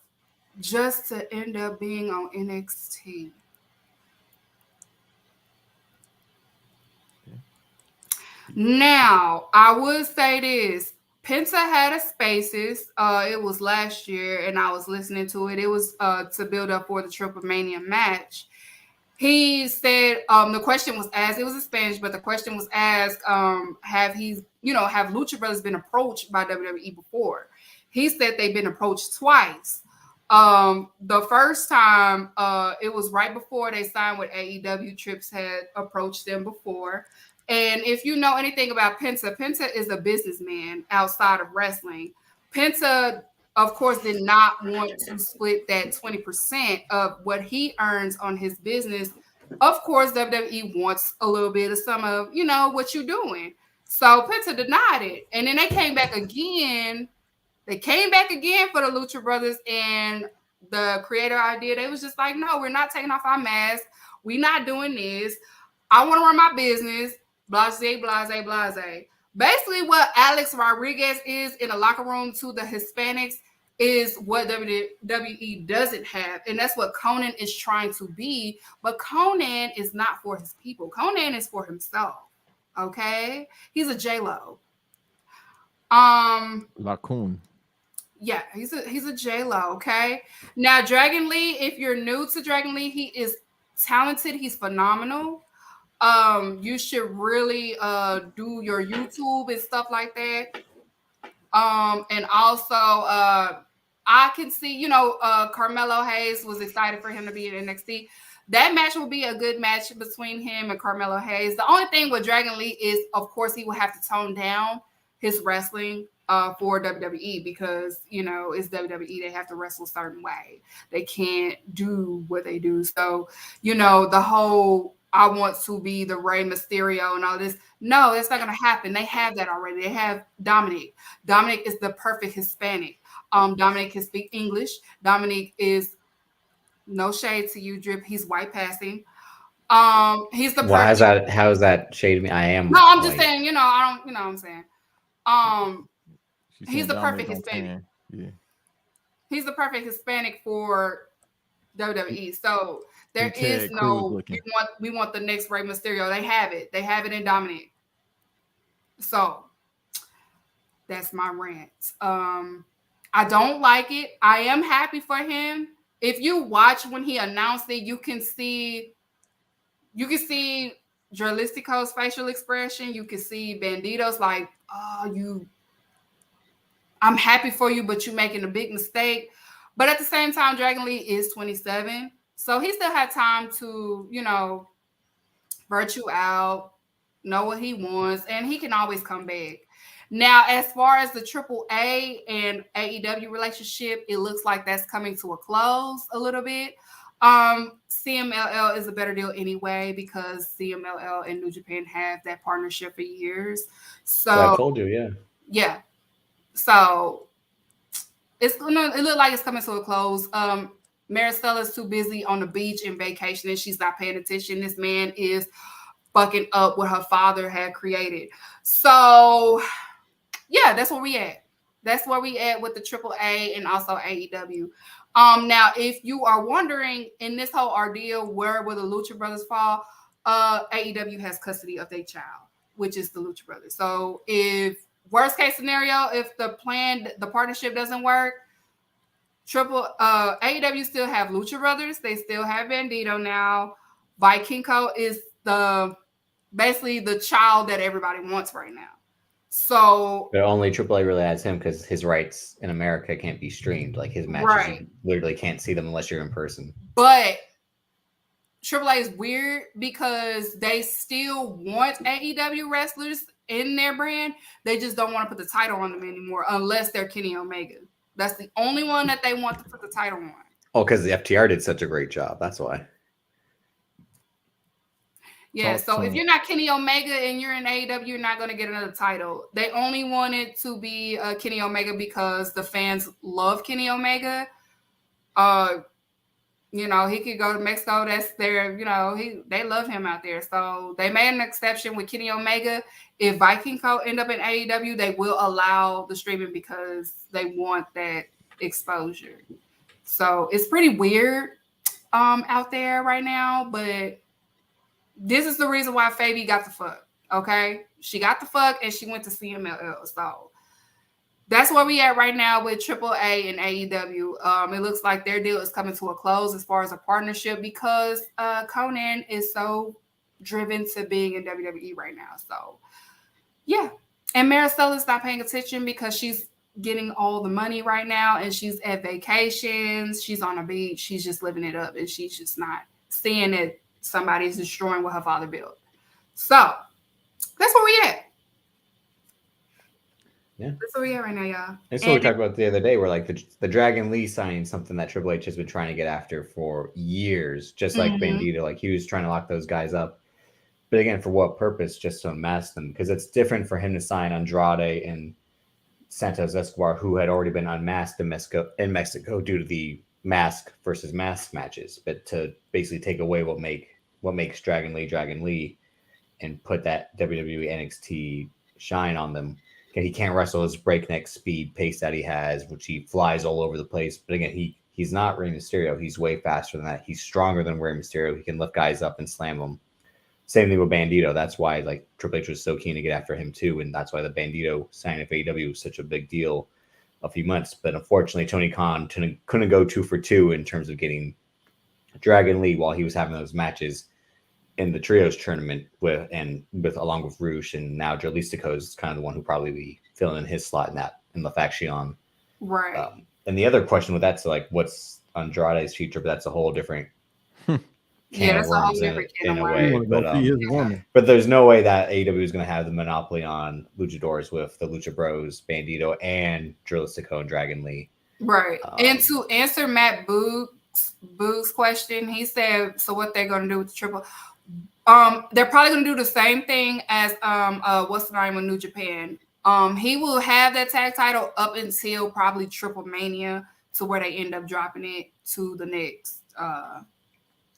Just to end up being on NXT. Now, I would say this. Penta had a Spaces. It was last year, and I was listening to it. It was to build up for the Triple Mania match. He said the question was asked, it was in Spanish, but the question was asked, have Lucha Brothers been approached by WWE before? He said they've been approached twice. The first time, it was right before they signed with AEW. Trips had approached them before. And if you know anything about Penta, Penta is a businessman outside of wrestling. Penta, of course, did not want to split that 20% of what he earns on his business. Of course, WWE wants a little bit of some of, you know, what you're doing. So Penta denied it. And then they came back again. They came back again for the Lucha Brothers, and the creator idea, they was just like, no, we're not taking off our mask. We're not doing this. I want to run my business. Blase, blase, blase. Basically, what Alex Rodriguez is in the locker room to the Hispanics is what WWE doesn't have. And that's what Conan is trying to be. But Conan is not for his people. Conan is for himself. Okay? He's a J-Lo. Lacoon. Yeah, he's a J-Lo, okay? Now, Dragon Lee, if you're new to Dragon Lee, he is talented. He's phenomenal. You should really do your YouTube and stuff like that. And also, I can see, you know, Carmelo Hayes was excited for him to be in NXT. That match will be a good match between him and Carmelo Hayes. The only thing with Dragon Lee is, of course, he will have to tone down his wrestling for WWE because, you know, it's WWE. They have to wrestle a certain way. They can't do what they do. So, you know, the whole I want to be the Rey Mysterio and all this. No, that's not going to happen. They have that already. They have Dominic. Dominic is the perfect Hispanic. Dominic can speak English. Dominic is, no shade to you, Drip. He's white passing. He's the perfect. How is that shade to me? I am. No, I'm just saying, you know, I don't, you know what I'm saying. He's the perfect Hispanic. Yeah. He's the perfect Hispanic for WWE. So there is no we want the next Rey Mysterio. They have it. They have it in Dominic. So that's my rant. I don't like it. I am happy for him. If you watch when he announced it, you can see Jalisco's facial expression. You can see Bandito's like, oh, I'm happy for you, but you're making a big mistake. But at the same time, Dragon Lee is 27. So he still had time to, you know, virtue out, know what he wants, and he can always come back. Now, as far as the AAA and AEW relationship, it looks like that's coming to a close a little bit. CMLL is a better deal anyway because CMLL and New Japan have that partnership for years. So I told you, yeah. Yeah. So it looked like it's coming to a close. Maristella's too busy on the beach and vacation and she's not paying attention. This man is fucking up what her father had created. So yeah, that's where we at. That's where we at with the AAA and also AEW. Now, if you are wondering in this whole ordeal, where will the Lucha Brothers fall? AEW has custody of their child, which is the Lucha Brothers. So if worst case scenario, if the partnership doesn't work, AEW still have Lucha Brothers. They still have Bandito now. Vikingo is basically the child that everybody wants right now. So, but only AAA really has him because his rights in America can't be streamed. Like his matches, right. You literally can't see them unless you're in person. But AAA is weird because they still want AEW wrestlers in their brand. They just don't want to put the title on them anymore unless they're Kenny Omega. That's the only one that they want to put the title on. Oh, because the FTR did such a great job. That's why. Yeah, so if you're not Kenny Omega and you're in AEW, you're not going to get another title. They only wanted to be Kenny Omega because the fans love Kenny Omega. You know, he could go to Mexico. That's their, you know, they love him out there. So they made an exception with Kenny Omega. If Vikingo end up in AEW, they will allow the streaming because they want that exposure. So it's pretty weird out there right now, but this is the reason why Fabi got the fuck, okay? She got the fuck and she went to CMLL. So that's where we at right now with AAA and AEW. It looks like their deal is coming to a close as far as a partnership because Conan is so driven to being in WWE right now. So, yeah. And Maricella's not paying attention because she's getting all the money right now and she's at vacations. She's on a beach. She's just living it up and she's just not seeing that somebody's destroying what her father built. So, that's where we at. Yeah, that's where we at right now, y'all. That's what we talked about the other day. Where like the Dragon Lee signing something that Triple H has been trying to get after for years, just like Bandito. Like he was trying to lock those guys up, but again, for what purpose? Just to unmask them, because it's different for him to sign Andrade and Santos Escobar, who had already been unmasked in Mexico due to the mask versus mask matches, but to basically take away what makes Dragon Lee, and put that WWE NXT shine on them. He can't wrestle his breakneck speed pace that he has, which he flies all over the place. But again, he's not Rey Mysterio. He's way faster than that. He's stronger than Rey Mysterio. He can lift guys up and slam them. Same thing with Bandito. That's why like Triple H was so keen to get after him too, and that's why the Bandito signing of AEW was such a big deal a few months. But unfortunately, Tony Khan couldn't go 2 for 2 in terms of getting Dragon Lee while he was having those matches in the trios tournament along with Roosh, and now Joe Listico is kind of the one who probably be filling in his slot in the faction. Right. And the other question with that's like, what's Andrade's future? But that's a whole different can of worms in a way. But there's no way that AEW is going to have the monopoly on luchadors with the Lucha Bros, Bandito, and Joe Listico and Dragon Lee. Right. And to answer Matt Boog's question, he said, so what they're going to do with the triple? They're probably going to do the same thing as what's the name of New Japan. He will have that tag title up until probably Triple Mania, to where they end up dropping it to the next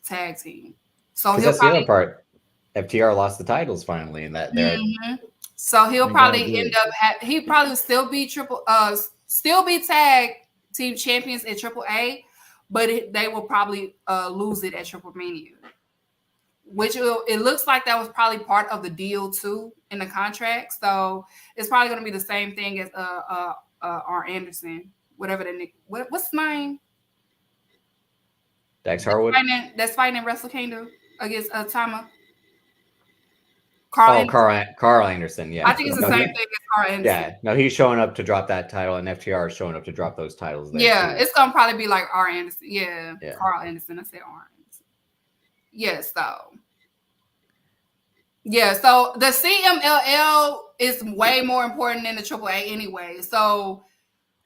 tag team. So that's the other part. FTR lost the titles finally, and that they're so he'll probably end up he probably still be tag team champions at AAA, but they will probably lose it at Triple Mania. Which it looks like that was probably part of the deal too in the contract. So it's probably going to be the same thing as R. Anderson, whatever what's his name? Dax Harwood. That's fighting in Wrestle Kingdom against Tama. Carl Anderson. Yeah, I think it's the same thing as Carl Anderson. Yeah, no, he's showing up to drop that title, and FTR is showing up to drop those titles. Yeah, it's gonna probably be like R. Anderson. Yeah. Carl Anderson. I said R. Anderson. Yes, so the CMLL is way more important than the AAA anyway. So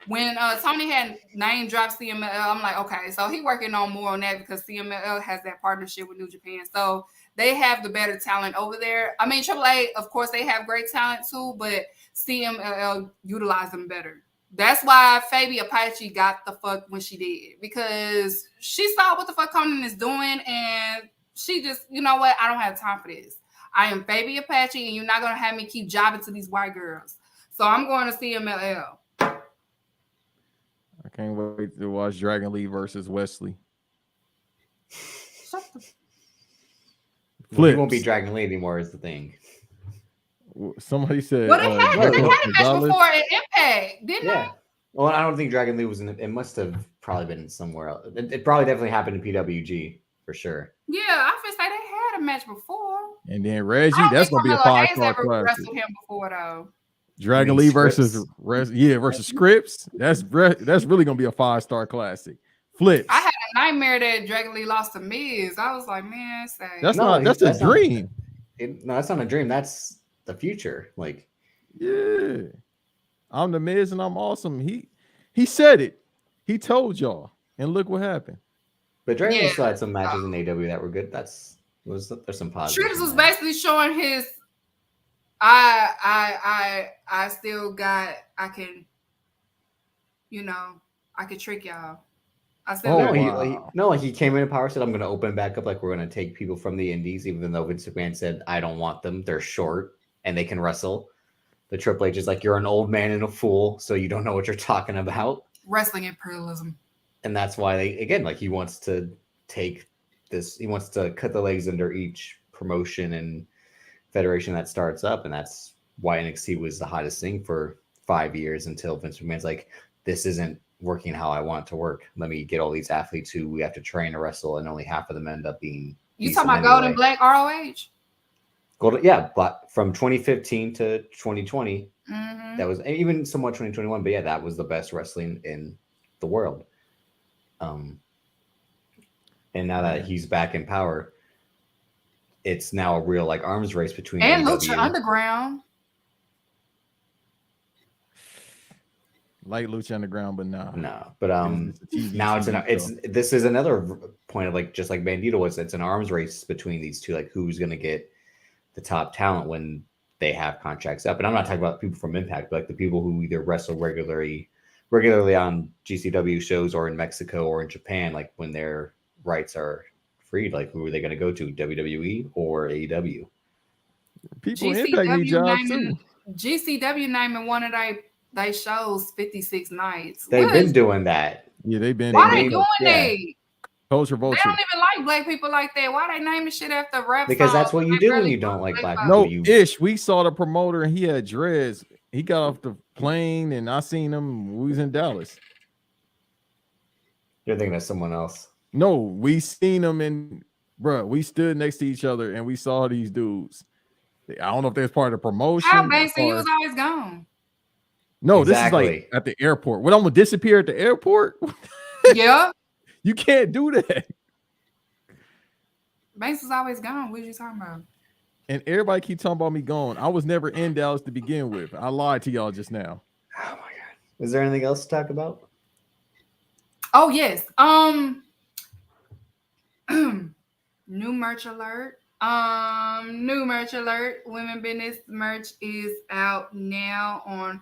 when Tony had name dropped CMLL, I'm like, okay, so he working on more on that because CMLL has that partnership with New Japan. So they have the better talent over there. I mean, AAA, of course, they have great talent too, but CMLL utilize them better. That's why Fabi Apache got the fuck when she did, because she saw what the fuck Conan is doing, and she just, you know what? I don't have time for this. I am Fabi Apache, and you're not going to have me keep jobbing to these white girls. So I'm going to CMLL. Can't wait to watch Dragon Lee versus Wesley. Shut the Well, he won't be Flips. Dragon Lee anymore. Is the thing. Somebody said. Well, they had no, a no. match Gonzalez. before at Impact, didn't Yeah. Well, I don't think Dragon Lee was in it. It must have probably been somewhere else. It probably definitely happened in PWG for sure. they? Yeah, I feel like they had a match before. And then Reggie, I don't that's think gonna be a Carmelo Hayes 5-star ever classic. wrestled him before though. Dragon You mean Lee versus Scripps? versus Scripps. That's really gonna be a 5-star classic. Flips. I had a nightmare that Dragon Lee lost to Miz. I was like, man, say. That's a dream. No, that's not a dream. That's the future. Like, Yeah. I'm the Miz and I'm awesome. He said it. He told y'all. And look what happened. but Dragon Lee Yeah. still had some matches in AEW that were good. There's some positives. Trips in was that. basically showing his. I still got. I can. I can trick y'all. I still. Oh, got it. wow. He came in and Power said, I'm going to open back up. Like, we're going to take people from the indies, even though Vince McMahon said, I don't want them. They're short and they can wrestle. The Triple H is like, you're an old man and a fool, so you don't know what you're talking about. Wrestling imperialism. And that's why he wants to take this. He wants to cut the legs under each promotion and federation that starts up. And that's why NXT was the hottest thing for 5 years until Vince McMahon's like, this isn't working how I want it to work. Let me get all these athletes who we have to train to wrestle, and only half of them end up being. You talking about Gold and Black ROH? From 2015 to 2020. Mm-hmm. That was even somewhat 2021, but yeah, that was the best wrestling in the world. And now that he's back in power, it's now a real like arms race between and AEW. Lucha Underground. Like Lucha Underground, but nah. No, but Now this is another point of like just like Bandito was. It's an arms race between these two, like who's going to get the top talent when they have contracts up. And I'm not talking about people from Impact, but like the people who either wrestle regularly on GCW shows or in Mexico or in Japan, like when their rights are freed, like who are they going to go to, WWE or AEW? People in Impact need jobs too. GCW naming one of they shows 56 nights. They've been doing that. Yeah, they've been. Why they doing that? Culture They vulture. don't even like black people like that. Why they naming shit after rap? Because that's songs what you do when you don't like black people. No, You Ish, we saw the promoter and he had dreads. He got off the plane and I seen him. We was in Dallas. You're thinking of someone else. No, we seen him and we stood next to each other and we saw these dudes. I don't know if that's part of the promotion. How Banksy, he was always gone. No, Exactly. This is like at the airport. What, I'm gonna disappear at the airport? Yeah. You can't do that. Banks was always gone. What are you talking about? And everybody keep talking about me going. I was never in Dallas to begin with. I lied to y'all just now. Oh my god. Is there anything else to talk about? Oh yes. New merch alert. New merch alert. Women Business merch is out now on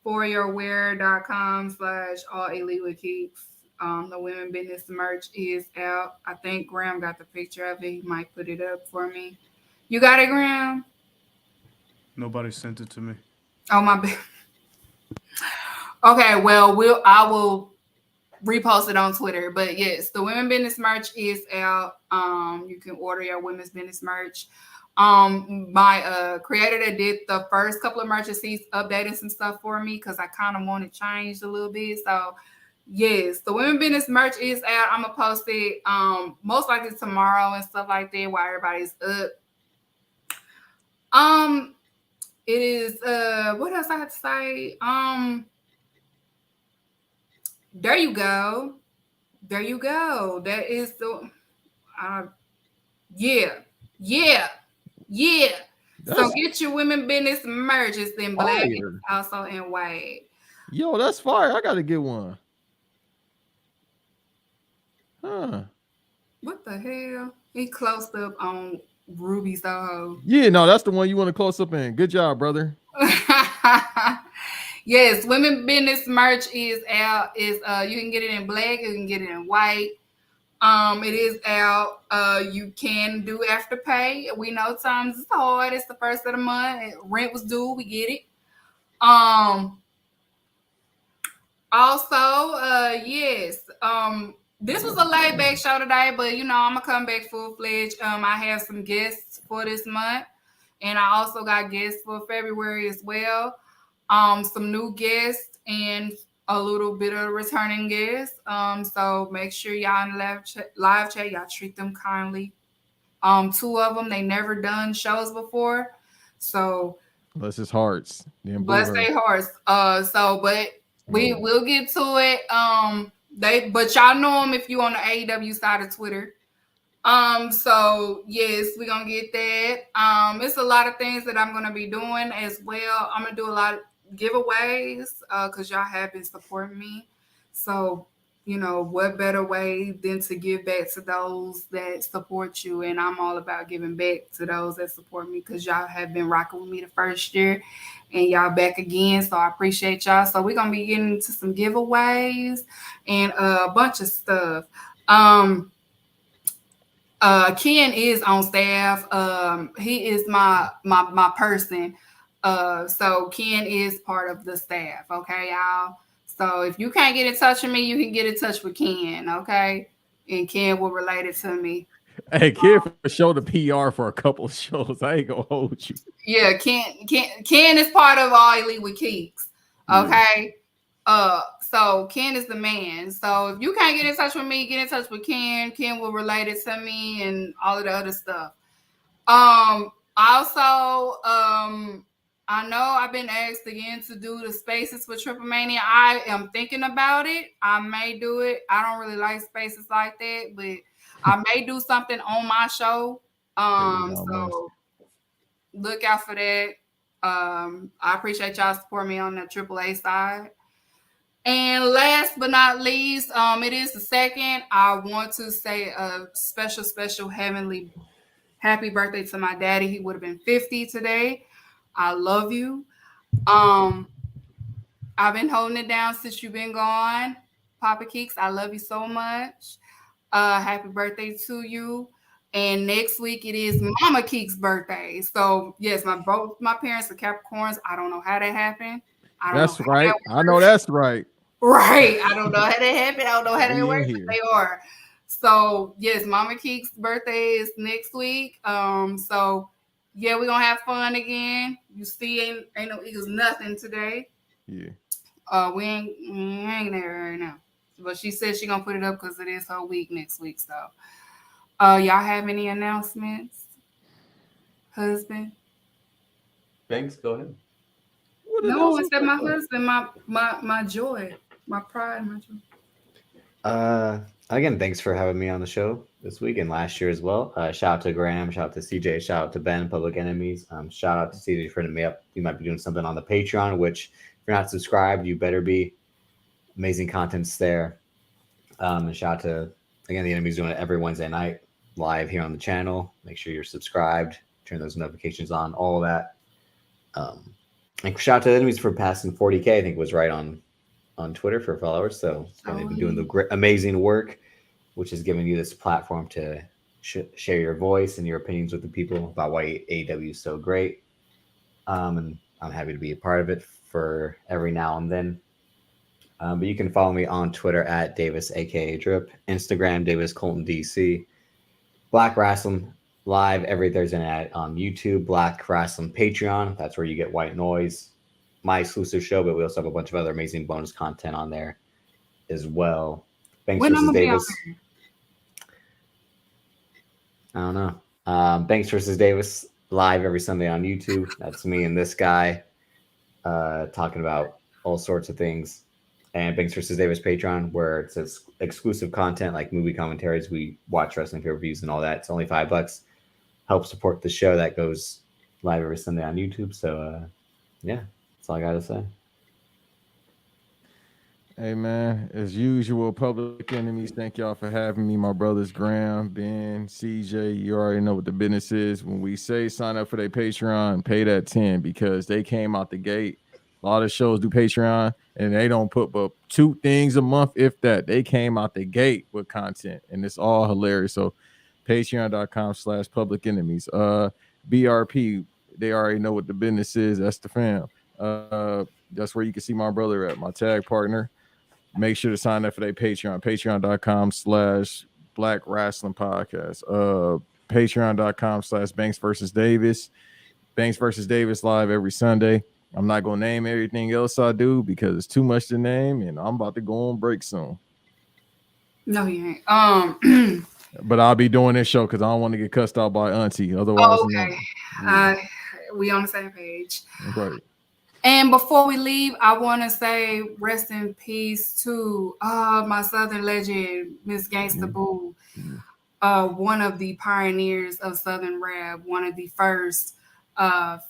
foryourwear.com/alleelitekeeks. The Women Business merch is out. I think Graham got the picture of it. He might put it up for me. You got it, Graham? Nobody sent it to me. Oh my bad. Okay, well, I will repost it on Twitter. But yes, the Women Business merch is out. You can order your Women's Business merch. My creator that did the first couple of merches, he's updated some stuff for me because I kind of want it changed a little bit. So yes, the Women Business merch is out. I'm gonna post it most likely tomorrow and stuff like that while everybody's up. It is what else I have to say? There you go. That is the yeah. So get your Women Business merch. It's in black, it's also in white. Yo, that's fire. I gotta get one. Huh. What the hell? He closed up on Ruby Soho. Yeah, no, that's the one you want to close up in. Good job, brother. Yes, Women Business merch is out. You can get it in black, you can get it in white. It is out. You can do Afterpay. We know times is hard. It's the first of the month. Rent was due. We get it. Also, yes, this was a laid back show today, but I'm gonna come back full fledged. I have some guests for this month, and I also got guests for February as well. Some new guests and a little bit of returning guests. So make sure y'all in the live chat, y'all treat them kindly. Two of them, they never done shows before, so Bless his hearts. Then bless their hearts. But we'll get to it. But y'all know them if you on the AEW side of Twitter. So yes, we're gonna get that. It's a lot of things that I'm gonna be doing as well. I'm gonna do a lot of giveaways, because y'all have been supporting me. So, what better way than to give back to those that support you? And I'm all about giving back to those that support me, because y'all have been rocking with me the first year and y'all back again. So I appreciate y'all. So we're gonna be getting into some giveaways and a bunch of stuff. Ken is on staff. He is my person. So Ken is part of the staff. Okay, y'all. So if you can't get in touch with me, you can get in touch with Ken. Okay, and Ken will relate it to me. Hey, Kid for show the PR for a couple of shows. I ain't gonna hold you. Yeah, Ken is part of All Elite with Keeks. Okay. So Ken is the man. So if you can't get in touch with me, get in touch with Ken. Ken will relate it to me and all of the other stuff. Also, I know I've been asked again to do the spaces for Triple Mania. I am thinking about it. I may do it. I don't really like spaces like that, but I may do something on my show. So look out for that. I appreciate y'all support me on the AAA side. And last but not least, it is the second. I want to say a special heavenly happy birthday to my daddy. He would have been 50 today. I love you. I've been holding it down since you've been gone. Papa Keeks, I love you so much. Happy birthday to you. And next week it is Mama Keeks' birthday. So yes, both my parents are Capricorns. I don't know how that happened. That's right. I know that's right. Right. I don't know how that happened. I don't know how that works, but they are. So yes, Mama Keeks' birthday is next week. So yeah, we're gonna have fun again. You see, ain't no Eagles nothing today. Yeah. We ain't there right now. But she said she gonna put it up because it is her week next week. So y'all have any announcements? Husband? Banks, go ahead. No, it's that my husband, my joy, my pride, my joy. Again, thanks for having me on the show this week and last year as well. Shout out to Graham, shout out to CJ, shout out to Ben, Public Enemies. Shout out to CJ for hitting me up. You might be doing something on the Patreon, which if you're not subscribed, you better be. Amazing content's there. And shout out to, again, the Enemies doing it every Wednesday night live here on the channel. Make sure you're subscribed, turn those notifications on, all of that. And shout out to the Enemies for passing 40K, I think was right on Twitter for followers. So they've been doing the great, amazing work, which is giving you this platform to share your voice and your opinions with the people about why AEW is so great. And I'm happy to be a part of it for every now and then. But you can follow me on Twitter at Davis, aka Drip, Instagram, Davis Colton DC, Black Wrestling live every Thursday night on YouTube, Black Wrestling Patreon. That's where you get White Noise, my exclusive show, but we also have a bunch of other amazing bonus content on there as well. Banks versus Davis. I don't know. Banks versus Davis live every Sunday on YouTube. That's me and this guy talking about all sorts of things. And Banks versus Davis Patreon, where it says exclusive content like movie commentaries. We watch wrestling pay-per-views and all that. It's only $5. Help support the show that goes live every Sunday on YouTube. So, yeah, that's all I got to say. Hey, man, as usual, Public Enemies, thank y'all for having me. My brothers, Graham, Ben, CJ, you already know what the business is. When we say sign up for their Patreon, pay that 10 because they came out the gate. A lot of shows do Patreon, and they don't put but 2 things a month, if that. They came out the gate with content, and it's all hilarious. So patreon.com/Public Enemies. BRP, they already know what the business is. That's the fam. That's where you can see my brother at, my tag partner. make sure to sign up for their Patreon, patreon.com/Black Wrestling Podcast. Patreon.com/Banks versus Davis. Banks versus Davis live every Sunday. I'm not gonna name everything else I do because it's too much to name, and I'm about to go on break soon. No, you ain't. But I'll be doing this show because I don't want to get cussed out by Auntie. Otherwise, okay. We on the same page. Right. And before we leave, I want to say rest in peace to my Southern legend, Miss Gangsta Boo, one of the pioneers of Southern rap, one of the first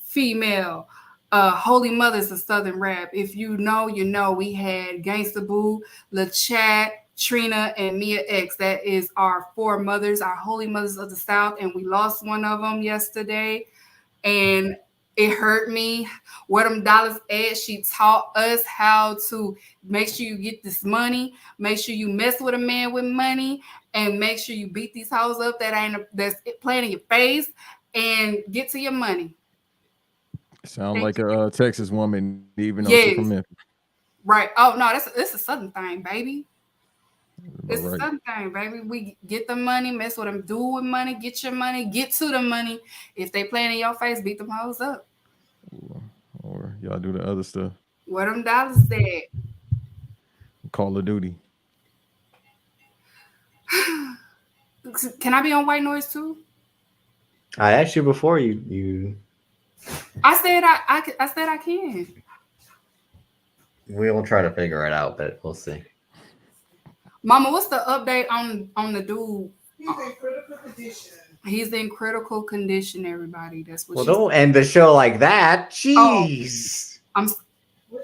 female holy mothers of Southern rap. If you know, you know. We had Gangsta Boo, LaChat, Trina, and Mia X. That is our 4 mothers, our holy mothers of the South, and we lost one of them yesterday. And it hurt me. Where them dollars at? She taught us how to make sure you get this money, make sure you mess with a man with money, and make sure you beat these hoes up that's playing in your face, and get to your money. Sound like a Texas woman, even though Yes. she's from Memphis. Right. Oh no, it's a Southern thing, baby. It's Right. a Southern thing, baby. We get the money, mess with them, do with money, get your money, get to the money. If they playing in your face, beat them hoes up. Or y'all do the other stuff. Where them dollars at? Call of Duty. Can I be on white noise too? I asked you before you. I said I said I can. We'll try to figure it out, but we'll see. Mama, what's the update on the dude? He's in critical condition. He's in critical condition, everybody. That's what Well, she don't said. end the show like that. Jeez. What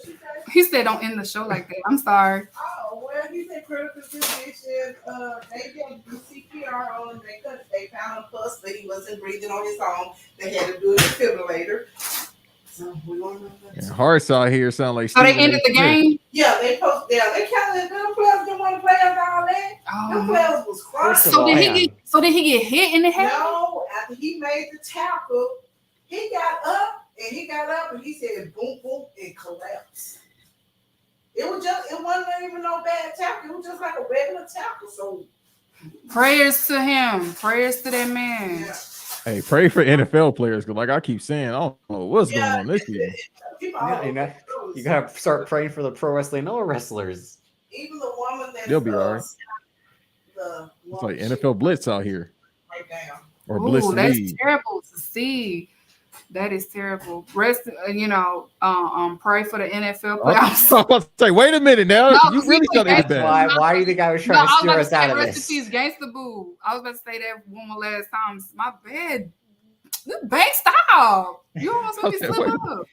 you say? He said don't end the show like that. I'm sorry. Oh, well, he's in critical condition. They did do CPR on him. They found him plus, but he wasn't breathing on his own. They had to do a defibrillator. So we don't know. And Hearts out here sound like. So they Stephen ended A. the Smith. game. Yeah, they posted. Yeah, they counted. Them players didn't want to play us all that. Them Oh. players was crying. First of So all, did hang he on. get? So did he get hit in the head? No, after he made the tackle, he got up and he said boom, boom, and collapsed. It wasn't even no bad tackle. It was just like a regular tackle. So Prayers to him. Prayers to that man. yeah. Hey, pray for NFL players because, like I keep saying, I don't know what's going on this season. You gotta start praying for the pro wrestling Noah wrestlers. Even the woman that They'll be all right. The It's like NFL Blitz out here, right down. or Blitz Ooh, the that's League. terrible to see. That is terrible. Rest, pray for the NFL I playoffs. was about to say, wait a minute now. No, You really got that's it bad. Why do you think I was No, trying to I was steer about us to out say of rest in this? peace, Gangsta Boo. I was about to say that one more last time. My bad. This bank style. You almost let me Okay, slip wait. up.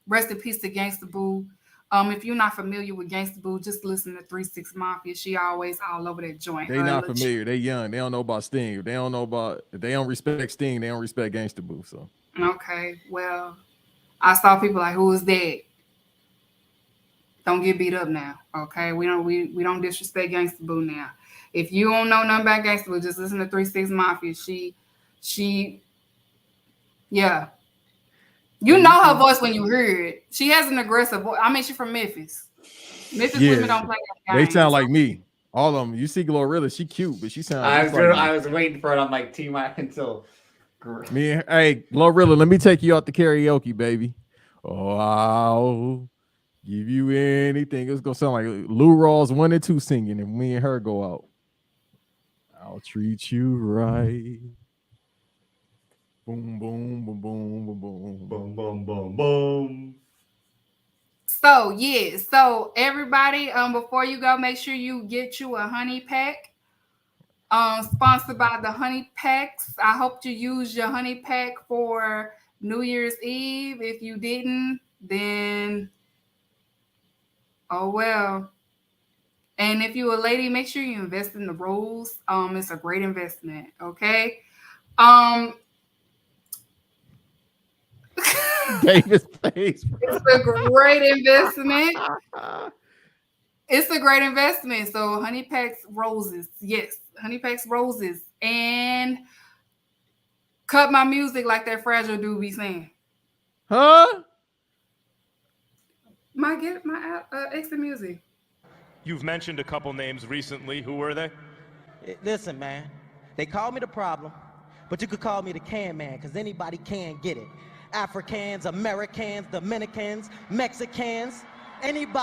Rest in peace to Gangsta Boo. If you're not familiar with Gangsta Boo, just listen to 3-6 Mafia. She always all over that joint. They not familiar. They young. They don't know about Sting. If they don't respect Sting, they don't respect Gangsta Boo. So Okay, well, I saw people like, who is that? Don't get beat up now. Okay, we don't disrespect Gangsta Boo now. If you don't know nothing about Gangsta Boo, just listen to 3-6 Mafia. She, yeah. You know her voice when you hear it. She has an aggressive voice. I mean, she's from Memphis. Memphis women don't play that game. they sound like me. All of them. You see Glorilla, she cute, but she sounds. I was waiting for it on like Team until. Hey, Glorilla, let me take you out to karaoke, baby. Oh, I'll give you anything. It's gonna sound like Lou Rawls 1 and 2 singing, and me and her go out. I'll treat you right. Boom, boom, boom, boom, boom, boom, Boom, boom, boom, boom. So yeah, so everybody, before you go, make sure you get you a honey pack. Sponsored by the Honey Packs. I hope you use your honey pack for New Year's Eve. If you didn't, then oh well. And if you're a lady, make sure you invest in the Rose. It's a great investment. Okay. Davis face. It's a great investment. It's a great investment. So Honey Packs Roses. Yes, Honey Packs Roses. And cut my music like that fragile dude be saying. Huh? My exit music. You've mentioned a couple names recently. Who were they? Listen, man. They call me the problem, but you could call me the can man, because anybody can get it. Africans, Americans, Dominicans, Mexicans, anybody.